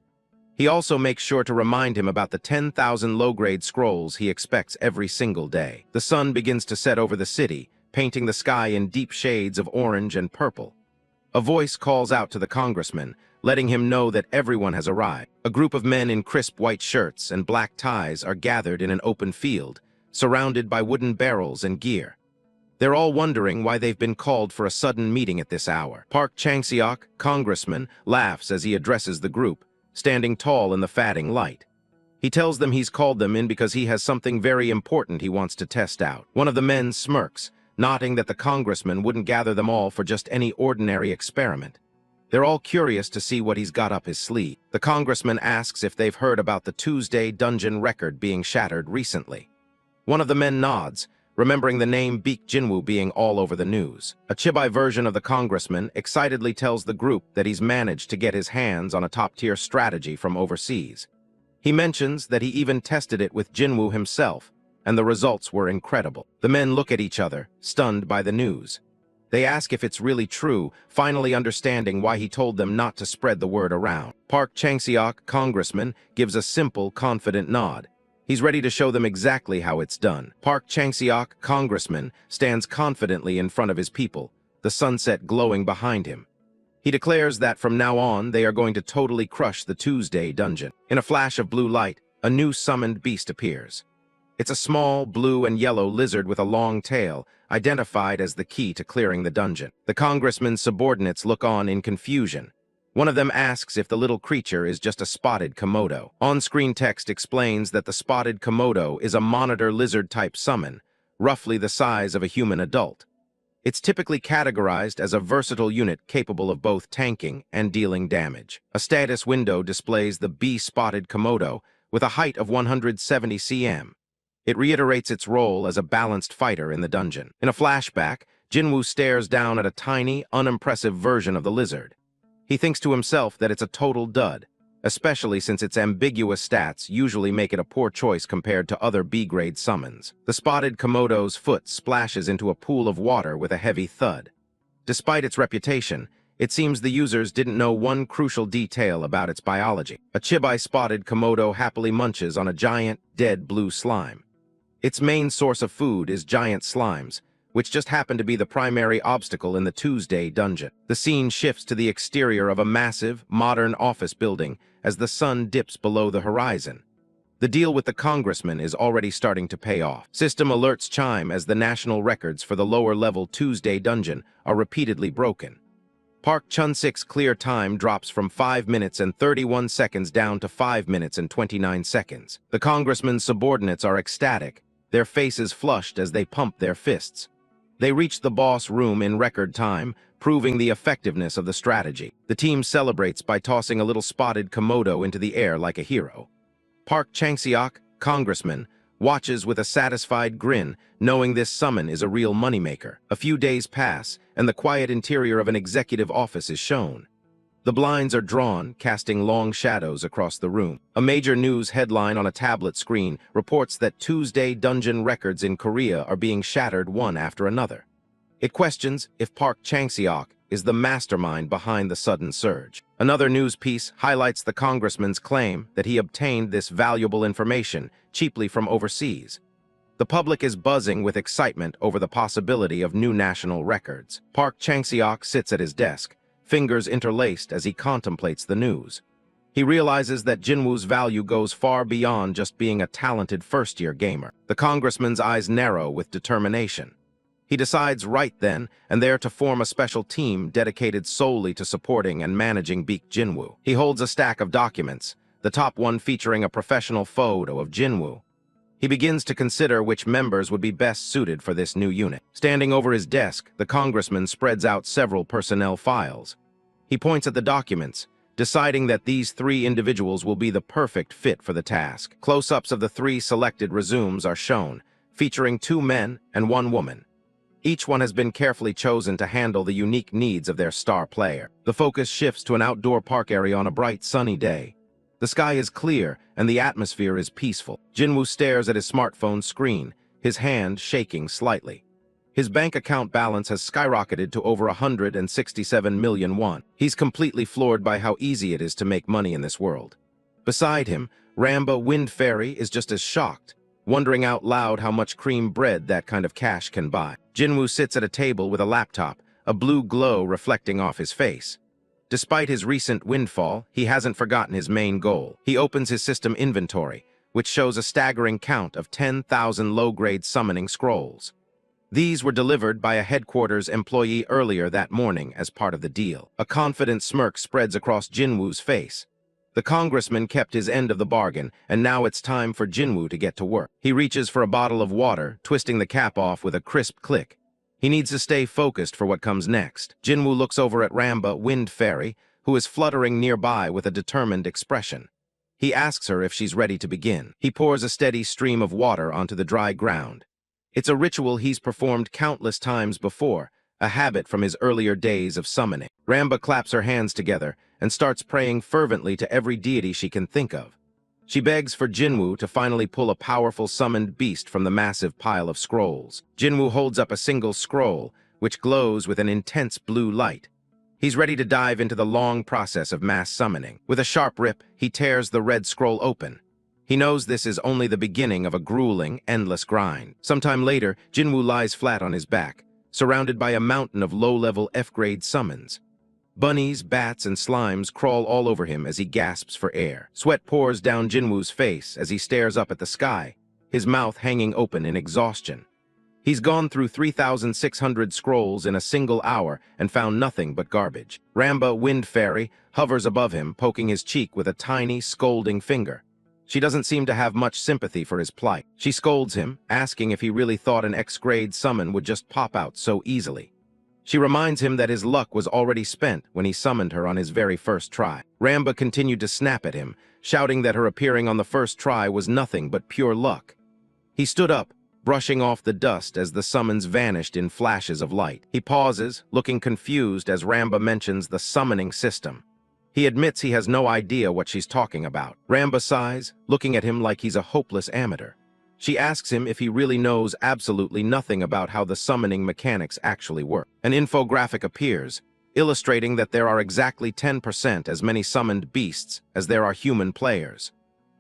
He also makes sure to remind him about the 10,000 low-grade scrolls he expects every single day. The sun begins to set over the city, painting the sky in deep shades of orange and purple. A voice calls out to the congressman, letting him know that everyone has arrived. A group of men in crisp white shirts and black ties are gathered in an open field, surrounded by wooden barrels and gear. They're all wondering why they've been called for a sudden meeting at this hour. Park Chang-seok, congressman, laughs as he addresses the group, standing tall in the fading light. He tells them he's called them in because he has something very important he wants to test out. One of the men smirks, noting that the congressman wouldn't gather them all for just any ordinary experiment. They're all curious to see what he's got up his sleeve. The congressman asks if they've heard about the Tuesday dungeon record being shattered recently. One of the men nods, remembering the name Baek Jinwoo being all over the news. A chibai version of the congressman excitedly tells the group that he's managed to get his hands on a top-tier strategy from overseas. He mentions that he even tested it with Jinwoo himself, and the results were incredible. The men look at each other, stunned by the news. They ask if it's really true, finally understanding why he told them not to spread the word around. Park Chang-seok, congressman, gives a simple, confident nod. He's ready to show them exactly how it's done. Park Chang-seok, congressman, stands confidently in front of his people, the sunset glowing behind him. He declares that from now on they are going to totally crush the Tuesday dungeon. In a flash of blue light, a new summoned beast appears. It's a small, blue and yellow lizard with a long tail, identified as the key to clearing the dungeon. The congressman's subordinates look on in confusion. One of them asks if the little creature is just a spotted Komodo. On-screen text explains that the spotted Komodo is a monitor lizard-type summon, roughly the size of a human adult. It's typically categorized as a versatile unit capable of both tanking and dealing damage. A status window displays the B-spotted Komodo with a height of 170 cm. It reiterates its role as a balanced fighter in the dungeon. In a flashback, Jinwoo stares down at a tiny, unimpressive version of the lizard. He thinks to himself that it's a total dud, especially since its ambiguous stats usually make it a poor choice compared to other B-grade summons. The spotted Komodo's foot splashes into a pool of water with a heavy thud. Despite its reputation, it seems the users didn't know one crucial detail about its biology. A chibai-spotted Komodo happily munches on a giant, dead blue slime. Its main source of food is giant slimes, which just happen to be the primary obstacle in the Tuesday dungeon. The scene shifts to the exterior of a massive, modern office building as the sun dips below the horizon. The deal with the congressman is already starting to pay off. System alerts chime as the national records for the lower-level Tuesday dungeon are repeatedly broken. Park Chun-sik's clear time drops from 5 minutes and 31 seconds down to 5 minutes and 29 seconds. The congressman's subordinates are ecstatic, their faces flushed as they pump their fists. They reach the boss room in record time, proving the effectiveness of the strategy. The team celebrates by tossing a little spotted Komodo into the air like a hero. Park Chang-seok, congressman, watches with a satisfied grin, knowing this summon is a real moneymaker. A few days pass, and the quiet interior of an executive office is shown. The blinds are drawn, casting long shadows across the room. A major news headline on a tablet screen reports that Tuesday dungeon records in Korea are being shattered one after another. It questions if Park Chang-seok is the mastermind behind the sudden surge. Another news piece highlights the congressman's claim that he obtained this valuable information cheaply from overseas. The public is buzzing with excitement over the possibility of new national records. Park Chang-seok sits at his desk, fingers interlaced as he contemplates the news. He realizes that Jinwoo's value goes far beyond just being a talented first-year gamer. The congressman's eyes narrow with determination. He decides right then and there to form a special team dedicated solely to supporting and managing Baek Jinwoo. He holds a stack of documents, the top one featuring a professional photo of Jinwoo. He begins to consider which members would be best suited for this new unit. Standing over his desk, the congressman spreads out several personnel files. He points at the documents, deciding that these 3 individuals will be the perfect fit for the task. Close-ups of the 3 selected resumes are shown, featuring 2 men and 1 woman. Each one has been carefully chosen to handle the unique needs of their star player. The focus shifts to an outdoor park area on a bright, sunny day. The sky is clear, and the atmosphere is peaceful. Jinwoo stares at his smartphone screen, his hand shaking slightly. His bank account balance has skyrocketed to over 167 million won. He's completely floored by how easy it is to make money in this world. Beside him, Lamba Wind Fairy is just as shocked, wondering out loud how much cream bread that kind of cash can buy. Jinwoo sits at a table with a laptop, a blue glow reflecting off his face. Despite his recent windfall, he hasn't forgotten his main goal. He opens his system inventory, which shows a staggering count of 10,000 low-grade summoning scrolls. These were delivered by a headquarters employee earlier that morning as part of the deal. A confident smirk spreads across Jinwoo's face. The congressman kept his end of the bargain, and now it's time for Jinwoo to get to work. He reaches for a bottle of water, twisting the cap off with a crisp click. He needs to stay focused for what comes next. Jinwoo looks over at Lamba, Wind Fairy, who is fluttering nearby with a determined expression. He asks her if she's ready to begin. He pours a steady stream of water onto the dry ground. It's a ritual he's performed countless times before, a habit from his earlier days of summoning. Lamba claps her hands together and starts praying fervently to every deity she can think of. She begs for Jinwoo to finally pull a powerful summoned beast from the massive pile of scrolls. Jinwoo holds up a single scroll, which glows with an intense blue light. He's ready to dive into the long process of mass summoning. With a sharp rip, he tears the red scroll open. He knows this is only the beginning of a grueling, endless grind. Sometime later, Jinwoo lies flat on his back, surrounded by a mountain of low-level F-grade summons. Bunnies, bats, and slimes crawl all over him as he gasps for air. Sweat pours down Jinwoo's face as he stares up at the sky, his mouth hanging open in exhaustion. He's gone through 3,600 scrolls in a single hour and found nothing but garbage. Lamba, Wind Fairy, hovers above him, poking his cheek with a tiny, scolding finger. She doesn't seem to have much sympathy for his plight. She scolds him, asking if he really thought an X-grade summon would just pop out so easily. She reminds him that his luck was already spent when he summoned her on his very first try. Lamba continued to snap at him, shouting that her appearing on the first try was nothing but pure luck. He stood up, brushing off the dust as the summons vanished in flashes of light. He pauses, looking confused as Lamba mentions the summoning system. He admits he has no idea what she's talking about. Lamba sighs, looking at him like he's a hopeless amateur. She asks him if he really knows absolutely nothing about how the summoning mechanics actually work. An infographic appears, illustrating that there are exactly 10% as many summoned beasts as there are human players.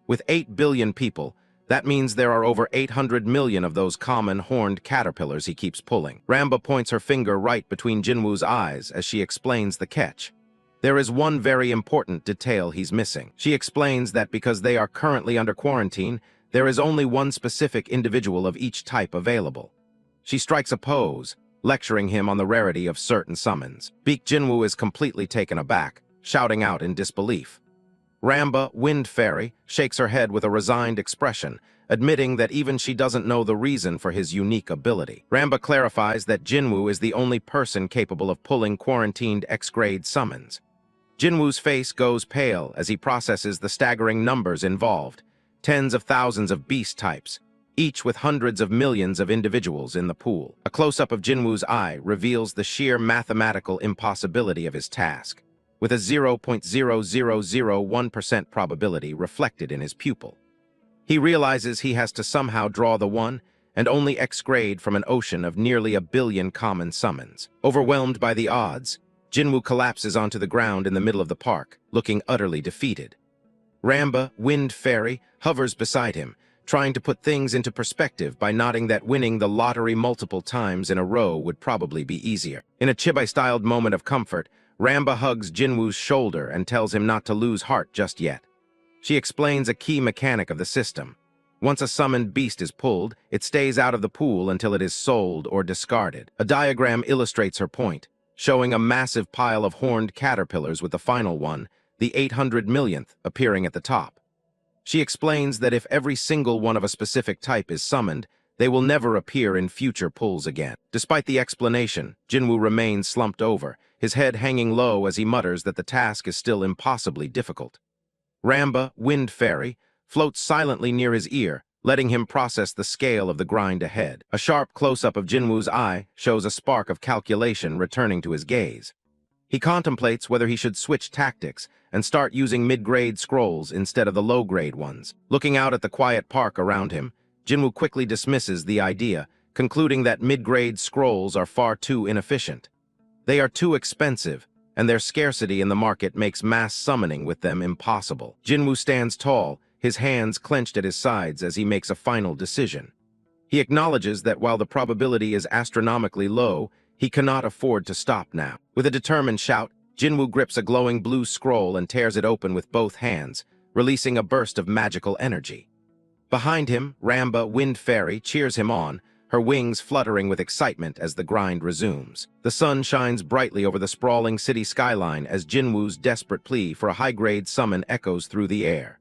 With 8 billion people, that means there are over 800 million of those common horned caterpillars he keeps pulling. Lamba points her finger right between Jinwoo's eyes as she explains the catch. There is one very important detail he's missing. She explains that because they are currently under quarantine, there is only one specific individual of each type available. She strikes a pose, lecturing him on the rarity of certain summons. Baek Jinwoo is completely taken aback, shouting out in disbelief. Lamba, Wind Fairy, shakes her head with a resigned expression, admitting that even she doesn't know the reason for his unique ability. Lamba clarifies that Jinwoo is the only person capable of pulling quarantined X-grade summons. Jinwoo's face goes pale as he processes the staggering numbers involved. Tens of thousands of beast types, each with hundreds of millions of individuals in the pool. A close-up of Jinwoo's eye reveals the sheer mathematical impossibility of his task, with a 0.0001% probability reflected in his pupil. He realizes he has to somehow draw the one and only X-grade from an ocean of nearly 1 billion common summons. Overwhelmed by the odds, Jinwoo collapses onto the ground in the middle of the park, looking utterly defeated. Lamba, Wind Fairy, hovers beside him, trying to put things into perspective by nodding that winning the lottery multiple times in a row would probably be easier. In a chibi-styled moment of comfort, Lamba hugs Jinwoo's shoulder and tells him not to lose heart just yet. She explains a key mechanic of the system. Once a summoned beast is pulled, it stays out of the pool until it is sold or discarded. A diagram illustrates her point, showing a massive pile of horned caterpillars with the final one, the 800 millionth, appearing at the top. She explains that if every single one of a specific type is summoned, they will never appear in future pulls again. Despite the explanation, Jinwoo remains slumped over, his head hanging low as he mutters that the task is still impossibly difficult. Lamba, Wind Fairy, floats silently near his ear, letting him process the scale of the grind ahead. A sharp close-up of Jinwoo's eye shows a spark of calculation returning to his gaze. He contemplates whether he should switch tactics and start using mid-grade scrolls instead of the low-grade ones. Looking out at the quiet park around him, Jinwoo quickly dismisses the idea, concluding that mid-grade scrolls are far too inefficient. They are too expensive, and their scarcity in the market makes mass summoning with them impossible. Jinwoo stands tall, his hands clenched at his sides as he makes a final decision. He acknowledges that while the probability is astronomically low, he cannot afford to stop now. With a determined shout, Jinwoo grips a glowing blue scroll and tears it open with both hands, releasing a burst of magical energy. Behind him, Lamba, Wind Fairy, cheers him on, her wings fluttering with excitement as the grind resumes. The sun shines brightly over the sprawling city skyline as Jinwoo's desperate plea for a high-grade summon echoes through the air.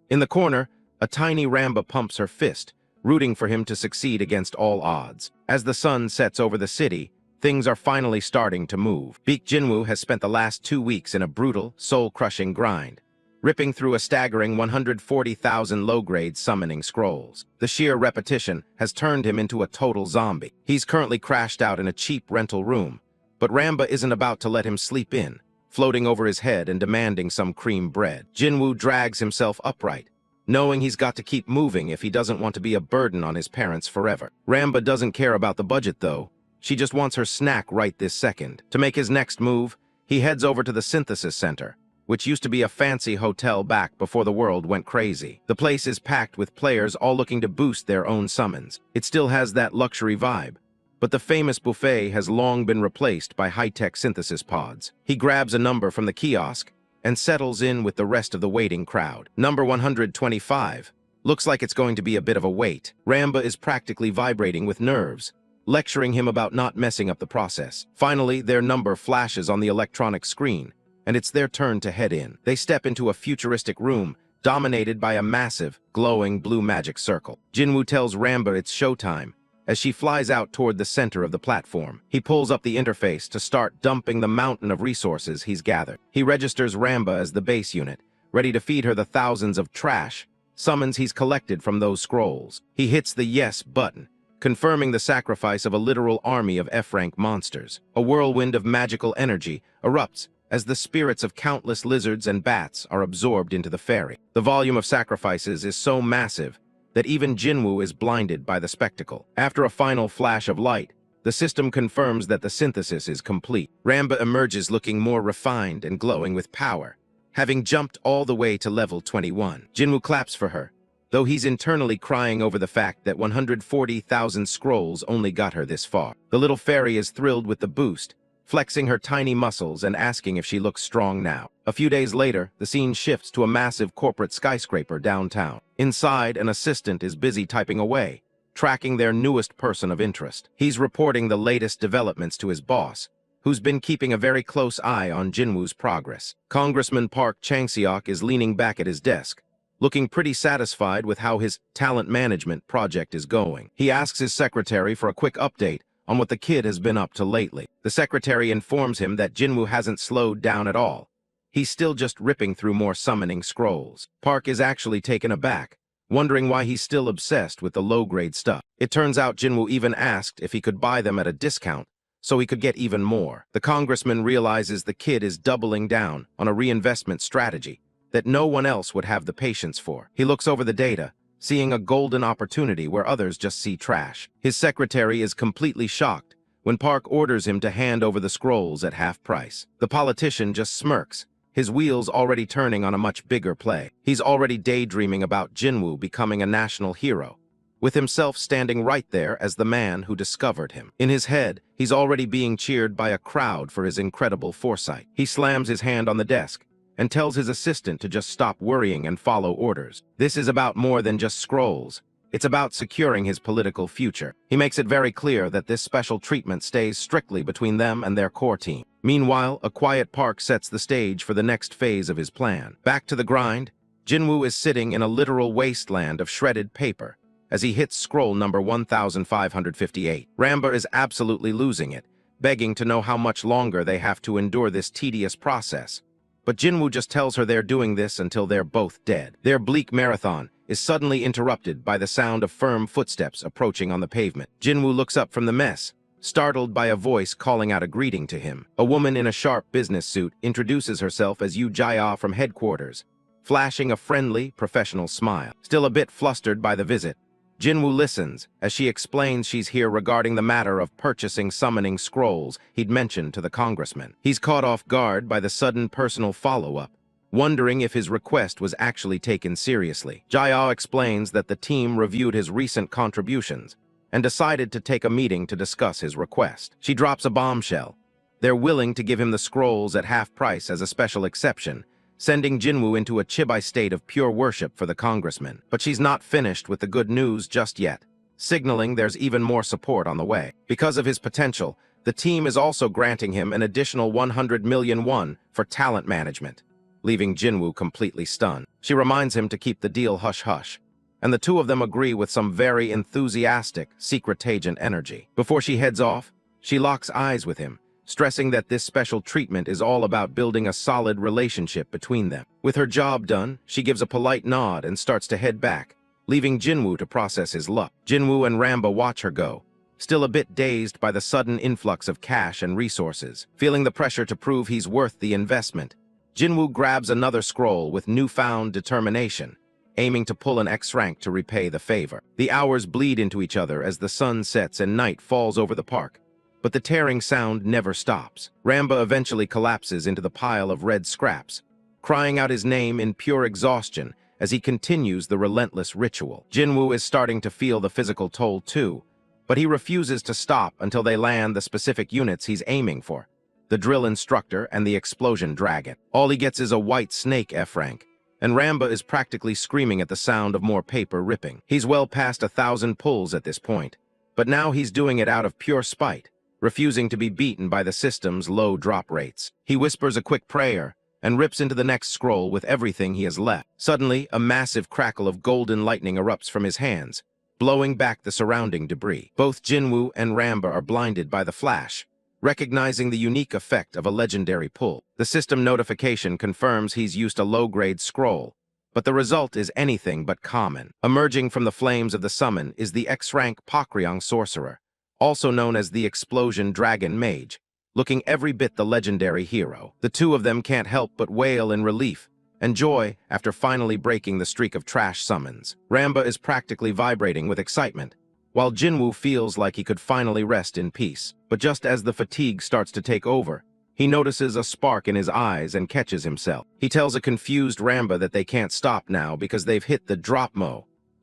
In the corner, a tiny Lamba pumps her fist, rooting for him to succeed against all odds. As the sun sets over the city, things are finally starting to move. Baek Jinwoo has spent the last 2 weeks in a brutal, soul-crushing grind, ripping through a staggering 140,000 low-grade summoning scrolls. The sheer repetition has turned him into a total zombie. He's currently crashed out in a cheap rental room, but Lamba isn't about to let him sleep in, floating over his head and demanding some cream bread. Jinwoo drags himself upright, knowing he's got to keep moving if he doesn't want to be a burden on his parents forever. Lamba doesn't care about the budget, though. She just wants her snack right this second. To make his next move, he heads over to the Synthesis Center, which used to be a fancy hotel back before the world went crazy. The place is packed with players all looking to boost their own summons. It still has that luxury vibe, but the famous buffet has long been replaced by high-tech synthesis pods. He grabs a number from the kiosk and settles in with the rest of the waiting crowd. Number 125. Looks like it's going to be a bit of a wait. Lamba is practically vibrating with nerves, lecturing him about not messing up the process. Finally, their number flashes on the electronic screen, and it's their turn to head in. They step into a futuristic room dominated by a massive, glowing blue magic circle. Jinwoo tells Lamba it's showtime as she flies out toward the center of the platform. He pulls up the interface to start dumping the mountain of resources he's gathered. He registers Lamba as the base unit, ready to feed her the thousands of trash summons he's collected from those scrolls. He hits the yes button, confirming the sacrifice of a literal army of F-rank monsters. A whirlwind of magical energy erupts as the spirits of countless lizards and bats are absorbed into the fairy. The volume of sacrifices is so massive that even Jinwoo is blinded by the spectacle. After a final flash of light, the system confirms that the synthesis is complete. Lamba emerges looking more refined and glowing with power, having jumped all the way to level 21. Jinwoo claps for her, though he's internally crying over the fact that 140,000 scrolls only got her this far. The little fairy is thrilled with the boost, flexing her tiny muscles and asking if she looks strong now. A few days later, the scene shifts to a massive corporate skyscraper downtown. Inside, an assistant is busy typing away, tracking their newest person of interest. He's reporting the latest developments to his boss, who's been keeping a very close eye on Jinwoo's progress. Congressman Park Chang-seok is leaning back at his desk, looking pretty satisfied with how his talent management project is going. He asks his secretary for a quick update on what the kid has been up to lately. The secretary informs him that Jinwoo hasn't slowed down at all. He's still just ripping through more summoning scrolls. Park is actually taken aback, wondering why he's still obsessed with the low-grade stuff. It turns out Jinwoo even asked if he could buy them at a discount, so he could get even more. The congressman realizes the kid is doubling down on a reinvestment strategy that no one else would have the patience for. He looks over the data, seeing a golden opportunity where others just see trash. His secretary is completely shocked when Park orders him to hand over the scrolls at half price. The politician just smirks, his wheels already turning on a much bigger play. He's already daydreaming about Jinwoo becoming a national hero, with himself standing right there as the man who discovered him. In his head, he's already being cheered by a crowd for his incredible foresight. He slams his hand on the desk and tells his assistant to just stop worrying and follow orders. This is about more than just scrolls. It's about securing his political future. He makes it very clear that this special treatment stays strictly between them and their core team. Meanwhile, a quiet Park sets the stage for the next phase of his plan. Back to the grind, Jinwoo is sitting in a literal wasteland of shredded paper as he hits scroll number 1558. Lamba is absolutely losing it, begging to know how much longer they have to endure this tedious process. But Jinwoo just tells her they're doing this until they're both dead. Their bleak marathon is suddenly interrupted by the sound of firm footsteps approaching on the pavement. Jinwoo looks up from the mess, startled by a voice calling out a greeting to him. A woman in a sharp business suit introduces herself as Yu Jia from headquarters, flashing a friendly, professional smile. Still a bit flustered by the visit, Jinwoo listens as she explains she's here regarding the matter of purchasing summoning scrolls he'd mentioned to the congressman. He's caught off guard by the sudden personal follow-up, wondering if his request was actually taken seriously. Jia explains that the team reviewed his recent contributions and decided to take a meeting to discuss his request. She drops a bombshell. They're willing to give him the scrolls at half price as a special exception, sending Jinwoo into a chibai state of pure worship for the congressman. But she's not finished with the good news just yet. signaling there's even more support on the way. Because of his potential, the team is also granting him an additional 100 million won for talent management, leaving Jinwoo completely stunned. She reminds him to keep the deal hush-hush, and the two of them agree with some very enthusiastic secret agent energy. Before she heads off, she locks eyes with him, stressing that this special treatment is all about building a solid relationship between them. With her job done, she gives a polite nod and starts to head back, leaving Jinwoo to process his luck. Jinwoo and Lamba watch her go, still a bit dazed by the sudden influx of cash and resources. Feeling the pressure to prove he's worth the investment, Jinwoo grabs another scroll with newfound determination, aiming to pull an X rank to repay the favor. The hours bleed into each other as the sun sets and night falls over the park, but the tearing sound never stops. Lamba eventually collapses into the pile of red scraps, crying out his name in pure exhaustion as he continues the relentless ritual. Jinwoo is starting to feel the physical toll too, but he refuses to stop until they land the specific units he's aiming for: the drill instructor and the explosion dragon. All he gets is a white snake F rank, and Lamba is practically screaming at the sound of more paper ripping. He's well past 1,000 pulls at this point, but now he's doing it out of pure spite, refusing to be beaten by the system's low drop rates. He whispers a quick prayer and rips into the next scroll with everything he has left. Suddenly, a massive crackle of golden lightning erupts from his hands, blowing back the surrounding debris. Both Jinwoo and Lamba are blinded by the flash, recognizing the unique effect of a legendary pull. The system notification confirms he's used a low-grade scroll, but the result is anything but common. Emerging from the flames of the summon is the X-rank Pakryang sorcerer, also known as the Explosion Dragon Mage, looking every bit the legendary hero. The two of them can't help but wail in relief and joy after finally breaking the streak of trash summons. Lamba is practically vibrating with excitement, while Jinwoo feels like he could finally rest in peace. But just as the fatigue starts to take over, he notices a spark in his eyes and catches himself. He tells a confused Lamba that they can't stop now because they've hit the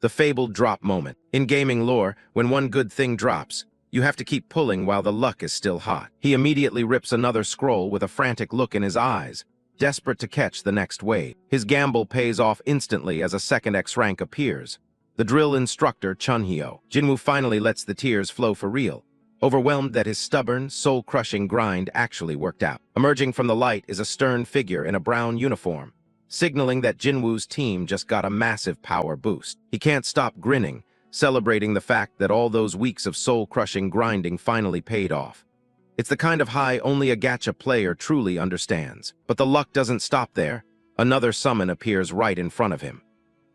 the fabled drop moment. In gaming lore, when one good thing drops, you have to keep pulling while the luck is still hot. He immediately rips another scroll with a frantic look in his eyes, desperate to catch the next wave. His gamble pays off instantly as a second X-rank appears: the drill instructor Chunhyo. Jinwoo finally lets the tears flow for real, overwhelmed that his stubborn, soul-crushing grind actually worked out. Emerging from the light is a stern figure in a brown uniform, signaling that Jinwoo's team just got a massive power boost. He can't stop grinning, celebrating the fact that all those weeks of soul-crushing grinding finally paid off. It's the kind of high only a gacha player truly understands. But the luck doesn't stop there. Another summon appears right in front of him.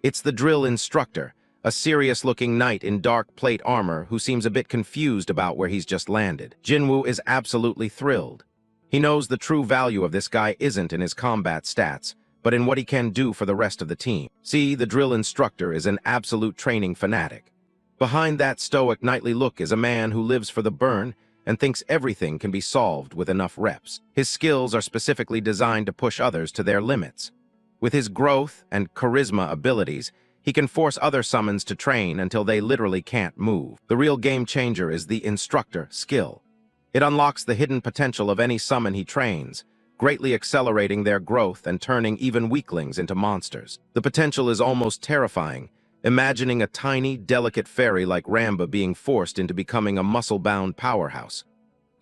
It's the drill instructor, a serious-looking knight in dark plate armor who seems a bit confused about where he's just landed. Jinwoo is absolutely thrilled. He knows the true value of this guy isn't in his combat stats, but in what he can do for the rest of the team. See, the drill instructor is an absolute training fanatic. Behind that stoic knightly look is a man who lives for the burn and thinks everything can be solved with enough reps. His skills are specifically designed to push others to their limits. With his growth and charisma abilities, he can force other summons to train until they literally can't move. The real game changer is the instructor skill. It unlocks the hidden potential of any summon he trains, greatly accelerating their growth and turning even weaklings into monsters. The potential is almost terrifying, imagining a tiny, delicate fairy like Lamba being forced into becoming a muscle-bound powerhouse.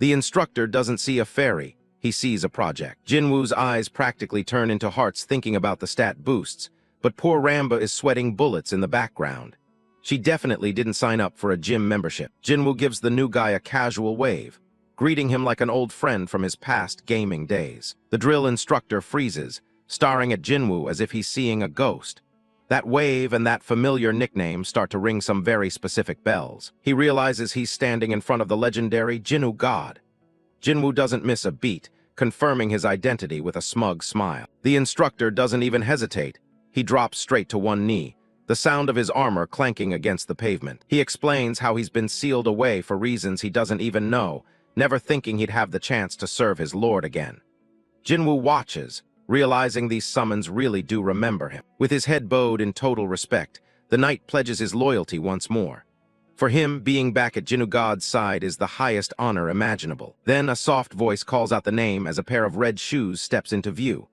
The instructor doesn't see a fairy, he sees a project. Jinwoo's eyes practically turn into hearts thinking about the stat boosts, but poor Lamba is sweating bullets in the background. She definitely didn't sign up for a gym membership. Jinwoo gives the new guy a casual wave, greeting him like an old friend from his past gaming days. The drill instructor freezes, staring at Jinwoo as if he's seeing a ghost. That wave and that familiar nickname start to ring some very specific bells. He realizes he's standing in front of the legendary Jinwoo God. Jinwoo doesn't miss a beat, confirming his identity with a smug smile. The instructor doesn't even hesitate. He drops straight to one knee, the sound of his armor clanking against the pavement. He explains how he's been sealed away for reasons he doesn't even know, never thinking he'd have the chance to serve his lord again. Jinwoo watches, realizing these summons really do remember him. With his head bowed in total respect, the knight pledges his loyalty once more. For him, being back at Jinwoo God's side is the highest honor imaginable. Then a soft voice calls out the name as a pair of red shoes steps into view.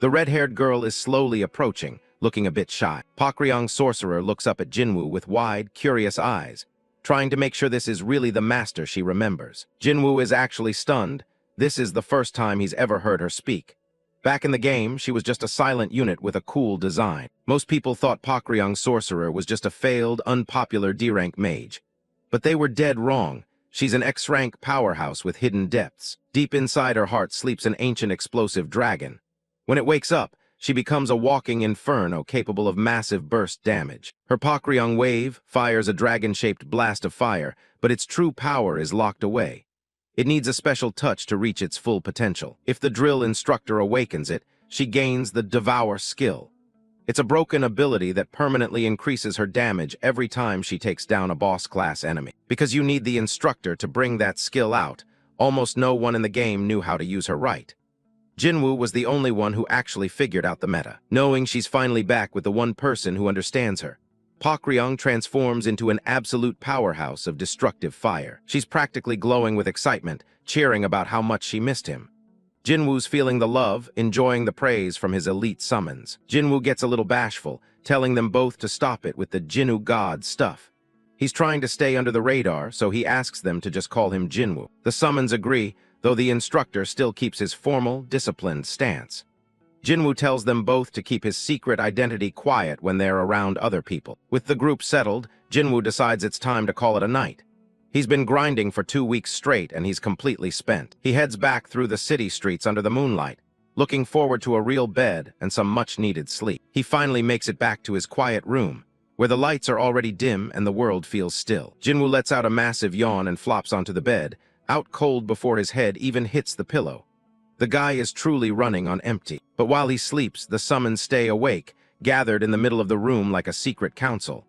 The red-haired girl is slowly approaching, looking a bit shy. Pakryang sorcerer looks up at Jinwoo with wide, curious eyes, trying to make sure this is really the master she remembers. Jinwoo is actually stunned. This is the first time he's ever heard her speak. Back in the game, she was just a silent unit with a cool design. Most people thought Baek Jinwoo's sorcerer was just a failed, unpopular D-rank mage. But they were dead wrong. She's an X-rank powerhouse with hidden depths. Deep inside her heart sleeps an ancient explosive dragon. When it wakes up, she becomes a walking inferno capable of massive burst damage. Her Baek Jinwoo wave fires a dragon-shaped blast of fire, but its true power is locked away. It needs a special touch to reach its full potential. If the drill instructor awakens it, she gains the Devour skill. It's a broken ability that permanently increases her damage every time she takes down a boss-class enemy. Because you need the instructor to bring that skill out, almost no one in the game knew how to use her right. Jinwoo was the only one who actually figured out the meta. Knowing she's finally back with the one person who understands her, Baek Jinwoo transforms into an absolute powerhouse of destructive fire. She's practically glowing with excitement, cheering about how much she missed him. Jinwoo's feeling the love, enjoying the praise from his elite summons. Jinwoo gets a little bashful, telling them both to stop it with the Jinwoo God stuff. He's trying to stay under the radar, so he asks them to just call him Jinwoo. The summons agree, though the instructor still keeps his formal, disciplined stance. Jinwoo tells them both to keep his secret identity quiet when they're around other people. With the group settled, Jinwoo decides it's time to call it a night. He's been grinding for 2 weeks straight and he's completely spent. He heads back through the city streets under the moonlight, looking forward to a real bed and some much-needed sleep. He finally makes it back to his quiet room, where the lights are already dim and the world feels still. Jinwoo lets out a massive yawn and flops onto the bed, out cold before his head even hits the pillow. The guy is truly running on empty. But while he sleeps, the summons stay awake, gathered in the middle of the room like a secret council.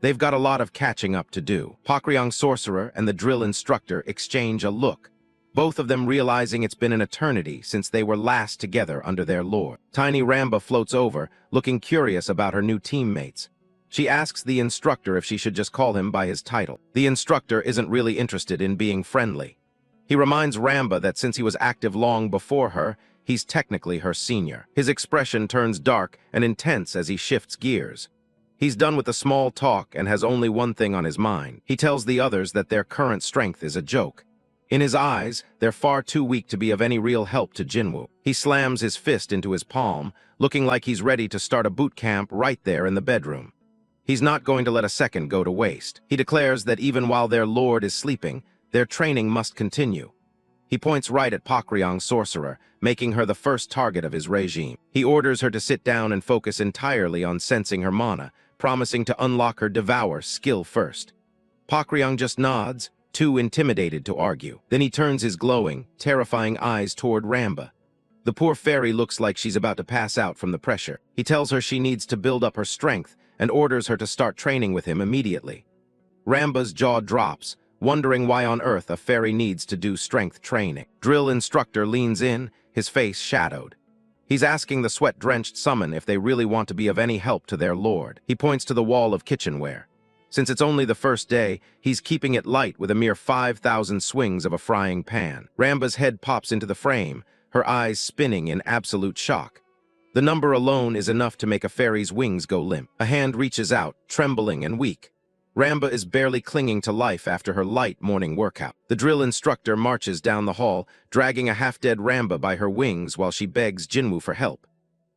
They've got a lot of catching up to do. Baek Jinwoo's sorcerer and the drill instructor exchange a look, both of them realizing it's been an eternity since they were last together under their lord. Tiny Lamba floats over, looking curious about her new teammates. She asks the instructor if she should just call him by his title. The instructor isn't really interested in being friendly. He reminds Lamba that since he was active long before her, he's technically her senior. His expression turns dark and intense as he shifts gears. He's done with the small talk and has only one thing on his mind. He tells the others that their current strength is a joke. In his eyes, they're far too weak to be of any real help to Jinwoo. He slams his fist into his palm, looking like he's ready to start a boot camp right there in the bedroom. He's not going to let a second go to waste. He declares that even while their lord is sleeping, their training must continue. He points right at Baek Jinwoo's sorcerer, making her the first target of his regime. He orders her to sit down and focus entirely on sensing her mana, promising to unlock her Devour skill first. Baek Jinwoo just nods, too intimidated to argue. Then he turns his glowing, terrifying eyes toward Lamba. The poor fairy looks like she's about to pass out from the pressure. He tells her she needs to build up her strength and orders her to start training with him immediately. Ramba's jaw drops, wondering why on earth a fairy needs to do strength training. Drill instructor leans in, his face shadowed. He's asking the sweat-drenched summon if they really want to be of any help to their lord. He points to the wall of kitchenware. Since it's only the first day, he's keeping it light with a mere 5,000 swings of a frying pan. Ramba's head pops into the frame, her eyes spinning in absolute shock. The number alone is enough to make a fairy's wings go limp. A hand reaches out, trembling and weak. Lamba is barely clinging to life after her light morning workout. The drill instructor marches down the hall, dragging a half-dead Lamba by her wings while she begs Jinwoo for help.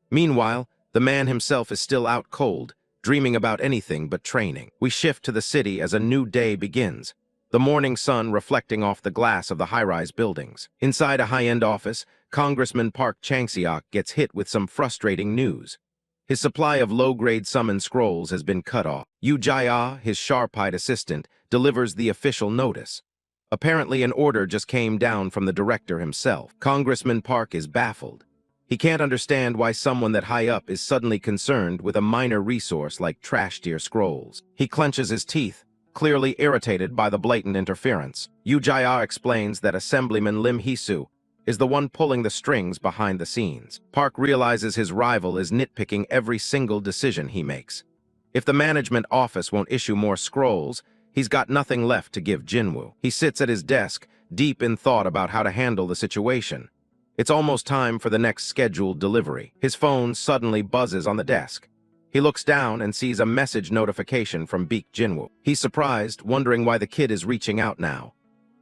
Meanwhile, the man himself is still out cold, dreaming about anything but training. We shift to the city as a new day begins, the morning sun reflecting off the glass of the high-rise buildings. Inside a high-end office, Congressman Park Chang-seok gets hit with some frustrating news. His supply of low-grade summon scrolls has been cut off. Yu Jia, his sharp-eyed assistant, delivers the official notice. Apparently an order just came down from the director himself. Congressman Park is baffled. He can't understand why someone that high up is suddenly concerned with a minor resource like trash-tier scrolls. He clenches his teeth, clearly irritated by the blatant interference. Yu Jia explains that Assemblyman Lim Hee-soo is the one pulling the strings behind the scenes. Park realizes his rival is nitpicking every single decision he makes. If the management office won't issue more scrolls, he's got nothing left to give Jinwoo. He sits at his desk, deep in thought about how to handle the situation. It's almost time for the next scheduled delivery. His phone suddenly buzzes on the desk. He looks down and sees a message notification from Baek Jinwoo. He's surprised, wondering why the kid is reaching out now.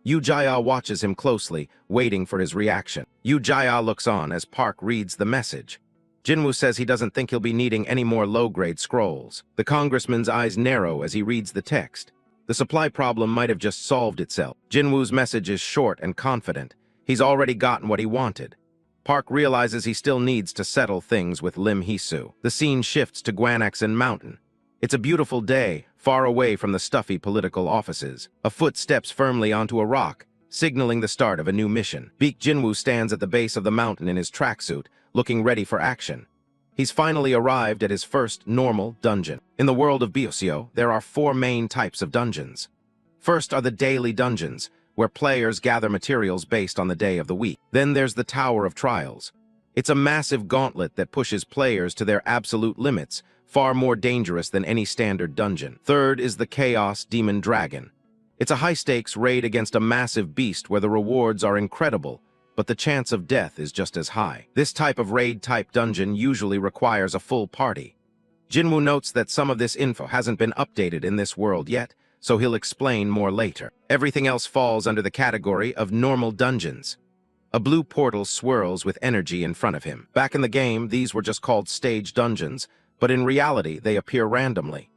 Yoo Jae watches him closely, waiting for his reaction. Yoo Jae looks on as Park reads the message. Jinwoo says he doesn't think he'll be needing any more low-grade scrolls. The congressman's eyes narrow as he reads the text. The supply problem might have just solved itself. Jinwoo's message is short and confident. He's already gotten what he wanted. Park realizes he still needs to settle things with Lim Hee-soo. The scene shifts to Gwanakson Mountain. It's a beautiful day, far away from the stuffy political offices. A foot steps firmly onto a rock, signaling the start of a new mission. Baek Jinwoo stands at the base of the mountain in his tracksuit, looking ready for action. He's finally arrived at his first normal dungeon. In the world of Bioseo, there are 4 main types of dungeons. First are the daily dungeons, where players gather materials based on the day of the week. Then there's the Tower of Trials. It's a massive gauntlet that pushes players to their absolute limits, far more dangerous than any standard dungeon. Third is the Chaos Demon Dragon. It's a high-stakes raid against a massive beast where the rewards are incredible, but the chance of death is just as high. This type of raid-type dungeon usually requires a full party. Jinwoo notes that some of this info hasn't been updated in this world yet, so he'll explain more later. Everything else falls under the category of normal dungeons. A blue portal swirls with energy in front of him. Back in the game, these were just called stage dungeons, but in reality, they appear randomly.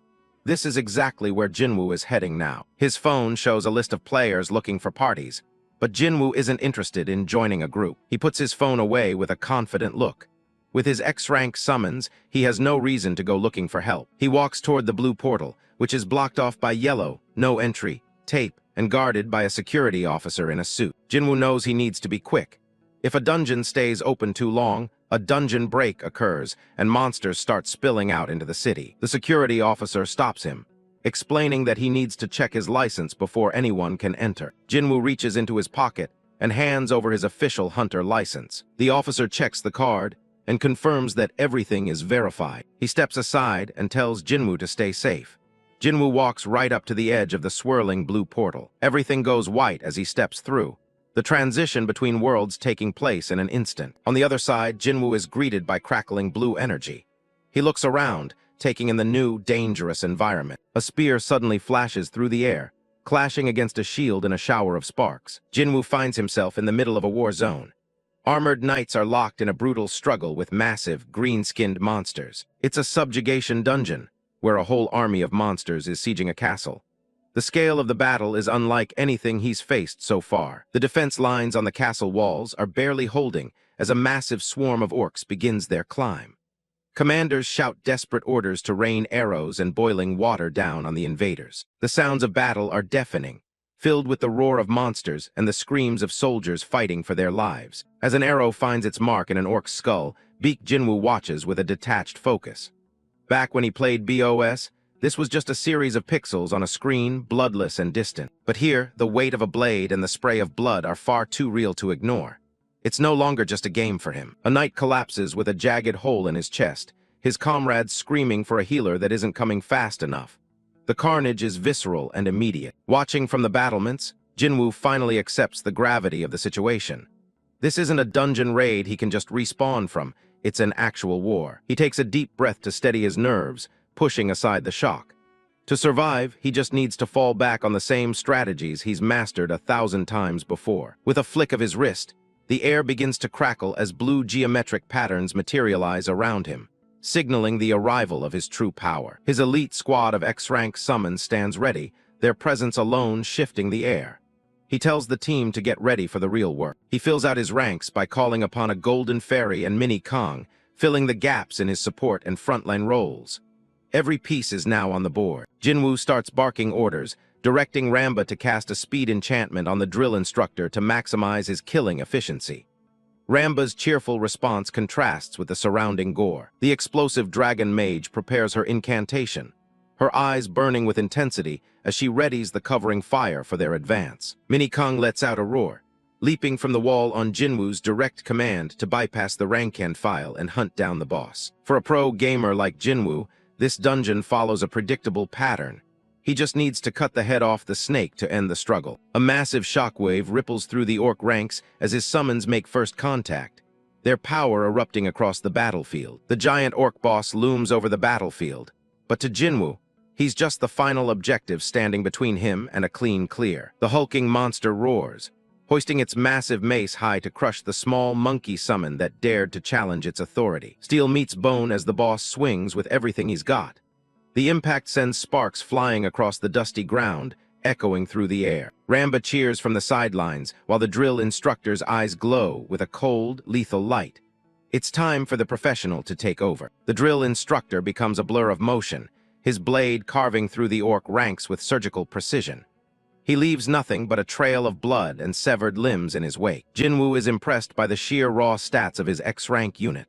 This is exactly where Jinwoo is heading now. His phone shows a list of players looking for parties, but Jinwoo isn't interested in joining a group. He puts his phone away with a confident look. With his X-rank summons, he has no reason to go looking for help. He walks toward the blue portal, which is blocked off by yellow, no entry, tape, and guarded by a security officer in a suit. Jinwoo knows he needs to be quick. If a dungeon stays open too long, a dungeon break occurs, and monsters start spilling out into the city. The security officer stops him, explaining that he needs to check his license before anyone can enter. Jinwoo reaches into his pocket and hands over his official hunter license. The officer checks the card and confirms that everything is verified. He steps aside and tells Jinwoo to stay safe. Jinwoo walks right up to the edge of the swirling blue portal. Everything goes white as he steps through, the transition between worlds taking place in an instant. On the other side, Jinwoo is greeted by crackling blue energy. He looks around, taking in the new, dangerous environment. A spear suddenly flashes through the air, clashing against a shield in a shower of sparks. Jinwoo finds himself in the middle of a war zone. Armored knights are locked in a brutal struggle with massive, green-skinned monsters. It's a subjugation dungeon, where a whole army of monsters is sieging a castle. The scale of the battle is unlike anything he's faced so far. The defense lines on the castle walls are barely holding as a massive swarm of orcs begins their climb. Commanders shout desperate orders to rain arrows and boiling water down on the invaders. The sounds of battle are deafening, filled with the roar of monsters and the screams of soldiers fighting for their lives. As an arrow finds its mark in an orc's skull, Baek Jinwoo watches with a detached focus. Back when he played BOS, this was just a series of pixels on a screen, bloodless and distant. But here, the weight of a blade and the spray of blood are far too real to ignore. It's no longer just a game for him. A knight collapses with a jagged hole in his chest, his comrades screaming for a healer that isn't coming fast enough. The carnage is visceral and immediate. Watching from the battlements, Jinwoo finally accepts the gravity of the situation. This isn't a dungeon raid he can just respawn from, it's an actual war. He takes a deep breath to steady his nerves, pushing aside the shock. To survive, he just needs to fall back on the same strategies he's mastered 1,000 times before. With a flick of his wrist, the air begins to crackle as blue geometric patterns materialize around him, signaling the arrival of his true power. His elite squad of X-rank summons stands ready, their presence alone shifting the air. He tells the team to get ready for the real work. He fills out his ranks by calling upon a Golden Fairy and Mini Kong, filling the gaps in his support and frontline roles. Every piece is now on the board. Jinwoo starts barking orders, directing Lamba to cast a speed enchantment on the drill instructor to maximize his killing efficiency. Ramba's cheerful response contrasts with the surrounding gore. The explosive dragon mage prepares her incantation, her eyes burning with intensity as she readies the covering fire for their advance. Mini Kong lets out a roar, leaping from the wall on Jinwoo's direct command to bypass the rank-end file and hunt down the boss. For a pro gamer like Jinwoo, this dungeon follows a predictable pattern. He just needs to cut the head off the snake to end the struggle. A massive shockwave ripples through the orc ranks as his summons make first contact. their power erupting across the battlefield. The giant orc boss looms over the battlefield, but to Jinwoo, he's just the final objective standing between him and a clean clear. The hulking monster roars, hoisting its massive mace high to crush the small monkey summon that dared to challenge its authority. Steel meets bone as the boss swings with everything he's got. The impact sends sparks flying across the dusty ground, echoing through the air. Lamba cheers from the sidelines, while the drill instructor's eyes glow with a cold, lethal light. It's time for the professional to take over. The drill instructor becomes a blur of motion, his blade carving through the orc ranks with surgical precision. He leaves nothing but a trail of blood and severed limbs in his wake. Jinwoo is impressed by the sheer raw stats of his X-rank unit.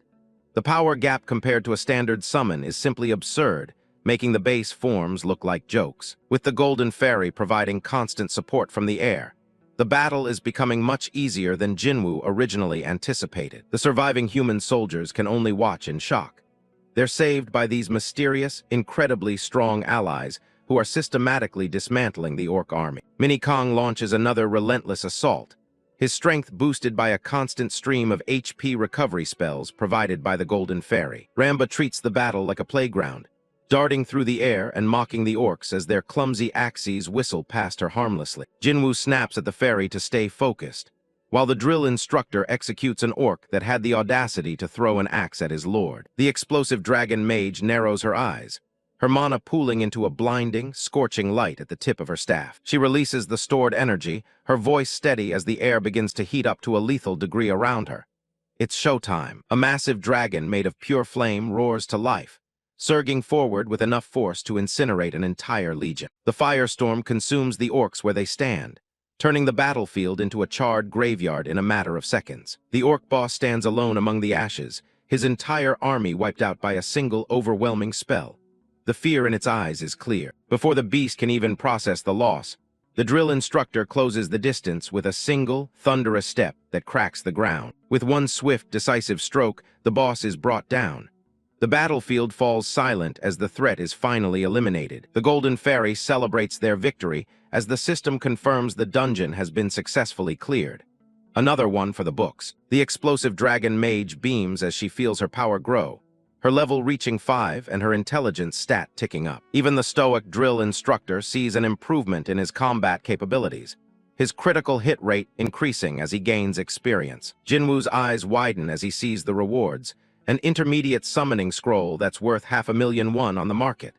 The power gap compared to a standard summon is simply absurd, making the base forms look like jokes. With the Golden Fairy providing constant support from the air, the battle is becoming much easier than Jinwoo originally anticipated. The surviving human soldiers can only watch in shock. They're saved by these mysterious, incredibly strong allies who are systematically dismantling the orc army. Mini Kong launches another relentless assault, his strength boosted by a constant stream of HP recovery spells provided by the Golden Fairy. Lamba treats the battle like a playground, darting through the air and mocking the orcs as their clumsy axes whistle past her harmlessly. Jinwoo snaps at the fairy to stay focused, while the drill instructor executes an orc that had the audacity to throw an axe at his lord. The explosive dragon mage narrows her eyes, her mana pooling into a blinding, scorching light at the tip of her staff. She releases the stored energy, her voice steady as the air begins to heat up to a lethal degree around her. It's showtime. A massive dragon made of pure flame roars to life, surging forward with enough force to incinerate an entire legion. The firestorm consumes the orcs where they stand, turning the battlefield into a charred graveyard in a matter of seconds. The orc boss stands alone among the ashes, his entire army wiped out by a single overwhelming spell. The fear in its eyes is clear. Before the beast can even process the loss, the drill instructor closes the distance with a single, thunderous step that cracks the ground. With one swift, decisive stroke, the boss is brought down. The battlefield falls silent as the threat is finally eliminated. The Golden Fairy celebrates their victory as the system confirms the dungeon has been successfully cleared. Another one for the books. The explosive dragon mage beams as she feels her power grow, her level reaching 5 and her intelligence stat ticking up. Even the stoic drill instructor sees an improvement in his combat capabilities, his critical hit rate increasing as he gains experience. Jinwoo's eyes widen as he sees the rewards, an intermediate summoning scroll that's worth $500,000 on the market.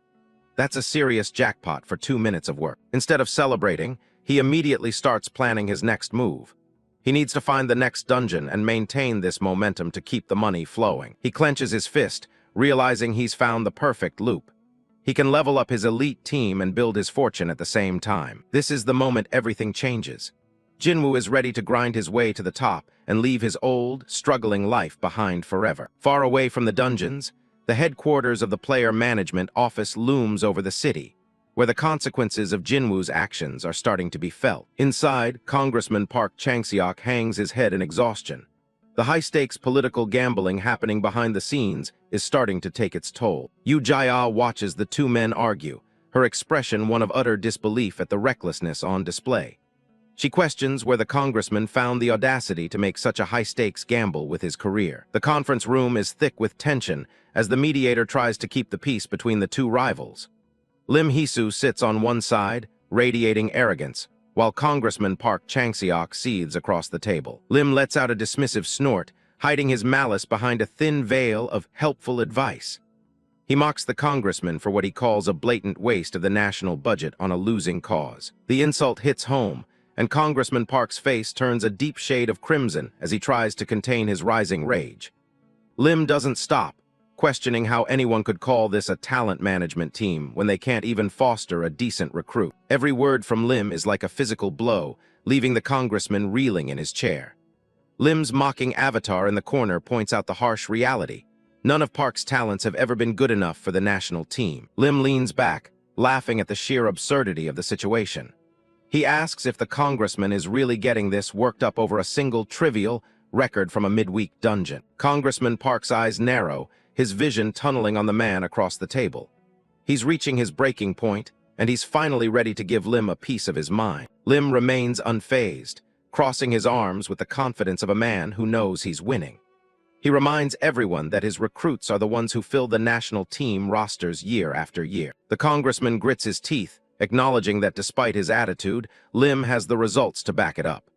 That's a serious jackpot for 2 minutes of work. Instead of celebrating, he immediately starts planning his next move. He needs to find the next dungeon and maintain this momentum to keep the money flowing. He clenches his fist, realizing he's found the perfect loop. He can level up his elite team and build his fortune at the same time. This is the moment everything changes. Jinwoo is ready to grind his way to the top and leave his old, struggling life behind forever. Far away from the dungeons, the headquarters of the player management office looms over the city, where the consequences of Jinwoo's actions are starting to be felt. Inside, Congressman Park Chang-seok hangs his head in exhaustion. The high-stakes political gambling happening behind the scenes is starting to take its toll. Yu Jia watches the two men argue, her expression one of utter disbelief at the recklessness on display. She questions where the congressman found the audacity to make such a high-stakes gamble with his career. The conference room is thick with tension as the mediator tries to keep the peace between the two rivals. Lim Hee-soo sits on one side, radiating arrogance, while Congressman Park Chang-seok seethes across the table. Lim lets out a dismissive snort, hiding his malice behind a thin veil of helpful advice. He mocks the congressman for what he calls a blatant waste of the national budget on a losing cause. The insult hits home, and Congressman Park's face turns a deep shade of crimson as he tries to contain his rising rage. Lim doesn't stop, questioning how anyone could call this a talent management team when they can't even foster a decent recruit. Every word from Lim is like a physical blow, leaving the congressman reeling in his chair. Lim's mocking avatar in the corner points out the harsh reality. None of Park's talents have ever been good enough for the national team. Lim leans back, laughing at the sheer absurdity of the situation. He asks if the congressman is really getting this worked up over a single trivial record from a midweek dungeon. Congressman Park's eyes narrow, his vision tunneling on the man across the table. He's reaching his breaking point, and he's finally ready to give Lim a piece of his mind. Lim remains unfazed, crossing his arms with the confidence of a man who knows he's winning. He reminds everyone that his recruits are the ones who fill the national team rosters year after year. The congressman grits his teeth, acknowledging that despite his attitude, Lim has the results to back it up.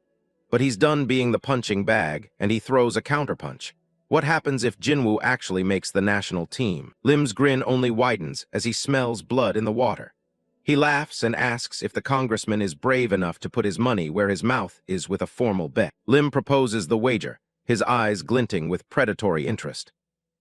But he's done being the punching bag, and he throws a counterpunch. What happens if Jinwoo actually makes the national team? Lim's grin only widens as he smells blood in the water. He laughs and asks if the congressman is brave enough to put his money where his mouth is with a formal bet. Lim proposes the wager, his eyes glinting with predatory interest.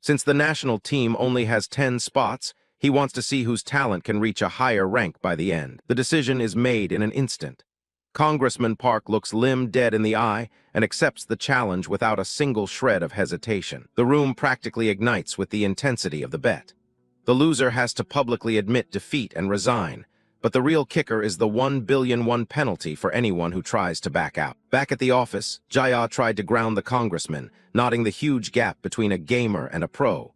Since the national team only has 10 spots, he wants to see whose talent can reach a higher rank by the end. The decision is made in an instant. Congressman Park looks Lim dead in the eye and accepts the challenge without a single shred of hesitation. The room practically ignites with the intensity of the bet. The loser has to publicly admit defeat and resign, but the real kicker is the 1,000,000,000 penalty for anyone who tries to back out. Back at the office, Jaya tried to ground the congressman, noting the huge gap between a gamer and a pro.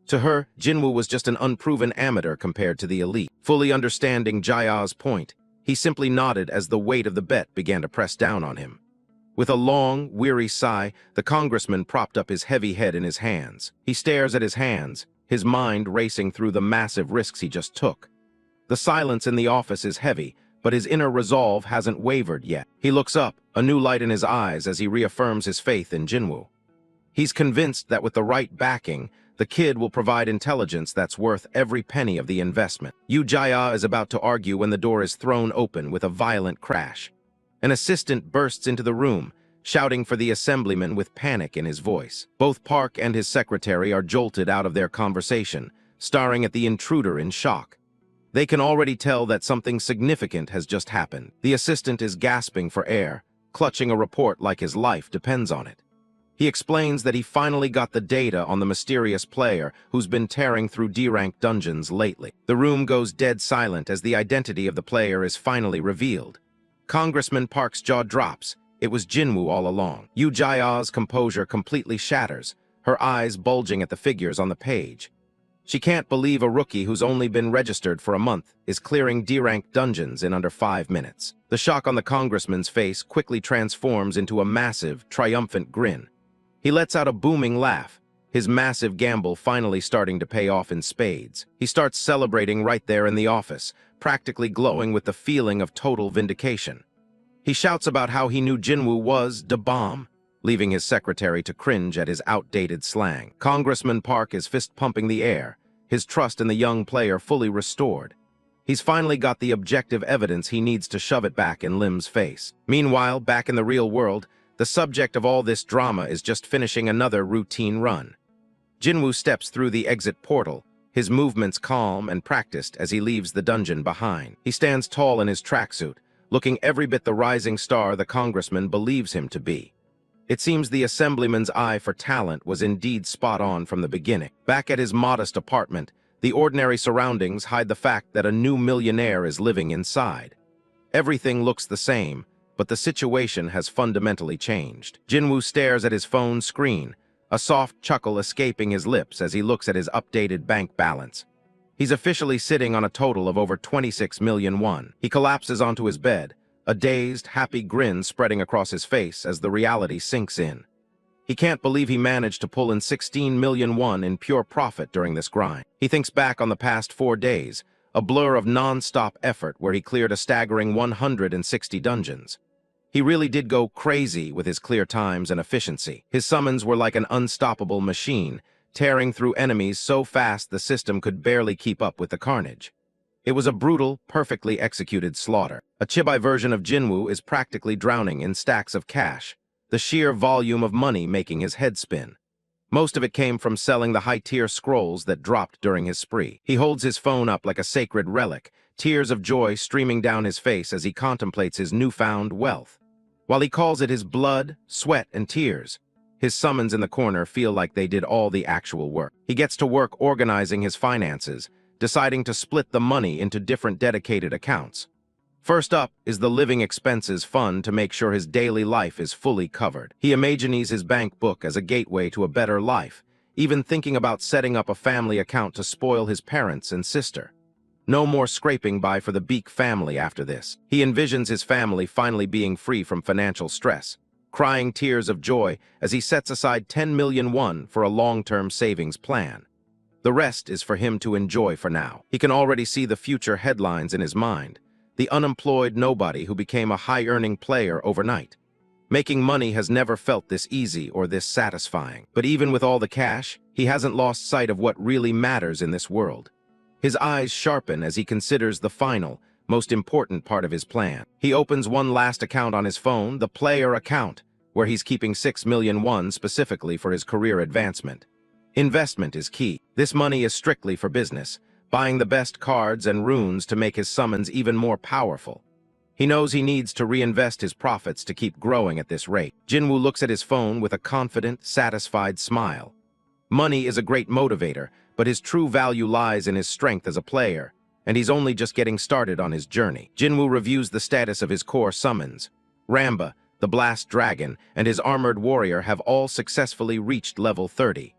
To her, Jinwoo was just an unproven amateur compared to the elite. Fully understanding Jaya's point, he simply nodded as the weight of the bet began to press down on him. With a long, weary sigh, the congressman propped up his heavy head in his hands. He stares at his hands, his mind racing through the massive risks he just took. The silence in the office is heavy, but his inner resolve hasn't wavered yet. He looks up, a new light in his eyes as he reaffirms his faith in Jinwoo. He's convinced that with the right backing, the kid will provide intelligence that's worth every penny of the investment. Yu Jaya is about to argue when the door is thrown open with a violent crash. An assistant bursts into the room, shouting for the assemblyman with panic in his voice. Both Park and his secretary are jolted out of their conversation, staring at the intruder in shock. They can already tell that something significant has just happened. The assistant is gasping for air, clutching a report like his life depends on it. He explains that he finally got the data on the mysterious player who's been tearing through D-rank dungeons lately. The room goes dead silent as the identity of the player is finally revealed. Congressman Park's jaw drops. It was Jinwoo all along. Yu Jaya's composure completely shatters, her eyes bulging at the figures on the page. She can't believe a rookie who's only been registered for a month is clearing D-rank dungeons in under 5 minutes. The shock on the congressman's face quickly transforms into a massive, triumphant grin. He lets out a booming laugh, his massive gamble finally starting to pay off in spades. He starts celebrating right there in the office, practically glowing with the feeling of total vindication. He shouts about how he knew Jinwoo was da bomb, leaving his secretary to cringe at his outdated slang. Congressman Park is fist-pumping the air, his trust in the young player fully restored. He's finally got the objective evidence he needs to shove it back in Lim's face. Meanwhile, back in the real world, the subject of all this drama is just finishing another routine run. Jinwoo steps through the exit portal, his movements calm and practiced as he leaves the dungeon behind. He stands tall in his tracksuit, looking every bit the rising star the congressman believes him to be. It seems the assemblyman's eye for talent was indeed spot on from the beginning. Back at his modest apartment, the ordinary surroundings hide the fact that a new millionaire is living inside. Everything looks the same, but the situation has fundamentally changed. Jinwoo stares at his phone screen, a soft chuckle escaping his lips as he looks at his updated bank balance. He's officially sitting on a total of over 26 million won. He collapses onto his bed, a dazed, happy grin spreading across his face as the reality sinks in. He can't believe he managed to pull in 16 million won in pure profit during this grind. He thinks back on the past 4 days, a blur of non-stop effort where he cleared a staggering 160 dungeons. He really did go crazy with his clear times and efficiency. His summons were like an unstoppable machine, tearing through enemies so fast the system could barely keep up with the carnage. It was a brutal, perfectly executed slaughter. A chibi version of Jinwoo is practically drowning in stacks of cash, the sheer volume of money making his head spin. Most of it came from selling the high-tier scrolls that dropped during his spree. He holds his phone up like a sacred relic, tears of joy streaming down his face as he contemplates his newfound wealth. While he calls it his blood, sweat, and tears, his summons in the corner feel like they did all the actual work. He gets to work organizing his finances, deciding to split the money into different dedicated accounts. First up is the living expenses fund to make sure his daily life is fully covered. He imagines his bank book as a gateway to a better life, even thinking about setting up a family account to spoil his parents and sister. No more scraping by for the Baek family after this. He envisions his family finally being free from financial stress, crying tears of joy as he sets aside 10 million won for a long-term savings plan. The rest is for him to enjoy for now. He can already see the future headlines in his mind. The unemployed nobody who became a high-earning player overnight. Making money has never felt this easy or this satisfying. But even with all the cash, he hasn't lost sight of what really matters in this world. His eyes sharpen as he considers the final, most important part of his plan. He opens one last account on his phone, the player account, where he's keeping 6 million won specifically for his career advancement. Investment is key. This money is strictly for business, buying the best cards and runes to make his summons even more powerful. He knows he needs to reinvest his profits to keep growing at this rate. Jinwoo looks at his phone with a confident, satisfied smile. Money is a great motivator, but his true value lies in his strength as a player, and he's only just getting started on his journey. Jinwoo reviews the status of his core summons. Lamba, the Blast Dragon, and his Armored Warrior have all successfully reached level 30.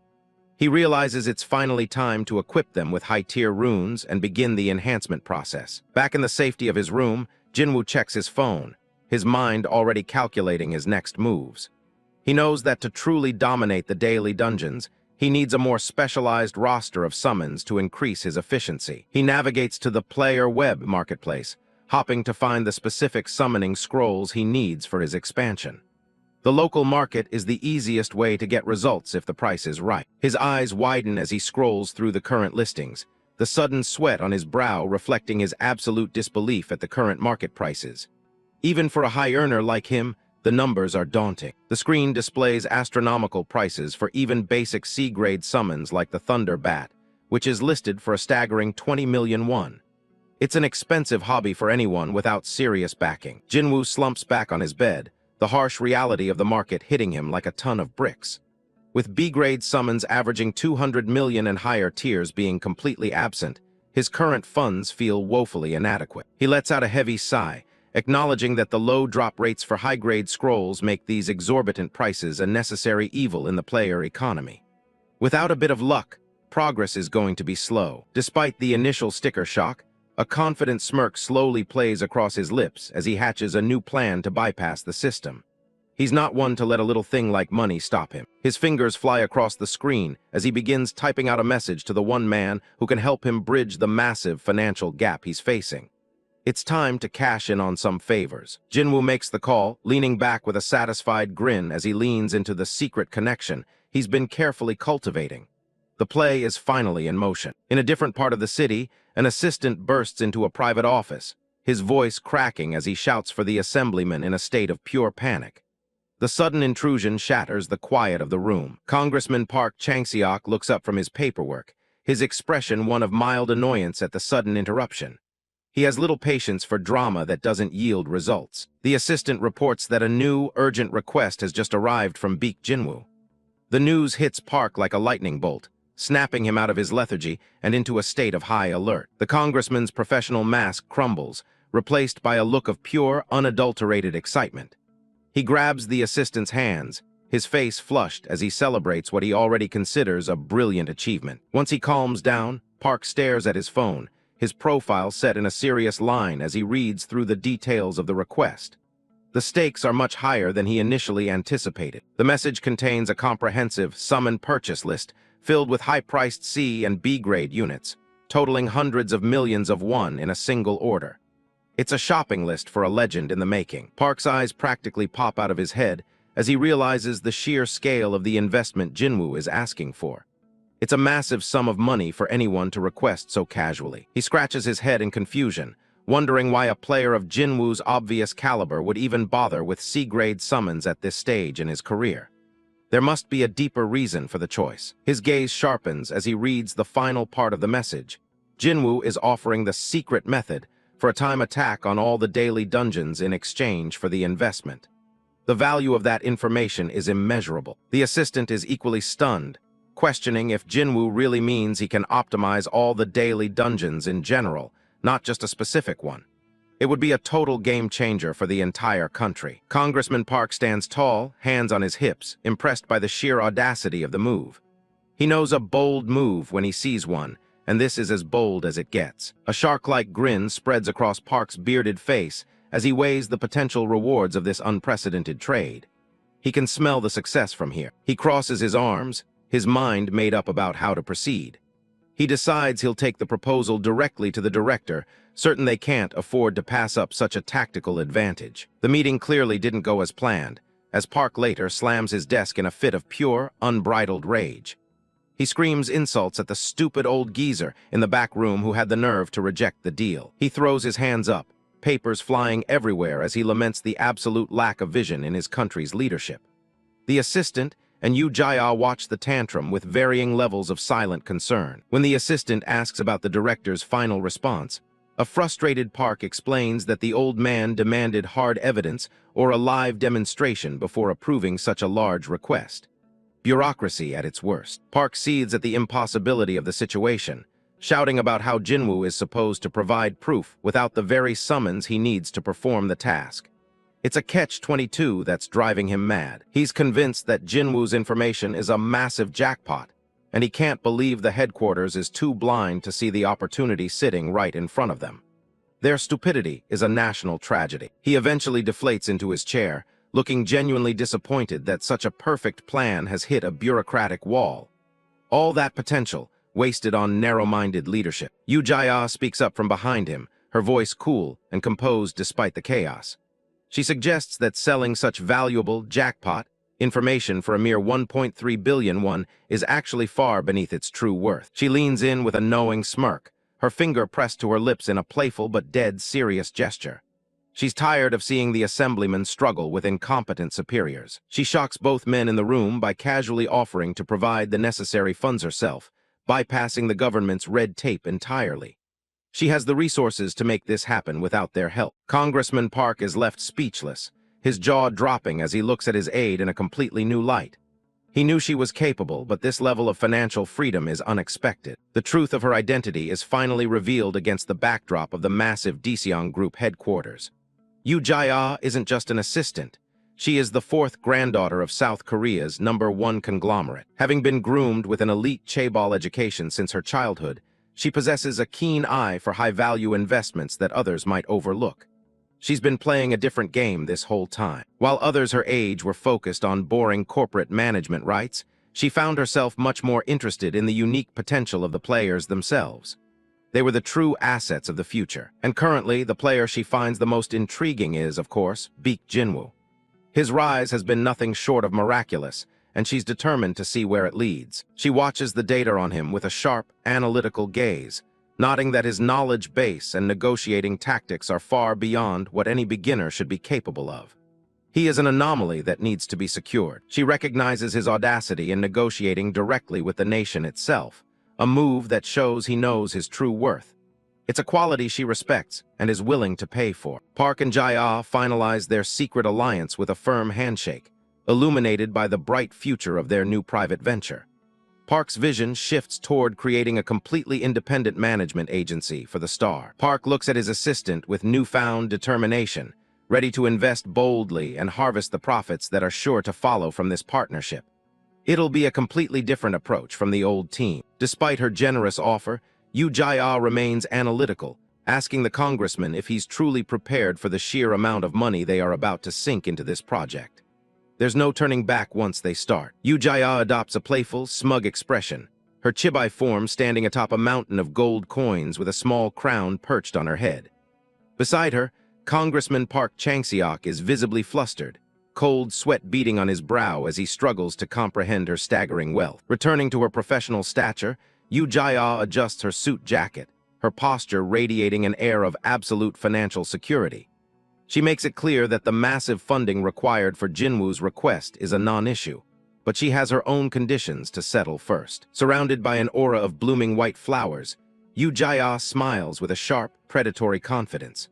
He realizes it's finally time to equip them with high-tier runes and begin the enhancement process. Back in the safety of his room, Jinwoo checks his phone, his mind already calculating his next moves. He knows that to truly dominate the daily dungeons, he needs a more specialized roster of summons to increase his efficiency. He navigates to the player web marketplace, hopping to find the specific summoning scrolls he needs for his expansion. The local market is the easiest way to get results if the price is right. His eyes widen as he scrolls through the current listings, the sudden sweat on his brow reflecting his absolute disbelief at the current market prices. Even for a high earner like him, the numbers are daunting. The screen displays astronomical prices for even basic C-grade summons like the Thunder Bat, which is listed for a staggering 20 million won. It's an expensive hobby for anyone without serious backing. Jinwoo slumps back on his bed, the harsh reality of the market hitting him like a ton of bricks. With B-grade summons averaging 200 million and higher tiers being completely absent, his current funds feel woefully inadequate. He lets out a heavy sigh, acknowledging that the low drop rates for high-grade scrolls make these exorbitant prices a necessary evil in the player economy. Without a bit of luck, progress is going to be slow. Despite the initial sticker shock, a confident smirk slowly plays across his lips as he hatches a new plan to bypass the system. He's not one to let a little thing like money stop him. His fingers fly across the screen as he begins typing out a message to the one man who can help him bridge the massive financial gap he's facing. It's time to cash in on some favors. Jinwoo makes the call, leaning back with a satisfied grin as he leans into the secret connection he's been carefully cultivating. The play is finally in motion. In a different part of the city, an assistant bursts into a private office, his voice cracking as he shouts for the assemblyman in a state of pure panic. The sudden intrusion shatters the quiet of the room. Congressman Park Chang-seok looks up from his paperwork, his expression one of mild annoyance at the sudden interruption. He has little patience for drama that doesn't yield results. The assistant reports that a new, urgent request has just arrived from Baek Jinwoo. The news hits Park like a lightning bolt, snapping him out of his lethargy and into a state of high alert. The congressman's professional mask crumbles, replaced by a look of pure, unadulterated excitement. He grabs the assistant's hands, his face flushed as he celebrates what he already considers a brilliant achievement. Once he calms down, Park stares at his phone, his profile set in a serious line as he reads through the details of the request. The stakes are much higher than he initially anticipated. The message contains a comprehensive summon purchase list filled with high-priced C and B-grade units, totaling hundreds of millions of won in a single order. It's a shopping list for a legend in the making. Park's eyes practically pop out of his head as he realizes the sheer scale of the investment Jinwoo is asking for. It's a massive sum of money for anyone to request so casually. He scratches his head in confusion, wondering why a player of Jinwoo's obvious caliber would even bother with C-grade summons at this stage in his career. There must be a deeper reason for the choice. His gaze sharpens as he reads the final part of the message. Jinwoo is offering the secret method for a time attack on all the daily dungeons in exchange for the investment. The value of that information is immeasurable. The assistant is equally stunned, questioning if Jinwoo really means he can optimize all the daily dungeons in general, not just a specific one. It would be a total game changer for the entire country. Congressman Park stands tall, hands on his hips, impressed by the sheer audacity of the move. He knows a bold move when he sees one, and this is as bold as it gets. A shark-like grin spreads across Park's bearded face as he weighs the potential rewards of this unprecedented trade. He can smell the success from here. He crosses his arms, his mind made up about how to proceed. He decides he'll take the proposal directly to the director, certain they can't afford to pass up such a tactical advantage. The meeting clearly didn't go as planned, as Park later slams his desk in a fit of pure, unbridled rage. He screams insults at the stupid old geezer in the back room who had the nerve to reject the deal. He throws his hands up, papers flying everywhere as he laments the absolute lack of vision in his country's leadership. The assistant and Yoo Jae-ah watch the tantrum with varying levels of silent concern. When the assistant asks about the director's final response, a frustrated Park explains that the old man demanded hard evidence or a live demonstration before approving such a large request. Bureaucracy at its worst. Park seethes at the impossibility of the situation, shouting about how Jinwoo is supposed to provide proof without the very summons he needs to perform the task. It's a catch-22 that's driving him mad. He's convinced that Jinwoo's information is a massive jackpot, and he can't believe the headquarters is too blind to see the opportunity sitting right in front of them. Their stupidity is a national tragedy. He eventually deflates into his chair, looking genuinely disappointed that such a perfect plan has hit a bureaucratic wall. All that potential wasted on narrow-minded leadership. Yoo Jae-ah speaks up from behind him, her voice cool and composed despite the chaos. She suggests that selling such valuable jackpot information for a mere 1.3 billion won is actually far beneath its true worth. She leans in with a knowing smirk, her finger pressed to her lips in a playful but dead serious gesture. She's tired of seeing the assemblyman struggle with incompetent superiors. She shocks both men in the room by casually offering to provide the necessary funds herself, bypassing the government's red tape entirely. She has the resources to make this happen without their help. Congressman Park is left speechless, his jaw dropping as he looks at his aide in a completely new light. He knew she was capable, but this level of financial freedom is unexpected. The truth of her identity is finally revealed against the backdrop of the massive Daeseong Group headquarters. Yoo Jae-ah isn't just an assistant. She is the fourth granddaughter of South Korea's #1 conglomerate. Having been groomed with an elite chaebol education since her childhood, she possesses a keen eye for high-value investments that others might overlook. She's been playing a different game this whole time. While others her age were focused on boring corporate management rights, she found herself much more interested in the unique potential of the players themselves. They were the true assets of the future. And currently, the player she finds the most intriguing is, of course, Baek Jinwoo. His rise has been nothing short of miraculous, and she's determined to see where it leads. She watches the data on him with a sharp, analytical gaze, nodding that his knowledge base and negotiating tactics are far beyond what any beginner should be capable of. He is an anomaly that needs to be secured. She recognizes his audacity in negotiating directly with the nation itself, a move that shows he knows his true worth. It's a quality she respects and is willing to pay for. Park and Jae-ah finalize their secret alliance with a firm handshake, illuminated by the bright future of their new private venture. Park's vision shifts toward creating a completely independent management agency for the star. Park looks at his assistant with newfound determination, ready to invest boldly and harvest the profits that are sure to follow from this partnership. It'll be a completely different approach from the old team. Despite her generous offer, Yoo Jae-ah remains analytical, asking the congressman if he's truly prepared for the sheer amount of money they are about to sink into this project. There's no turning back once they start. Yoo Jae-ah adopts a playful, smug expression, her chibai form standing atop a mountain of gold coins with a small crown perched on her head. Beside her, Congressman Park Chang-seok is visibly flustered, cold sweat beading on his brow as he struggles to comprehend her staggering wealth. Returning to her professional stature, Yoo Jae-ah adjusts her suit jacket, her posture radiating an air of absolute financial security. She makes it clear that the massive funding required for Jinwoo's request is a non-issue, but she has her own conditions to settle first. Surrounded by an aura of blooming white flowers, Yoo Jae-ah smiles with a sharp, predatory confidence.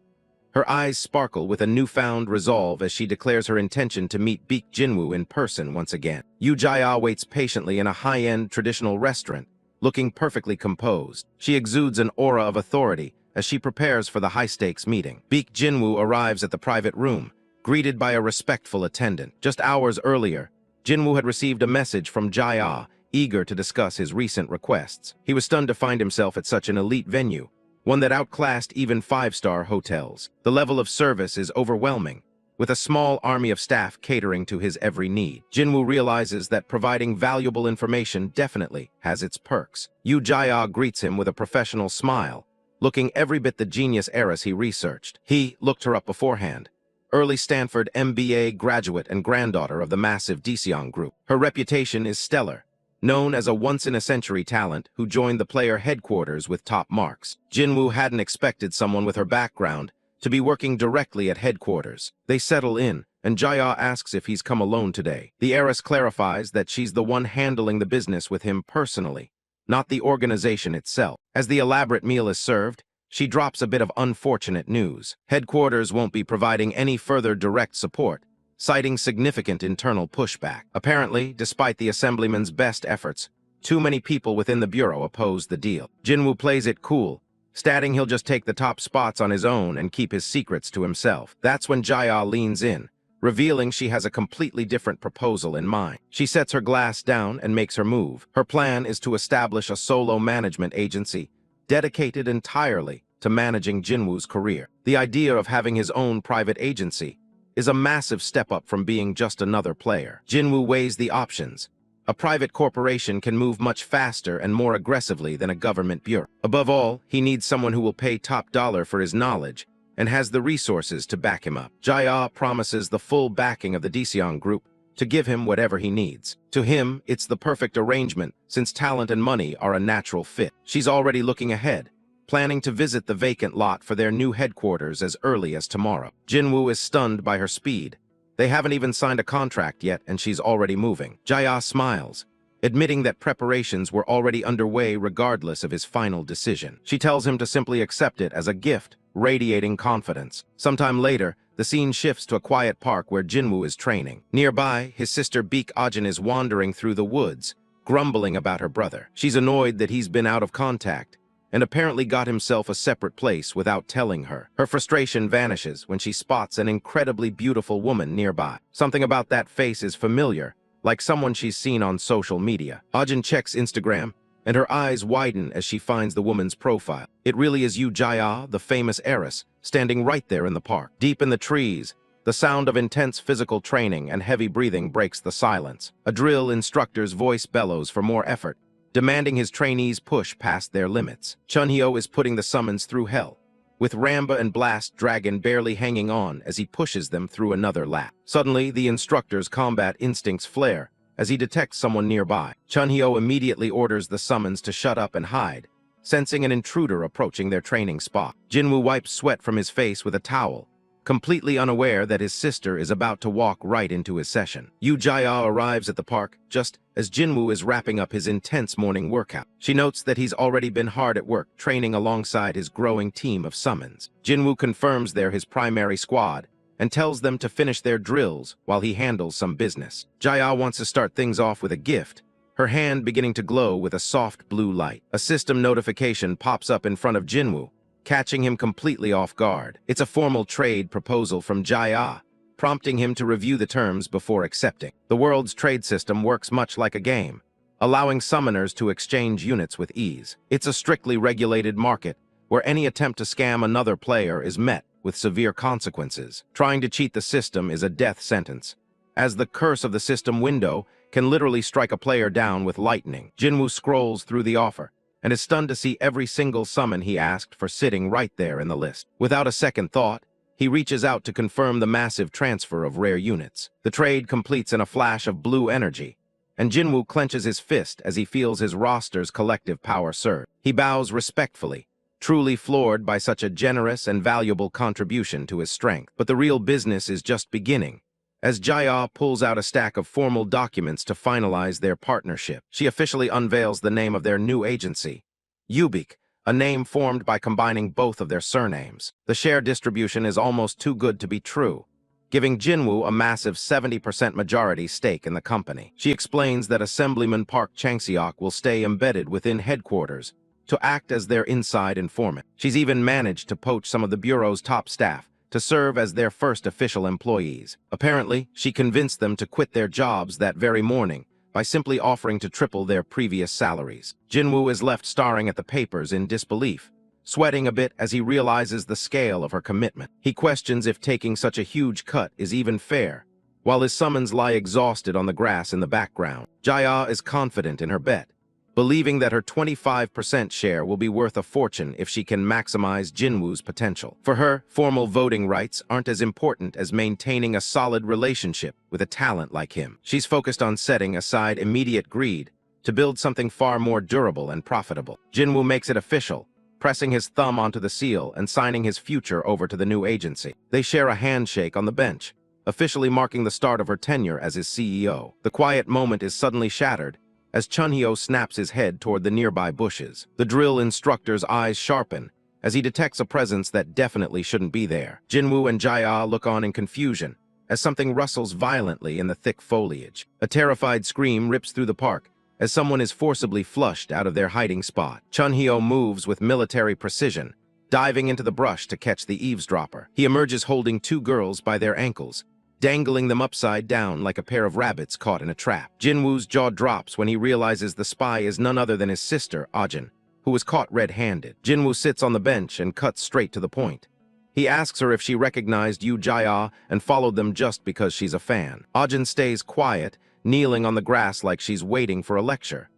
Her eyes sparkle with a newfound resolve as she declares her intention to meet Baek Jinwoo in person once again. Yoo Jae-ah waits patiently in a high-end traditional restaurant, looking perfectly composed. She exudes an aura of authority as she prepares for the high-stakes meeting. Baek Jinwoo arrives at the private room, greeted by a respectful attendant. Just hours earlier, Jinwoo had received a message from Jae-ah, eager to discuss his recent requests. He was stunned to find himself at such an elite venue, one that outclassed even five-star hotels. The level of service is overwhelming, with a small army of staff catering to his every need. Jinwoo realizes that providing valuable information definitely has its perks. Yoo Jae-ah greets him with a professional smile, looking every bit the genius heiress he researched. He looked her up beforehand. Early Stanford MBA graduate and granddaughter of the massive Daeseong Group. Her reputation is stellar, known as a once-in-a-century talent who joined the player headquarters with top marks. Jinwoo hadn't expected someone with her background to be working directly at headquarters. They settle in, and Jae-ah asks if he's come alone today. The heiress clarifies that she's the one handling the business with him personally, not the organization itself. As the elaborate meal is served, she drops a bit of unfortunate news. Headquarters won't be providing any further direct support, citing significant internal pushback. Apparently, despite the assemblyman's best efforts, too many people within the bureau oppose the deal. Jinwoo plays it cool, stating he'll just take the top spots on his own and keep his secrets to himself. That's when Jae-ah leans in, revealing she has a completely different proposal in mind. She sets her glass down and makes her move. Her plan is to establish a solo management agency dedicated entirely to managing Jinwoo's career. The idea of having his own private agency is a massive step up from being just another player. Jinwoo weighs the options. A private corporation can move much faster and more aggressively than a government bureau. Above all, he needs someone who will pay top dollar for his knowledge and has the resources to back him up. Jae-ah promises the full backing of the Daeseong Group to give him whatever he needs. To him, it's the perfect arrangement since talent and money are a natural fit. She's already looking ahead, planning to visit the vacant lot for their new headquarters as early as tomorrow. Jinwoo is stunned by her speed. They haven't even signed a contract yet and she's already moving. Jae-ah smiles, admitting that preparations were already underway regardless of his final decision. She tells him to simply accept it as a gift, radiating confidence. Sometime later, the scene shifts to a quiet park where Jinwoo is training. Nearby, his sister Baek Jinwoo is wandering through the woods, grumbling about her brother. She's annoyed that he's been out of contact and apparently got himself a separate place without telling her. Her frustration vanishes when she spots an incredibly beautiful woman nearby. Something about that face is familiar, like someone she's seen on social media. Jin checks Instagram, and her eyes widen as she finds the woman's profile. It really is Yoo Jae-ah, the famous heiress, standing right there in the park. Deep in the trees, the sound of intense physical training and heavy breathing breaks the silence. A drill instructor's voice bellows for more effort, demanding his trainees push past their limits. Chunhyo is putting the summons through hell, with Ramba and Blast Dragon barely hanging on as he pushes them through another lap. Suddenly, the instructor's combat instincts flare as he detects someone nearby. Chunhyo immediately orders the summons to shut up and hide, sensing an intruder approaching their training spot. Jinwoo wipes sweat from his face with a towel, completely unaware that his sister is about to walk right into his session. Yoo Jae-ah arrives at the park just as Jinwoo is wrapping up his intense morning workout. She notes that he's already been hard at work training alongside his growing team of summons. Jinwoo confirms they're his primary squad and tells them to finish their drills while he handles some business. Jae-ah wants to start things off with a gift, her hand beginning to glow with a soft blue light. A system notification pops up in front of Jinwoo, catching him completely off guard. It's a formal trade proposal from Jae-ah, prompting him to review the terms before accepting. The world's trade system works much like a game, allowing summoners to exchange units with ease. It's a strictly regulated market, where any attempt to scam another player is met with severe consequences. Trying to cheat the system is a death sentence, as the curse of the system window can literally strike a player down with lightning. Jinwoo scrolls through the offer, and is stunned to see every single summon he asked for sitting right there in the list. Without a second thought, he reaches out to confirm the massive transfer of rare units. The trade completes in a flash of blue energy, and Jinwoo clenches his fist as he feels his roster's collective power surge. He bows respectfully, truly floored by such a generous and valuable contribution to his strength. But the real business is just beginning, as Jae-ah pulls out a stack of formal documents to finalize their partnership. She officially unveils the name of their new agency, Ubik, a name formed by combining both of their surnames. The share distribution is almost too good to be true, giving Jinwoo a massive 70% majority stake in the company. She explains that Assemblyman Park Chang-seok will stay embedded within headquarters to act as their inside informant. She's even managed to poach some of the Bureau's top staff to serve as their first official employees. Apparently, she convinced them to quit their jobs that very morning by simply offering to triple their previous salaries. Jinwoo is left staring at the papers in disbelief, sweating a bit as he realizes the scale of her commitment. He questions if taking such a huge cut is even fair, while his summons lie exhausted on the grass in the background. Jaya is confident in her bet, believing that her 25% share will be worth a fortune if she can maximize Jinwoo's potential. For her, formal voting rights aren't as important as maintaining a solid relationship with a talent like him. She's focused on setting aside immediate greed to build something far more durable and profitable. Jinwoo makes it official, pressing his thumb onto the seal and signing his future over to the new agency. They share a handshake on the bench, officially marking the start of her tenure as his CEO. The quiet moment is suddenly shattered as Chunhyo snaps his head toward the nearby bushes. The drill instructor's eyes sharpen as he detects a presence that definitely shouldn't be there. Jinwoo and Jaya look on in confusion as something rustles violently in the thick foliage. A terrified scream rips through the park as someone is forcibly flushed out of their hiding spot. Chunhyo moves with military precision, diving into the brush to catch the eavesdropper. He emerges holding two girls by their ankles, dangling them upside down like a pair of rabbits caught in a trap. Jinwoo's jaw drops when he realizes the spy is none other than his sister, Ajin, who was caught red-handed. Jinwoo sits on the bench and cuts straight to the point. He asks her if she recognized Yu Jaya and followed them just because she's a fan. Ajin stays quiet, kneeling on the grass like she's waiting for a lecture.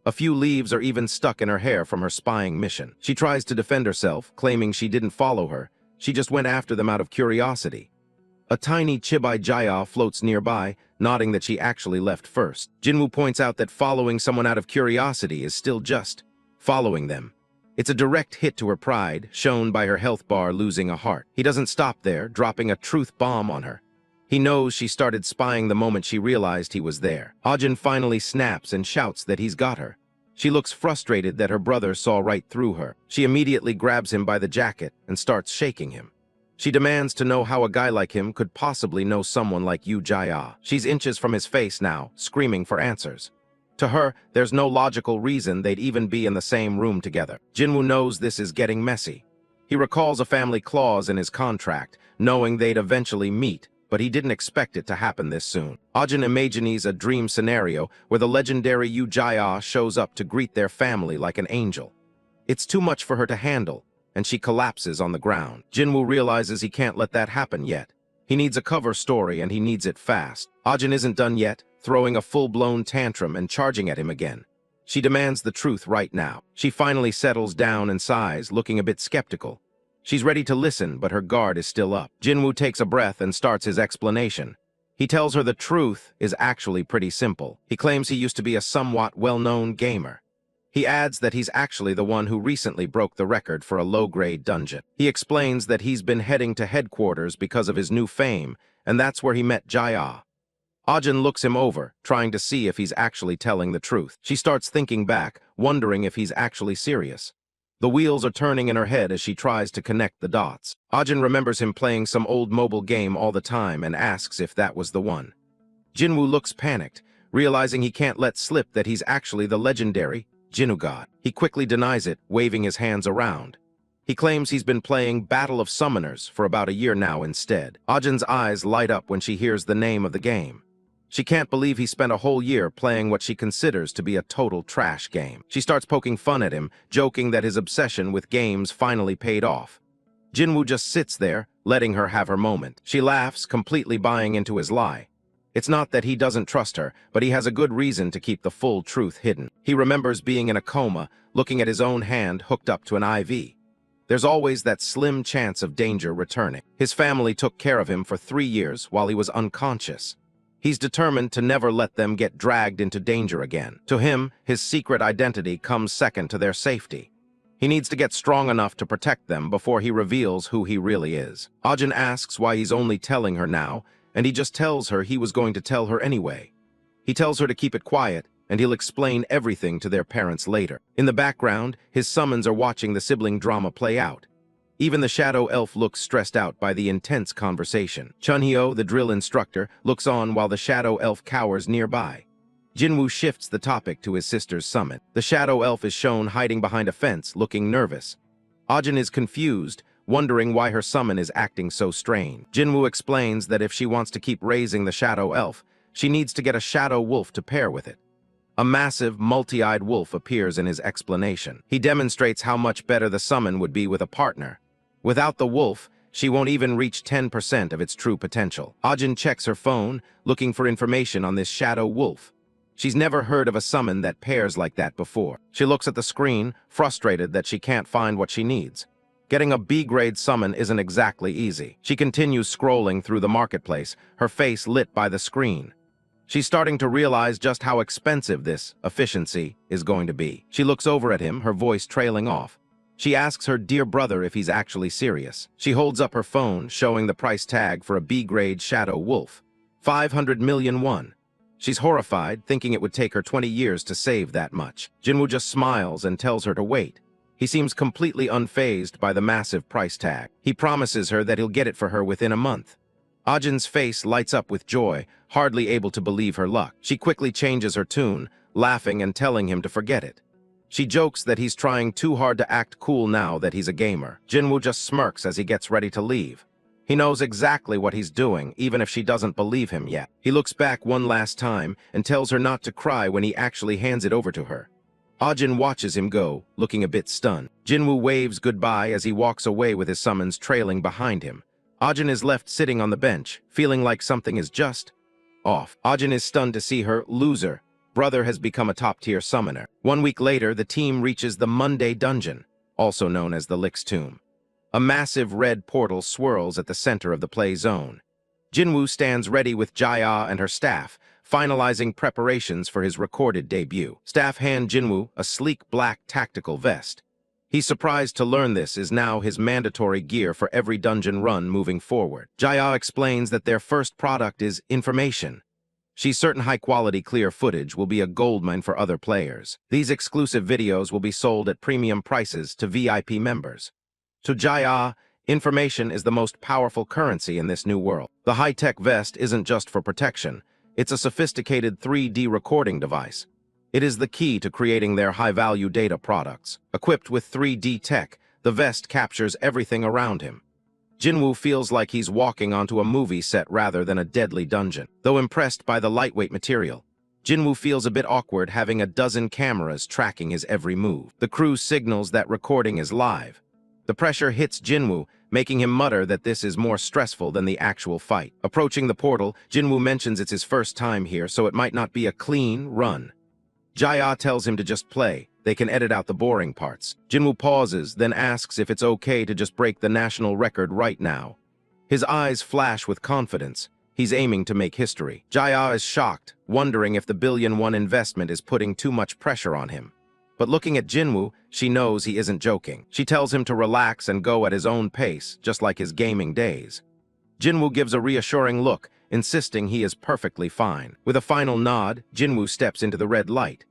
A few leaves are even stuck in her hair from her spying mission. She tries to defend herself, claiming she didn't follow her. She just went after them out of curiosity. A tiny Chibai Jaya floats nearby, nodding that she actually left first. Jinwoo points out that following someone out of curiosity is still just following them. It's a direct hit to her pride, shown by her health bar losing a heart. He doesn't stop there, dropping a truth bomb on her. He knows she started spying the moment she realized he was there. Ajin finally snaps and shouts that he's got her. She looks frustrated that her brother saw right through her. She immediately grabs him by the jacket and starts shaking him. She demands to know how a guy like him could possibly know someone like Yu Jaya. She's inches from his face now, screaming for answers. To her, there's no logical reason they'd even be in the same room together. Jinwoo knows this is getting messy. He recalls a family clause in his contract, knowing they'd eventually meet, but he didn't expect it to happen this soon. Ajin imagines a dream scenario where the legendary Yu Jaya shows up to greet their family like an angel. It's too much for her to handle, and she collapses on the ground. Jinwoo realizes he can't let that happen yet. He needs a cover story, and he needs it fast. Ajin isn't done yet, throwing a full-blown tantrum and charging at him again. She demands the truth right now. She finally settles down and sighs, looking a bit skeptical. She's ready to listen, but her guard is still up. Jinwoo takes a breath and starts his explanation. He tells her the truth is actually pretty simple. He claims he used to be a somewhat well-known gamer. He adds that he's actually the one who recently broke the record for a low-grade dungeon. He explains that he's been heading to headquarters because of his new fame, and that's where he met Jaya. Ajin looks him over, trying to see if he's actually telling the truth. She starts thinking back, wondering if he's actually serious. The wheels are turning in her head as she tries to connect the dots. Ajin remembers him playing some old mobile game all the time and asks if that was the one. Jinwoo looks panicked, realizing he can't let slip that he's actually the legendary Jinwoo God. He quickly denies it, waving his hands around. He claims he's been playing Battle of Summoners for about a year now instead. Ajin's eyes light up when she hears the name of the game. She can't believe he spent a whole year playing what she considers to be a total trash game. She starts poking fun at him, joking that his obsession with games finally paid off. Jinwoo just sits there, letting her have her moment. She laughs, completely buying into his lie. It's not that he doesn't trust her, but he has a good reason to keep the full truth hidden. He remembers being in a coma, looking at his own hand hooked up to an IV. There's always that slim chance of danger returning. His family took care of him for 3 years while he was unconscious. He's determined to never let them get dragged into danger again. To him, his secret identity comes second to their safety. He needs to get strong enough to protect them before he reveals who he really is. Ajin asks why he's only telling her now, and he just tells her he was going to tell her anyway. He tells her to keep it quiet, and he'll explain everything to their parents later. In the background, his summons are watching the sibling drama play out. Even the shadow elf looks stressed out by the intense conversation. Chunhyo, the drill instructor, looks on while the shadow elf cowers nearby. Jinwoo shifts the topic to his sister's summit. The shadow elf is shown hiding behind a fence, looking nervous. Ajin is confused, wondering why her summon is acting so strange. Jinwoo explains that if she wants to keep raising the shadow elf, she needs to get a shadow wolf to pair with it. A massive, multi-eyed wolf appears in his explanation. He demonstrates how much better the summon would be with a partner. Without the wolf, she won't even reach 10% of its true potential. Ajin checks her phone, looking for information on this shadow wolf. She's never heard of a summon that pairs like that before. She looks at the screen, frustrated that she can't find what she needs. Getting a B-grade summon isn't exactly easy. She continues scrolling through the marketplace, her face lit by the screen. She's starting to realize just how expensive this efficiency is going to be. She looks over at him, her voice trailing off. She asks her dear brother if he's actually serious. She holds up her phone, showing the price tag for a B-grade shadow wolf. 500 million won. She's horrified, thinking it would take her 20 years to save that much. Jinwoo just smiles and tells her to wait. He seems completely unfazed by the massive price tag. He promises her that he'll get it for her within a month. Ajin's face lights up with joy, hardly able to believe her luck. She quickly changes her tune, laughing and telling him to forget it. She jokes that he's trying too hard to act cool now that he's a gamer. Jinwoo just smirks as he gets ready to leave. He knows exactly what he's doing, even if she doesn't believe him yet. He looks back one last time and tells her not to cry when he actually hands it over to her. Ajin watches him go, looking a bit stunned. Jinwoo waves goodbye as he walks away with his summons trailing behind him. Ajin is left sitting on the bench, feeling like something is just off. Ajin is stunned to see her loser. Brother has become a top-tier summoner. 1 week later, the team reaches the Monday Dungeon, also known as the Lick's Tomb. A massive red portal swirls at the center of the play zone. Jinwoo stands ready with Jaya and her staff, finalizing preparations for his recorded debut. Staff hand Jinwoo a sleek black tactical vest. He's surprised to learn this is now his mandatory gear for every dungeon run moving forward. Jaya explains that their first product is information. She's certain high-quality clear footage will be a goldmine for other players. These exclusive videos will be sold at premium prices to VIP members. To Jaya, information is the most powerful currency in this new world. The high-tech vest isn't just for protection. It's a sophisticated 3D recording device. It is the key to creating their high-value data products. Equipped with 3D tech, the vest captures everything around him. Jinwoo feels like he's walking onto a movie set rather than a deadly dungeon. Though impressed by the lightweight material, Jinwoo feels a bit awkward having a dozen cameras tracking his every move. The crew signals that recording is live. The pressure hits Jinwoo, making him mutter that this is more stressful than the actual fight. Approaching the portal, Jinwoo mentions it's his first time here, so it might not be a clean run. Jaya tells him to just play. They can edit out the boring parts. Jinwoo pauses, then asks if it's okay to just break the national record right now. His eyes flash with confidence. He's aiming to make history. Jaya is shocked, wondering if the billion-won investment is putting too much pressure on him. But looking at Jinwoo, she knows he isn't joking. She tells him to relax and go at his own pace, just like his gaming days. Jinwoo gives a reassuring look, insisting he is perfectly fine. With a final nod, Jinwoo steps into the red light.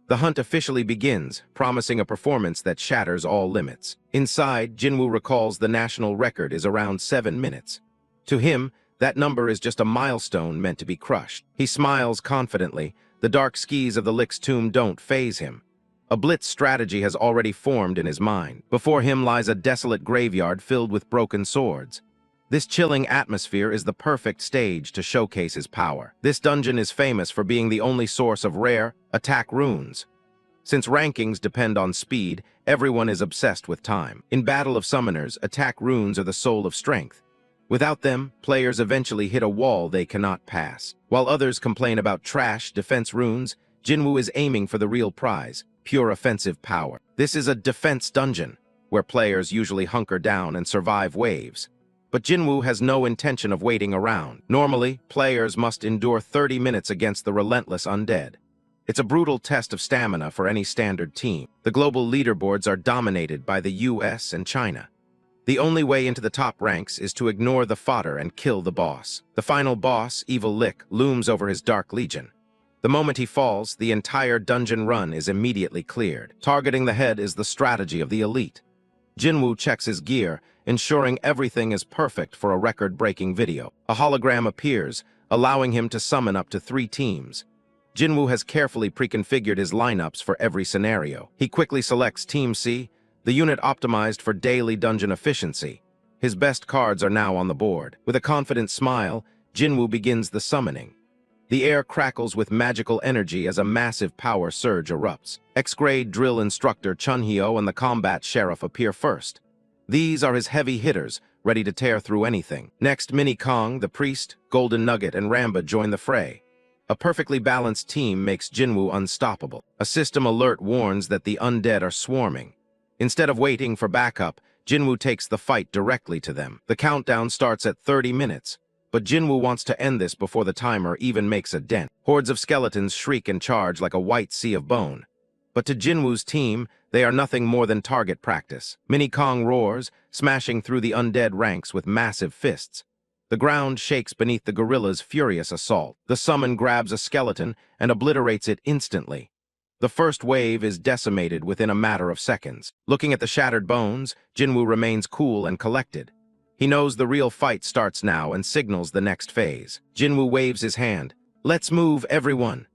The hunt officially begins, promising a performance that shatters all limits. Inside, Jinwoo recalls the national record is around 7 minutes. To him, that number is just a milestone meant to be crushed. He smiles confidently. The dark skis of the Lick's Tomb don't faze him. A blitz strategy has already formed in his mind. Before him lies a desolate graveyard filled with broken swords. This chilling atmosphere is the perfect stage to showcase his power. This dungeon is famous for being the only source of rare, attack runes. Since rankings depend on speed, everyone is obsessed with time. In Battle of Summoners, attack runes are the soul of strength. Without them, players eventually hit a wall they cannot pass. While others complain about trash defense runes, Jinwoo is aiming for the real prize, pure offensive power. This is a defense dungeon, where players usually hunker down and survive waves. But Jinwoo has no intention of waiting around. Normally, players must endure 30 minutes against the relentless undead. It's a brutal test of stamina for any standard team. The global leaderboards are dominated by the US and China. The only way into the top ranks is to ignore the fodder and kill the boss. The final boss, Evil Lick, looms over his Dark Legion. The moment he falls, the entire dungeon run is immediately cleared. Targeting the head is the strategy of the elite. Jinwoo checks his gear, ensuring everything is perfect for a record-breaking video. A hologram appears, allowing him to summon up to 3 teams. Jinwoo has carefully pre-configured his lineups for every scenario. He quickly selects Team C, the unit optimized for daily dungeon efficiency. His best cards are now on the board. With a confident smile, Jinwoo begins the summoning. The air crackles with magical energy as a massive power surge erupts. X-grade drill instructor Chunhyo and the combat sheriff appear first. These are his heavy hitters, ready to tear through anything. Next, Mini Kong, the priest, Golden Nugget, and Lamba join the fray. A perfectly balanced team makes Jinwoo unstoppable. A system alert warns that the undead are swarming. Instead of waiting for backup, Jinwoo takes the fight directly to them. The countdown starts at 30 minutes, but Jinwoo wants to end this before the timer even makes a dent. Hordes of skeletons shriek and charge like a white sea of bone. But to Jinwoo's team, they are nothing more than target practice. Mini Kong roars, smashing through the undead ranks with massive fists. The ground shakes beneath the gorilla's furious assault. The summon grabs a skeleton and obliterates it instantly. The first wave is decimated within a matter of seconds. Looking at the shattered bones, Jinwoo remains cool and collected. He knows the real fight starts now and signals the next phase. Jinwoo waves his hand. "Let's move, everyone!"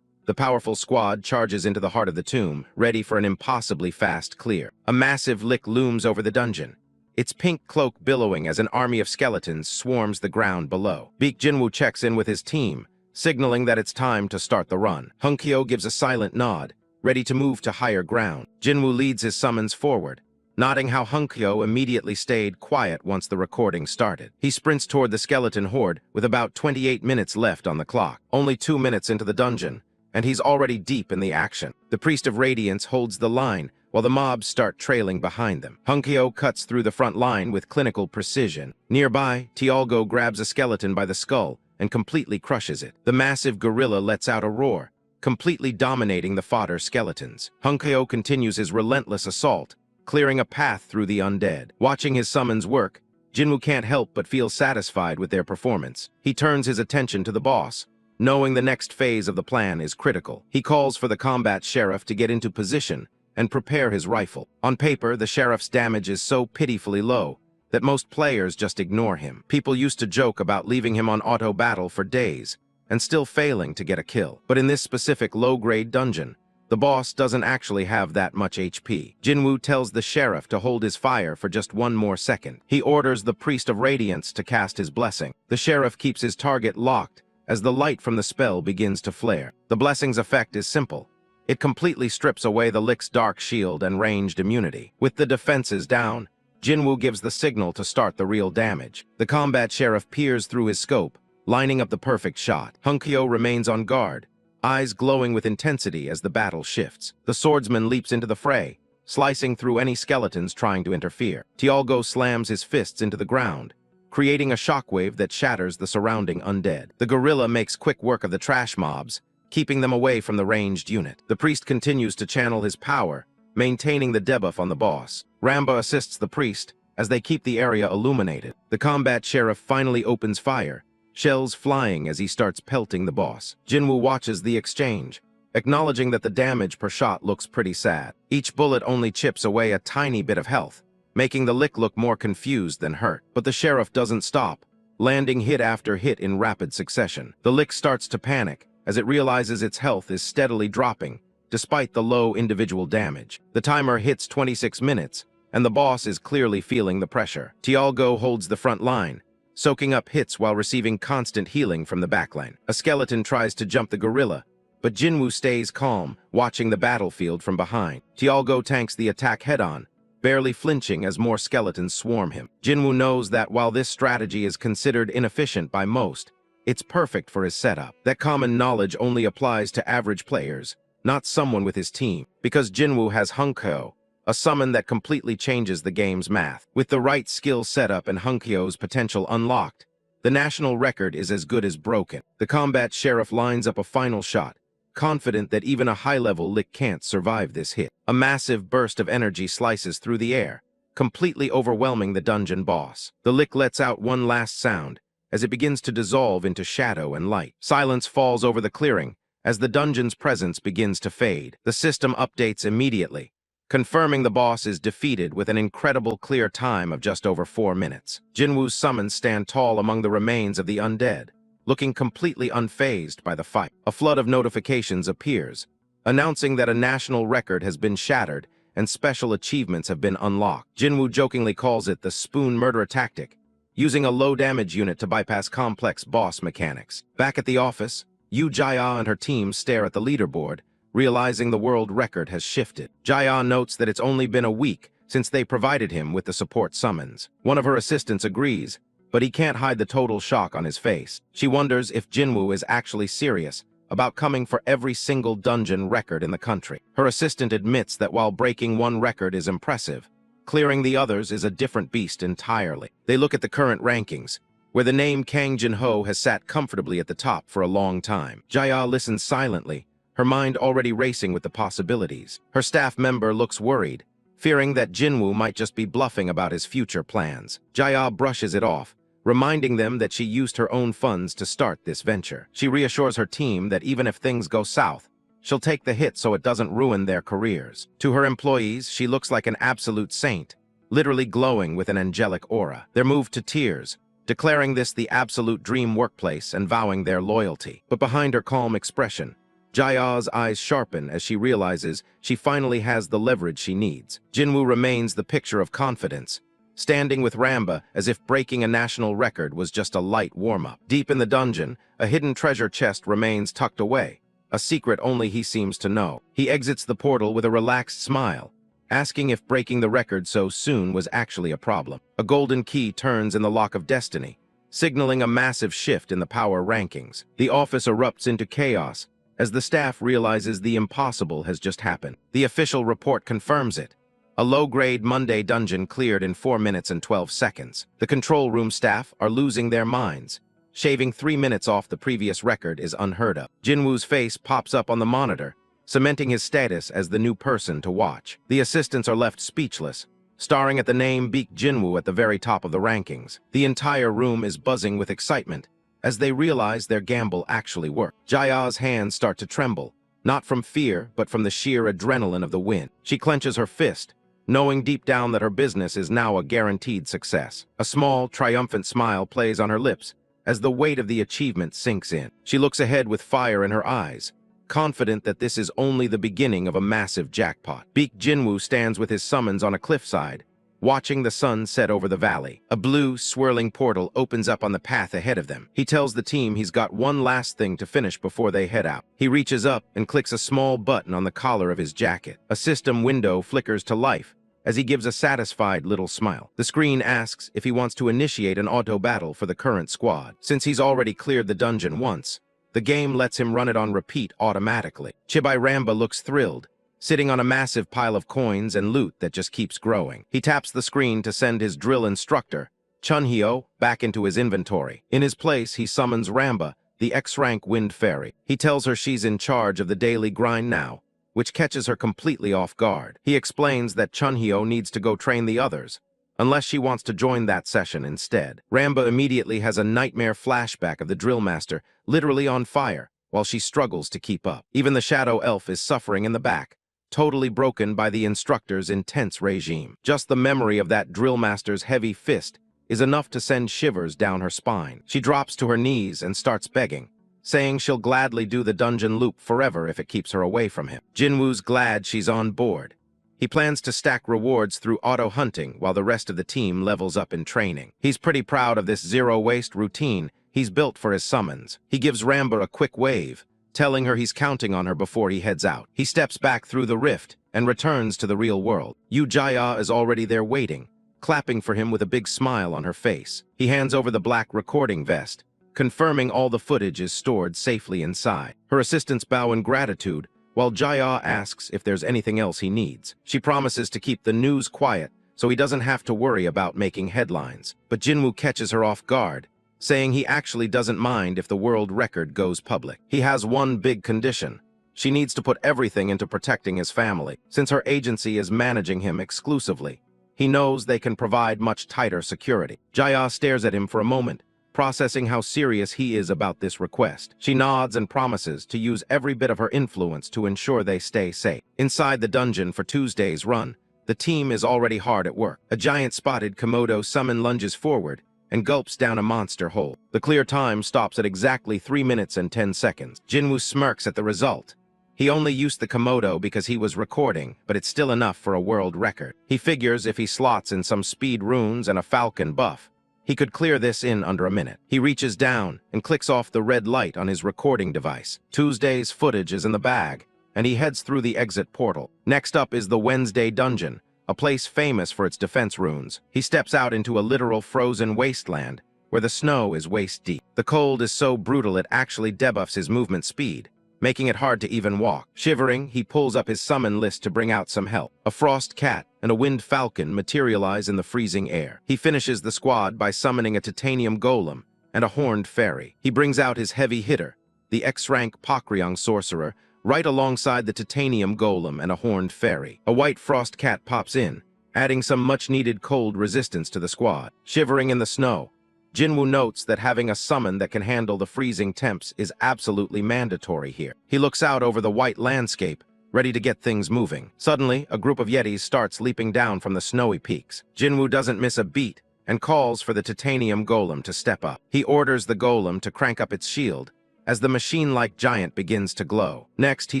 The powerful squad charges into the heart of the tomb, ready for an impossibly fast clear. A massive lick looms over the dungeon, its pink cloak billowing as an army of skeletons swarms the ground below. Baek Jinwoo checks in with his team, signaling that it's time to start the run. Hunkyo gives a silent nod, ready to move to higher ground. Jinwoo leads his summons forward, nodding how Hunkyo immediately stayed quiet once the recording started. He sprints toward the skeleton horde with about 28 minutes left on the clock. Only 2 minutes into the dungeon, and he's already deep in the action. The Priest of Radiance holds the line, while the mobs start trailing behind them. Hunkyo cuts through the front line with clinical precision. Nearby, Tialgo grabs a skeleton by the skull and completely crushes it. The massive gorilla lets out a roar, completely dominating the fodder skeletons. Hunkyo continues his relentless assault, clearing a path through the undead. Watching his summons work, Jinwoo can't help but feel satisfied with their performance. He turns his attention to the boss, knowing the next phase of the plan is critical. He calls for the combat sheriff to get into position and prepare his rifle. On paper, the sheriff's damage is so pitifully low that most players just ignore him. People used to joke about leaving him on auto battle for days and still failing to get a kill. But in this specific low-grade dungeon, the boss doesn't actually have that much HP. Jinwoo tells the sheriff to hold his fire for just 1 more second. He orders the Priest of Radiance to cast his blessing. The sheriff keeps his target locked as the light from the spell begins to flare. The blessing's effect is simple. It completely strips away the Lick's dark shield and ranged immunity. With the defenses down, Jinwoo gives the signal to start the real damage. The combat sheriff peers through his scope, lining up the perfect shot. Hunkyo remains on guard, eyes glowing with intensity as the battle shifts. The swordsman leaps into the fray, slicing through any skeletons trying to interfere. Tialgo slams his fists into the ground, creating a shockwave that shatters the surrounding undead. The gorilla makes quick work of the trash mobs, keeping them away from the ranged unit. The priest continues to channel his power, maintaining the debuff on the boss. Lamba assists the priest as they keep the area illuminated. The combat sheriff finally opens fire, shells flying as he starts pelting the boss. Jinwoo watches the exchange, acknowledging that the damage per shot looks pretty sad. Each bullet only chips away a tiny bit of health, making the Lick look more confused than hurt. But the sheriff doesn't stop, landing hit after hit in rapid succession. The Lick starts to panic as it realizes its health is steadily dropping, despite the low individual damage. The timer hits 26 minutes, and the boss is clearly feeling the pressure. Tialgo holds the front line, soaking up hits while receiving constant healing from the backline. A skeleton tries to jump the gorilla, but Jinwoo stays calm, watching the battlefield from behind. Tialgo tanks the attack head-on, barely flinching as more skeletons swarm him. Jinwoo knows that while this strategy is considered inefficient by most, it's perfect for his setup. That common knowledge only applies to average players, not someone with his team, because Jinwoo has Hunkyo, a summon that completely changes the game's math. With the right skill setup and Hunkyo's potential unlocked, the national record is as good as broken. The combat sheriff lines up a final shot, confident that even a high-level Lick can't survive this hit. A massive burst of energy slices through the air, completely overwhelming the dungeon boss. The Lick lets out one last sound as it begins to dissolve into shadow and light. Silence falls over the clearing as the dungeon's presence begins to fade. The system updates immediately, confirming the boss is defeated with an incredible clear time of just over 4 minutes. Jinwoo's summons stand tall among the remains of the undead, looking completely unfazed by the fight. A flood of notifications appears, announcing that a national record has been shattered and special achievements have been unlocked. Jinwoo jokingly calls it the spoon murderer tactic, using a low-damage unit to bypass complex boss mechanics. Back at the office, Yu Jia and her team stare at the leaderboard, realizing the world record has shifted. Jia notes that it's only been a week since they provided him with the support summons. One of her assistants agrees, but he can't hide the total shock on his face. She wonders if Jinwoo is actually serious about coming for every single dungeon record in the country. Her assistant admits that while breaking one record is impressive, clearing the others is a different beast entirely. They look at the current rankings, where the name Kang Jin-ho has sat comfortably at the top for a long time. Jia listens silently, her mind already racing with the possibilities. Her staff member looks worried, fearing that Jinwoo might just be bluffing about his future plans. Jia brushes it off, reminding them that she used her own funds to start this venture. She reassures her team that even if things go south, she'll take the hit so it doesn't ruin their careers. To her employees, she looks like an absolute saint, literally glowing with an angelic aura. They're moved to tears, declaring this the absolute dream workplace and vowing their loyalty. But behind her calm expression, Jaya's eyes sharpen as she realizes she finally has the leverage she needs. Jinwoo remains the picture of confidence, standing with Lamba as if breaking a national record was just a light warm-up. Deep in the dungeon, a hidden treasure chest remains tucked away, a secret only he seems to know. He exits the portal with a relaxed smile, asking if breaking the record so soon was actually a problem. A golden key turns in the lock of destiny, signaling a massive shift in the power rankings. The office erupts into chaos as the staff realizes the impossible has just happened. The official report confirms it. A low-grade Monday dungeon cleared in 4 minutes and 12 seconds. The control room staff are losing their minds. Shaving 3 minutes off the previous record is unheard of. Jinwoo's face pops up on the monitor, cementing his status as the new person to watch. The assistants are left speechless, staring at the name Baek Jinwoo at the very top of the rankings. The entire room is buzzing with excitement as they realize their gamble actually worked. Jaya's hands start to tremble, not from fear, but from the sheer adrenaline of the win. She clenches her fist, knowing deep down that her business is now a guaranteed success. A small, triumphant smile plays on her lips as the weight of the achievement sinks in. She looks ahead with fire in her eyes, confident that this is only the beginning of a massive jackpot. Baek Jinwoo stands with his summons on a cliffside, watching the sun set over the valley. A blue, swirling portal opens up on the path ahead of them. He tells the team he's got one last thing to finish before they head out. He reaches up and clicks a small button on the collar of his jacket. A system window flickers to life as he gives a satisfied little smile. The screen asks if he wants to initiate an auto battle for the current squad. Since he's already cleared the dungeon once, the game lets him run it on repeat automatically. Chibai Lamba looks thrilled, sitting on a massive pile of coins and loot that just keeps growing. He taps the screen to send his drill instructor, Chunhyo, back into his inventory. In his place, he summons Lamba, the X-rank Wind Fairy. He tells her she's in charge of the daily grind now, which catches her completely off guard. He explains that Chunhyo needs to go train the others, unless she wants to join that session instead. Lamba immediately has a nightmare flashback of the drill master literally on fire while she struggles to keep up. Even the shadow elf is suffering in the back, totally broken by the instructor's intense regime. Just the memory of that drill master's heavy fist is enough to send shivers down her spine. She drops to her knees and starts begging, saying she'll gladly do the dungeon loop forever if it keeps her away from him. Jinwoo's glad she's on board. He plans to stack rewards through auto-hunting while the rest of the team levels up in training. He's pretty proud of this zero-waste routine he's built for his summons. He gives Lamba a quick wave, telling her he's counting on her before he heads out. He steps back through the rift and returns to the real world. Yu Jia is already there waiting, clapping for him with a big smile on her face. He hands over the black recording vest, confirming all the footage is stored safely inside. Her assistants bow in gratitude, while Jia asks if there's anything else he needs. She promises to keep the news quiet so he doesn't have to worry about making headlines. But Jinwoo catches her off guard, saying he actually doesn't mind if the world record goes public. He has one big condition. She needs to put everything into protecting his family. Since her agency is managing him exclusively, he knows they can provide much tighter security. Jia stares at him for a moment, processing how serious he is about this request. She nods and promises to use every bit of her influence to ensure they stay safe. Inside the dungeon for Tuesday's run, the team is already hard at work. A giant-spotted Komodo summon lunges forward and gulps down a monster hole. The clear time stops at exactly 3 minutes and 10 seconds. Jinwoo smirks at the result. He only used the Komodo because he was recording, but it's still enough for a world record. He figures if he slots in some speed runes and a falcon buff, He could clear this in under a minute. He reaches down and clicks off the red light on his recording device. Tuesday's footage is in the bag, and he heads through the exit portal. Next up is the Wednesday dungeon, a place famous for its defense runes. He steps out into a literal frozen wasteland, where the snow is waist-deep. The cold is so brutal it actually debuffs his movement speed, making it hard to even walk. Shivering, he pulls up his summon list to bring out some help. A frost cat and a winged falcon materialize in the freezing air. He finishes the squad by summoning a titanium golem and a horned fairy. He brings out his heavy hitter, the X-rank Pakryong sorcerer, right alongside the titanium golem and a horned fairy. A white frost cat pops in, adding some much-needed cold resistance to the squad. Shivering in the snow, Jinwoo notes that having a summon that can handle the freezing temps is absolutely mandatory here. He looks out over the white landscape, ready to get things moving. Suddenly, a group of yetis starts leaping down from the snowy peaks. Jinwoo doesn't miss a beat and calls for the titanium golem to step up. He orders the golem to crank up its shield as the machine-like giant begins to glow. Next, he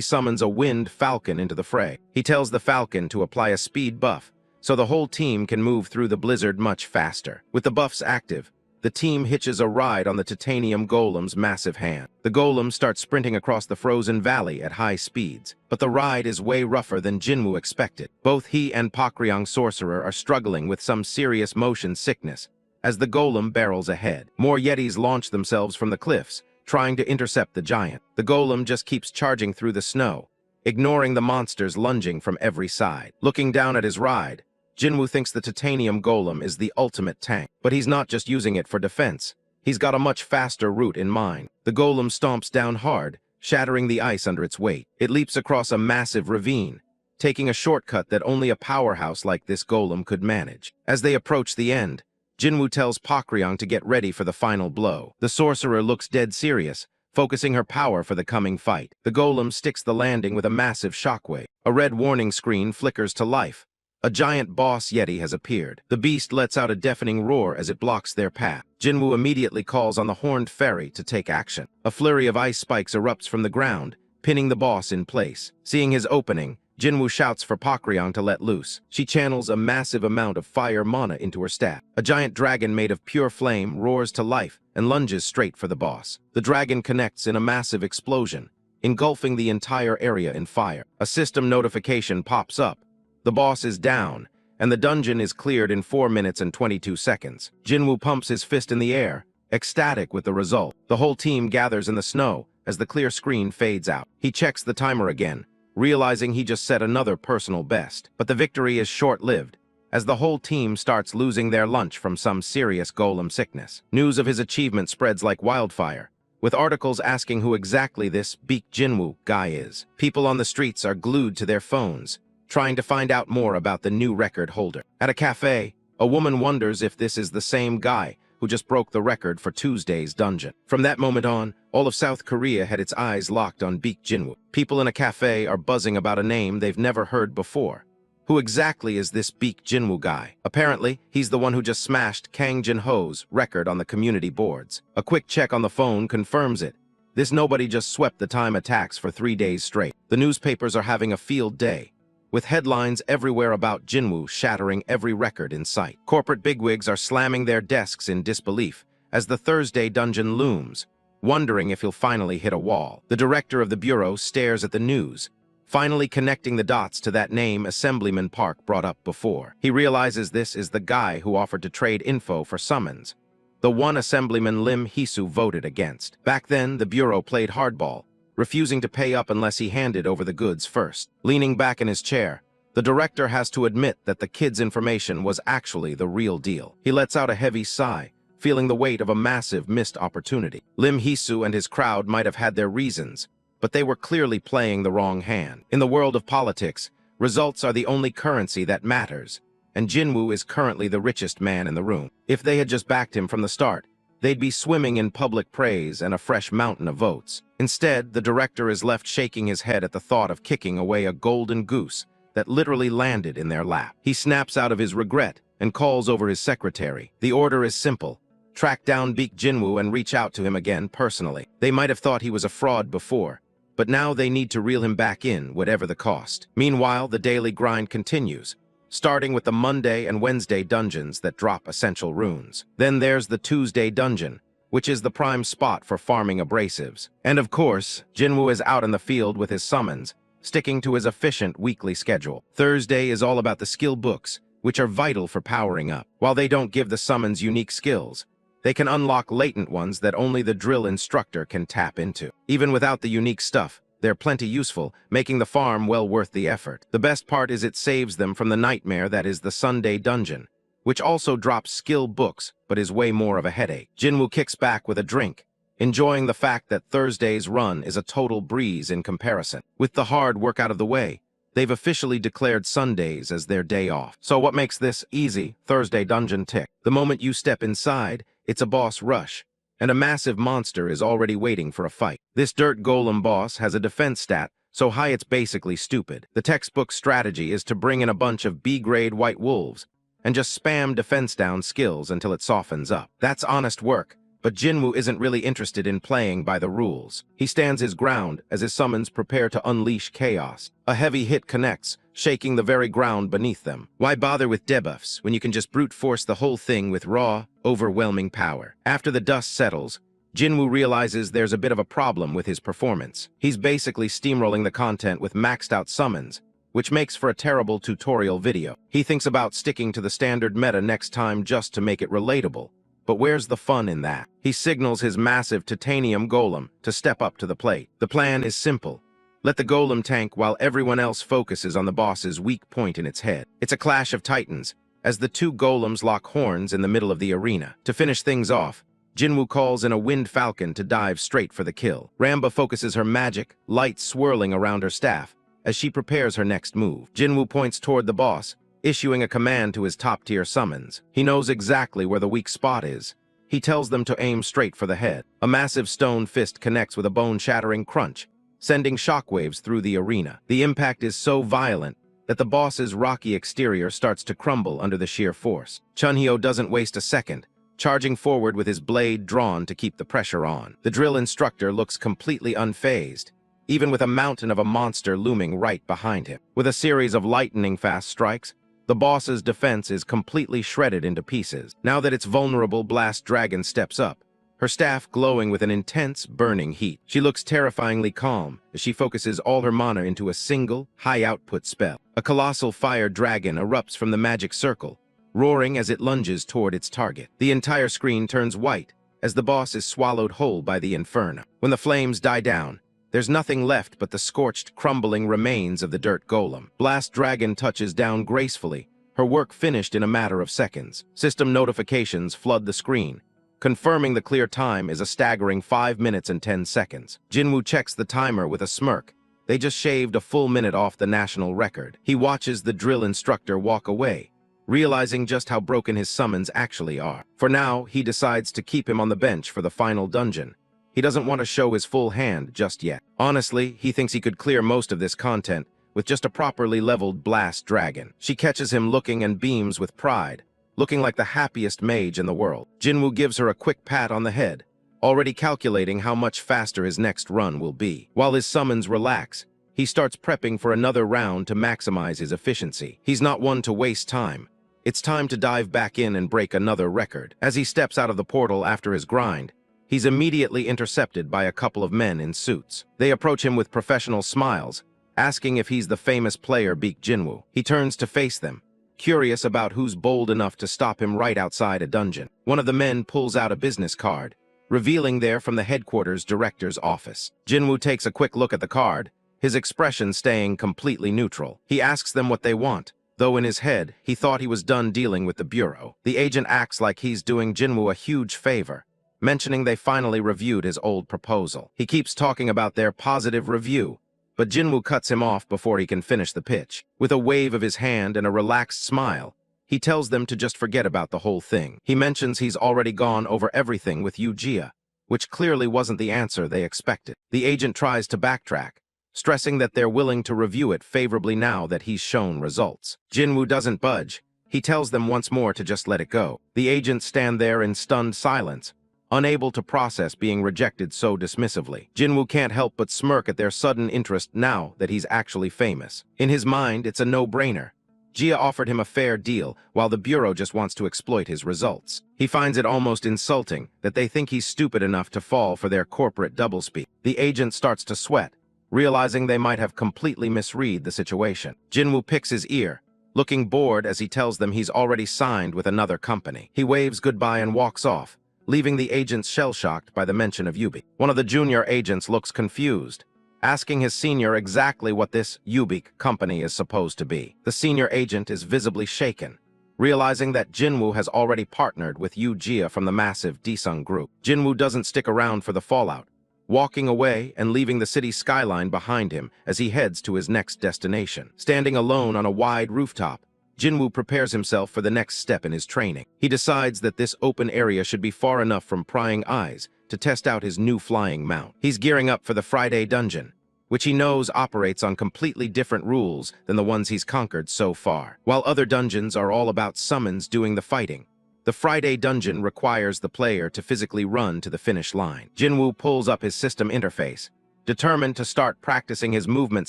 summons a winged falcon into the fray. He tells the falcon to apply a speed buff so the whole team can move through the blizzard much faster. With the buffs active, the team hitches a ride on the titanium golem's massive hand. The golem starts sprinting across the frozen valley at high speeds, but the ride is way rougher than Jinwoo expected. Both he and Pakryong sorcerer are struggling with some serious motion sickness as the golem barrels ahead. More yetis launch themselves from the cliffs, trying to intercept the giant. The golem just keeps charging through the snow, ignoring the monsters lunging from every side. Looking down at his ride, Jinwoo thinks the titanium golem is the ultimate tank, but he's not just using it for defense. He's got a much faster route in mind. The golem stomps down hard, shattering the ice under its weight. It leaps across a massive ravine, taking a shortcut that only a powerhouse like this golem could manage. As they approach the end, Jinwoo tells Pakryong to get ready for the final blow. The sorcerer looks dead serious, focusing her power for the coming fight. The golem sticks the landing with a massive shockwave. A red warning screen flickers to life. A giant boss yeti has appeared. The beast lets out a deafening roar as it blocks their path. Jinwoo immediately calls on the horned fairy to take action. A flurry of ice spikes erupts from the ground, pinning the boss in place. Seeing his opening, Jinwoo shouts for Pakryong to let loose. She channels a massive amount of fire mana into her staff. A giant dragon made of pure flame roars to life and lunges straight for the boss. The dragon connects in a massive explosion, engulfing the entire area in fire. A system notification pops up. The boss is down, and the dungeon is cleared in 4 minutes and 22 seconds. Jinwoo pumps his fist in the air, ecstatic with the result. The whole team gathers in the snow as the clear screen fades out. He checks the timer again, realizing he just set another personal best. But the victory is short-lived, as the whole team starts losing their lunch from some serious golem sickness. News of his achievement spreads like wildfire, with articles asking who exactly this Baek Jinwoo guy is. People on the streets are glued to their phones, trying to find out more about the new record holder. At a cafe, a woman wonders if this is the same guy who just broke the record for Tuesday's dungeon. From that moment on, all of South Korea had its eyes locked on Baek Jinwoo. People in a cafe are buzzing about a name they've never heard before. Who exactly is this Baek Jinwoo guy? Apparently, he's the one who just smashed Kang Jin-ho's record on the community boards. A quick check on the phone confirms it. This nobody just swept the time attacks for 3 days straight. The newspapers are having a field day, with headlines everywhere about Jinwoo shattering every record in sight. Corporate bigwigs are slamming their desks in disbelief as the Thursday dungeon looms, wondering if he'll finally hit a wall. The director of the bureau stares at the news, finally connecting the dots to that name Assemblyman Park brought up before. He realizes this is the guy who offered to trade info for summons, the one Assemblyman Lim Hee-soo voted against. Back then, the bureau played hardball, refusing to pay up unless he handed over the goods first. Leaning back in his chair, the director has to admit that the kid's information was actually the real deal. He lets out a heavy sigh, feeling the weight of a massive missed opportunity. Lim Hee-soo and his crowd might have had their reasons, but they were clearly playing the wrong hand. In the world of politics, results are the only currency that matters, and Jinwoo is currently the richest man in the room. If they had just backed him from the start, they'd be swimming in public praise and a fresh mountain of votes. Instead, the director is left shaking his head at the thought of kicking away a golden goose that literally landed in their lap. He snaps out of his regret and calls over his secretary. The order is simple: track down Baek Jinwoo and reach out to him again personally. They might have thought he was a fraud before, but now they need to reel him back in, whatever the cost. Meanwhile, the daily grind continues, starting with the Monday and Wednesday dungeons that drop essential runes. Then there's the Tuesday dungeon, which is the prime spot for farming abrasives. And of course, Jinwoo is out in the field with his summons, sticking to his efficient weekly schedule. Thursday is all about the skill books, which are vital for powering up. While they don't give the summons unique skills, they can unlock latent ones that only the drill instructor can tap into. Even without the unique stuff, they're plenty useful, making the farm well worth the effort. The best part is it saves them from the nightmare that is the Sunday dungeon, which also drops skill books but is way more of a headache. Jinwoo kicks back with a drink, enjoying the fact that Thursday's run is a total breeze in comparison. With the hard work out of the way, they've officially declared Sundays as their day off. So what makes this easy Thursday dungeon tick? The moment you step inside, it's a boss rush, and a massive monster is already waiting for a fight. This dirt golem boss has a defense stat so high it's basically stupid. The textbook strategy is to bring in a bunch of B-grade white wolves and just spam defense down skills until it softens up. That's honest work, but Jinwoo isn't really interested in playing by the rules. He stands his ground as his summons prepare to unleash chaos. A heavy hit connects, shaking the very ground beneath them. Why bother with debuffs when you can just brute force the whole thing with raw, overwhelming power? After the dust settles, Jinwoo realizes there's a bit of a problem with his performance. He's basically steamrolling the content with maxed out summons, which makes for a terrible tutorial video. He thinks about sticking to the standard meta next time just to make it relatable. But where's the fun in that? He signals his massive titanium golem to step up to the plate. The plan is simple. Let the golem tank while everyone else focuses on the boss's weak point in its head. It's a clash of titans, as the two golems lock horns in the middle of the arena. To finish things off, Jinwoo calls in a wind falcon to dive straight for the kill. Lamba focuses her magic, light swirling around her staff, as she prepares her next move. Jinwoo points toward the boss, issuing a command to his top-tier summons. He knows exactly where the weak spot is. He tells them to aim straight for the head. A massive stone fist connects with a bone-shattering crunch, sending shockwaves through the arena. The impact is so violent that the boss's rocky exterior starts to crumble under the sheer force. Chunhyo doesn't waste a second, charging forward with his blade drawn to keep the pressure on. The drill instructor looks completely unfazed, even with a mountain of a monster looming right behind him. With a series of lightning-fast strikes, the boss's defense is completely shredded into pieces. Now that its vulnerable blast dragon steps up, her staff glowing with an intense, burning heat. She looks terrifyingly calm as she focuses all her mana into a single, high-output spell. A colossal fire dragon erupts from the magic circle, roaring as it lunges toward its target. The entire screen turns white as the boss is swallowed whole by the inferno. When the flames die down, there's nothing left but the scorched, crumbling remains of the dirt golem. Blast Dragon touches down gracefully, her work finished in a matter of seconds. System notifications flood the screen, confirming the clear time is a staggering 5 minutes and 10 seconds. Jinwoo checks the timer with a smirk. They just shaved a full minute off the national record. He watches the drill instructor walk away, realizing just how broken his summons actually are. For now, he decides to keep him on the bench for the final dungeon. He doesn't want to show his full hand just yet. Honestly, he thinks he could clear most of this content with just a properly leveled Blast Dragon. She catches him looking and beams with pride, looking like the happiest mage in the world. Jinwoo gives her a quick pat on the head, already calculating how much faster his next run will be. While his summons relax, he starts prepping for another round to maximize his efficiency. He's not one to waste time. It's time to dive back in and break another record. As he steps out of the portal after his grind, he's immediately intercepted by a couple of men in suits. They approach him with professional smiles, asking if he's the famous player Baek Jinwoo. He turns to face them, curious about who's bold enough to stop him right outside a dungeon. One of the men pulls out a business card, revealing they're from the headquarters director's office. Jinwoo takes a quick look at the card, his expression staying completely neutral. He asks them what they want, though in his head, he thought he was done dealing with the bureau. The agent acts like he's doing Jinwoo a huge favor, mentioning they finally reviewed his old proposal. He keeps talking about their positive review, but Jinwoo cuts him off before he can finish the pitch. With a wave of his hand and a relaxed smile, he tells them to just forget about the whole thing. He mentions he's already gone over everything with Yujia, which clearly wasn't the answer they expected. The agent tries to backtrack, stressing that they're willing to review it favorably now that he's shown results. Jinwoo doesn't budge. He tells them once more to just let it go. The agents stand there in stunned silence, unable to process being rejected so dismissively. Jinwoo can't help but smirk at their sudden interest now that he's actually famous. In his mind, it's a no-brainer. Jia offered him a fair deal, while the Bureau just wants to exploit his results. He finds it almost insulting that they think he's stupid enough to fall for their corporate doublespeak. The agent starts to sweat, realizing they might have completely misread the situation. Jinwoo picks his ear, looking bored as he tells them he's already signed with another company. He waves goodbye and walks off, leaving the agents shell-shocked by the mention of Ubik. One of the junior agents looks confused, asking his senior exactly what this Ubik company is supposed to be. The senior agent is visibly shaken, realizing that Jinwoo has already partnered with Yu Jia from the massive Disung group. Jinwoo doesn't stick around for the fallout, walking away and leaving the city skyline behind him as he heads to his next destination. Standing alone on a wide rooftop, Jinwoo prepares himself for the next step in his training. He decides that this open area should be far enough from prying eyes to test out his new flying mount. He's gearing up for the Friday dungeon, which he knows operates on completely different rules than the ones he's conquered so far. While other dungeons are all about summons doing the fighting, the Friday dungeon requires the player to physically run to the finish line. Jinwoo pulls up his system interface, determined to start practicing his movement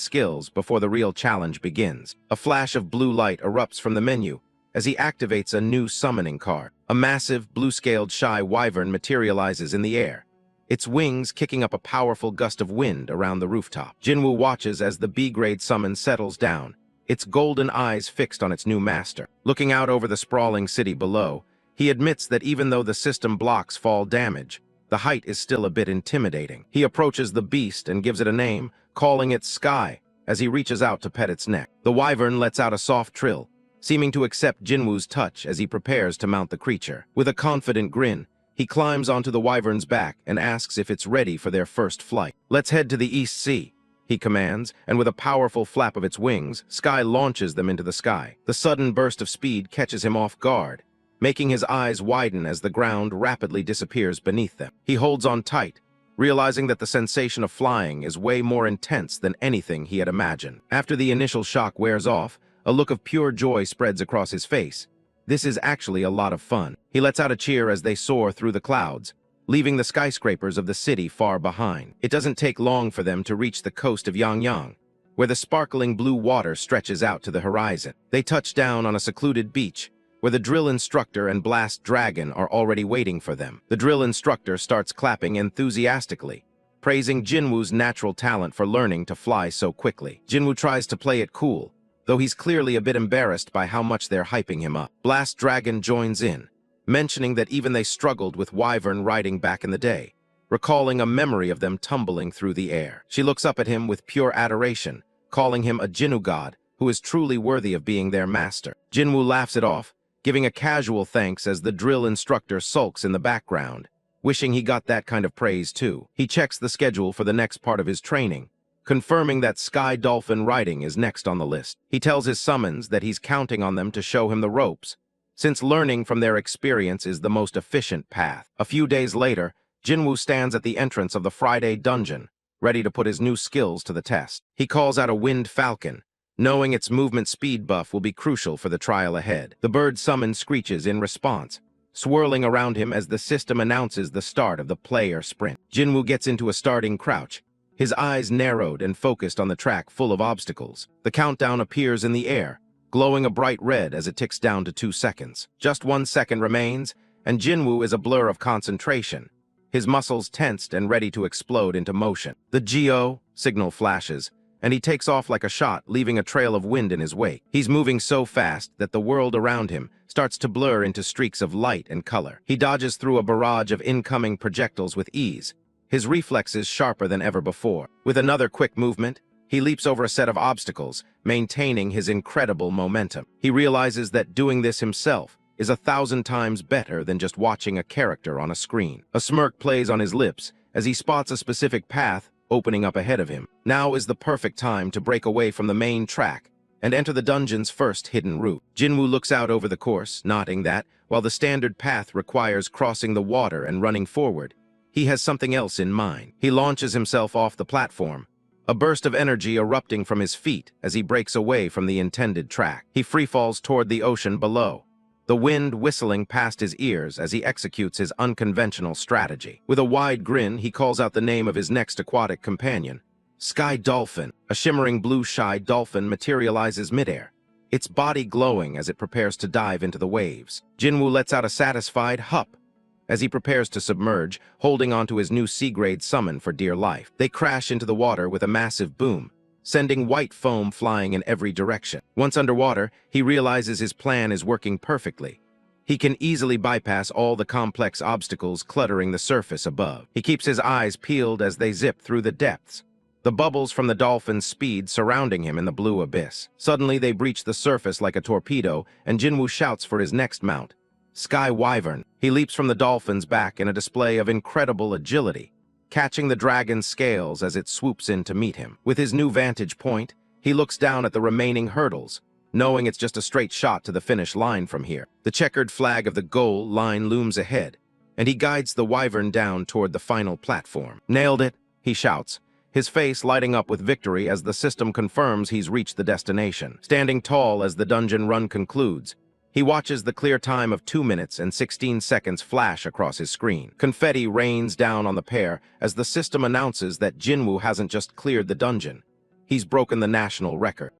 skills before the real challenge begins. A flash of blue light erupts from the menu as he activates a new summoning card. A massive, blue-scaled shy wyvern materializes in the air, its wings kicking up a powerful gust of wind around the rooftop. Jinwoo watches as the B-grade summon settles down, its golden eyes fixed on its new master. Looking out over the sprawling city below, he admits that even though the system blocks fall damage, the height is still a bit intimidating. He approaches the beast and gives it a name, calling it Sky, as he reaches out to pet its neck. The wyvern lets out a soft trill, seeming to accept Jinwoo's touch as he prepares to mount the creature. With a confident grin, he climbs onto the wyvern's back and asks if it's ready for their first flight. "Let's head to the East Sea," he commands, and with a powerful flap of its wings, Sky launches them into the sky. The sudden burst of speed catches him off guard, making his eyes widen as the ground rapidly disappears beneath them. He holds on tight, realizing that the sensation of flying is way more intense than anything he had imagined. After the initial shock wears off, a look of pure joy spreads across his face. This is actually a lot of fun. He lets out a cheer as they soar through the clouds, leaving the skyscrapers of the city far behind. It doesn't take long for them to reach the coast of Yangyang, where the sparkling blue water stretches out to the horizon. They touch down on a secluded beach, where the drill instructor and blast dragon are already waiting for them. The drill instructor starts clapping enthusiastically, praising Jinwoo's natural talent for learning to fly so quickly. Jinwoo tries to play it cool, though he's clearly a bit embarrassed by how much they're hyping him up. Blast Dragon joins in, mentioning that even they struggled with wyvern riding back in the day, recalling a memory of them tumbling through the air. She looks up at him with pure adoration, calling him a Jinwoo god who is truly worthy of being their master. Jinwoo laughs it off, giving a casual thanks as the drill instructor sulks in the background, wishing he got that kind of praise too. He checks the schedule for the next part of his training, confirming that Sky Dolphin riding is next on the list. He tells his summons that he's counting on them to show him the ropes, since learning from their experience is the most efficient path. A few days later, Jinwoo stands at the entrance of the Friday dungeon, ready to put his new skills to the test. He calls out a winged falcon, knowing its movement speed buff will be crucial for the trial ahead. The bird summon screeches in response, swirling around him as the system announces the start of the player sprint. Jinwoo gets into a starting crouch, his eyes narrowed and focused on the track full of obstacles. The countdown appears in the air, glowing a bright red as it ticks down to 2 seconds. Just 1 second remains, and Jinwoo is a blur of concentration, his muscles tensed and ready to explode into motion. The GO signal flashes, and he takes off like a shot, leaving a trail of wind in his wake. He's moving so fast that the world around him starts to blur into streaks of light and color. He dodges through a barrage of incoming projectiles with ease, his reflexes sharper than ever before. With another quick movement, he leaps over a set of obstacles, maintaining his incredible momentum. He realizes that doing this himself is 1,000 times better than just watching a character on a screen. A smirk plays on his lips as he spots a specific path opening up ahead of him. Now is the perfect time to break away from the main track and enter the dungeon's first hidden route. Jinwoo looks out over the course, noting that, while the standard path requires crossing the water and running forward, he has something else in mind. He launches himself off the platform, a burst of energy erupting from his feet as he breaks away from the intended track. He freefalls toward the ocean below, the wind whistling past his ears as he executes his unconventional strategy. With a wide grin, he calls out the name of his next aquatic companion, Sky Dolphin. A shimmering blue shy dolphin materializes midair, its body glowing as it prepares to dive into the waves. Jinwoo lets out a satisfied hup as he prepares to submerge, holding onto his new C-grade summon for dear life. They crash into the water with a massive boom, sending white foam flying in every direction. Once underwater, he realizes his plan is working perfectly. He can easily bypass all the complex obstacles cluttering the surface above. He keeps his eyes peeled as they zip through the depths, the bubbles from the dolphin's speed surrounding him in the blue abyss. Suddenly, they breach the surface like a torpedo, and Jinwoo shouts for his next mount, Sky Wyvern. He leaps from the dolphin's back in a display of incredible agility, catching the dragon's scales as it swoops in to meet him. With his new vantage point, he looks down at the remaining hurdles, knowing it's just a straight shot to the finish line from here. The checkered flag of the goal line looms ahead, and he guides the wyvern down toward the final platform. Nailed it, he shouts, his face lighting up with victory as the system confirms he's reached the destination. Standing tall as the dungeon run concludes, he watches the clear time of 2 minutes and 16 seconds flash across his screen. Confetti rains down on the pair as the system announces that Jinwoo hasn't just cleared the dungeon, he's broken the national record.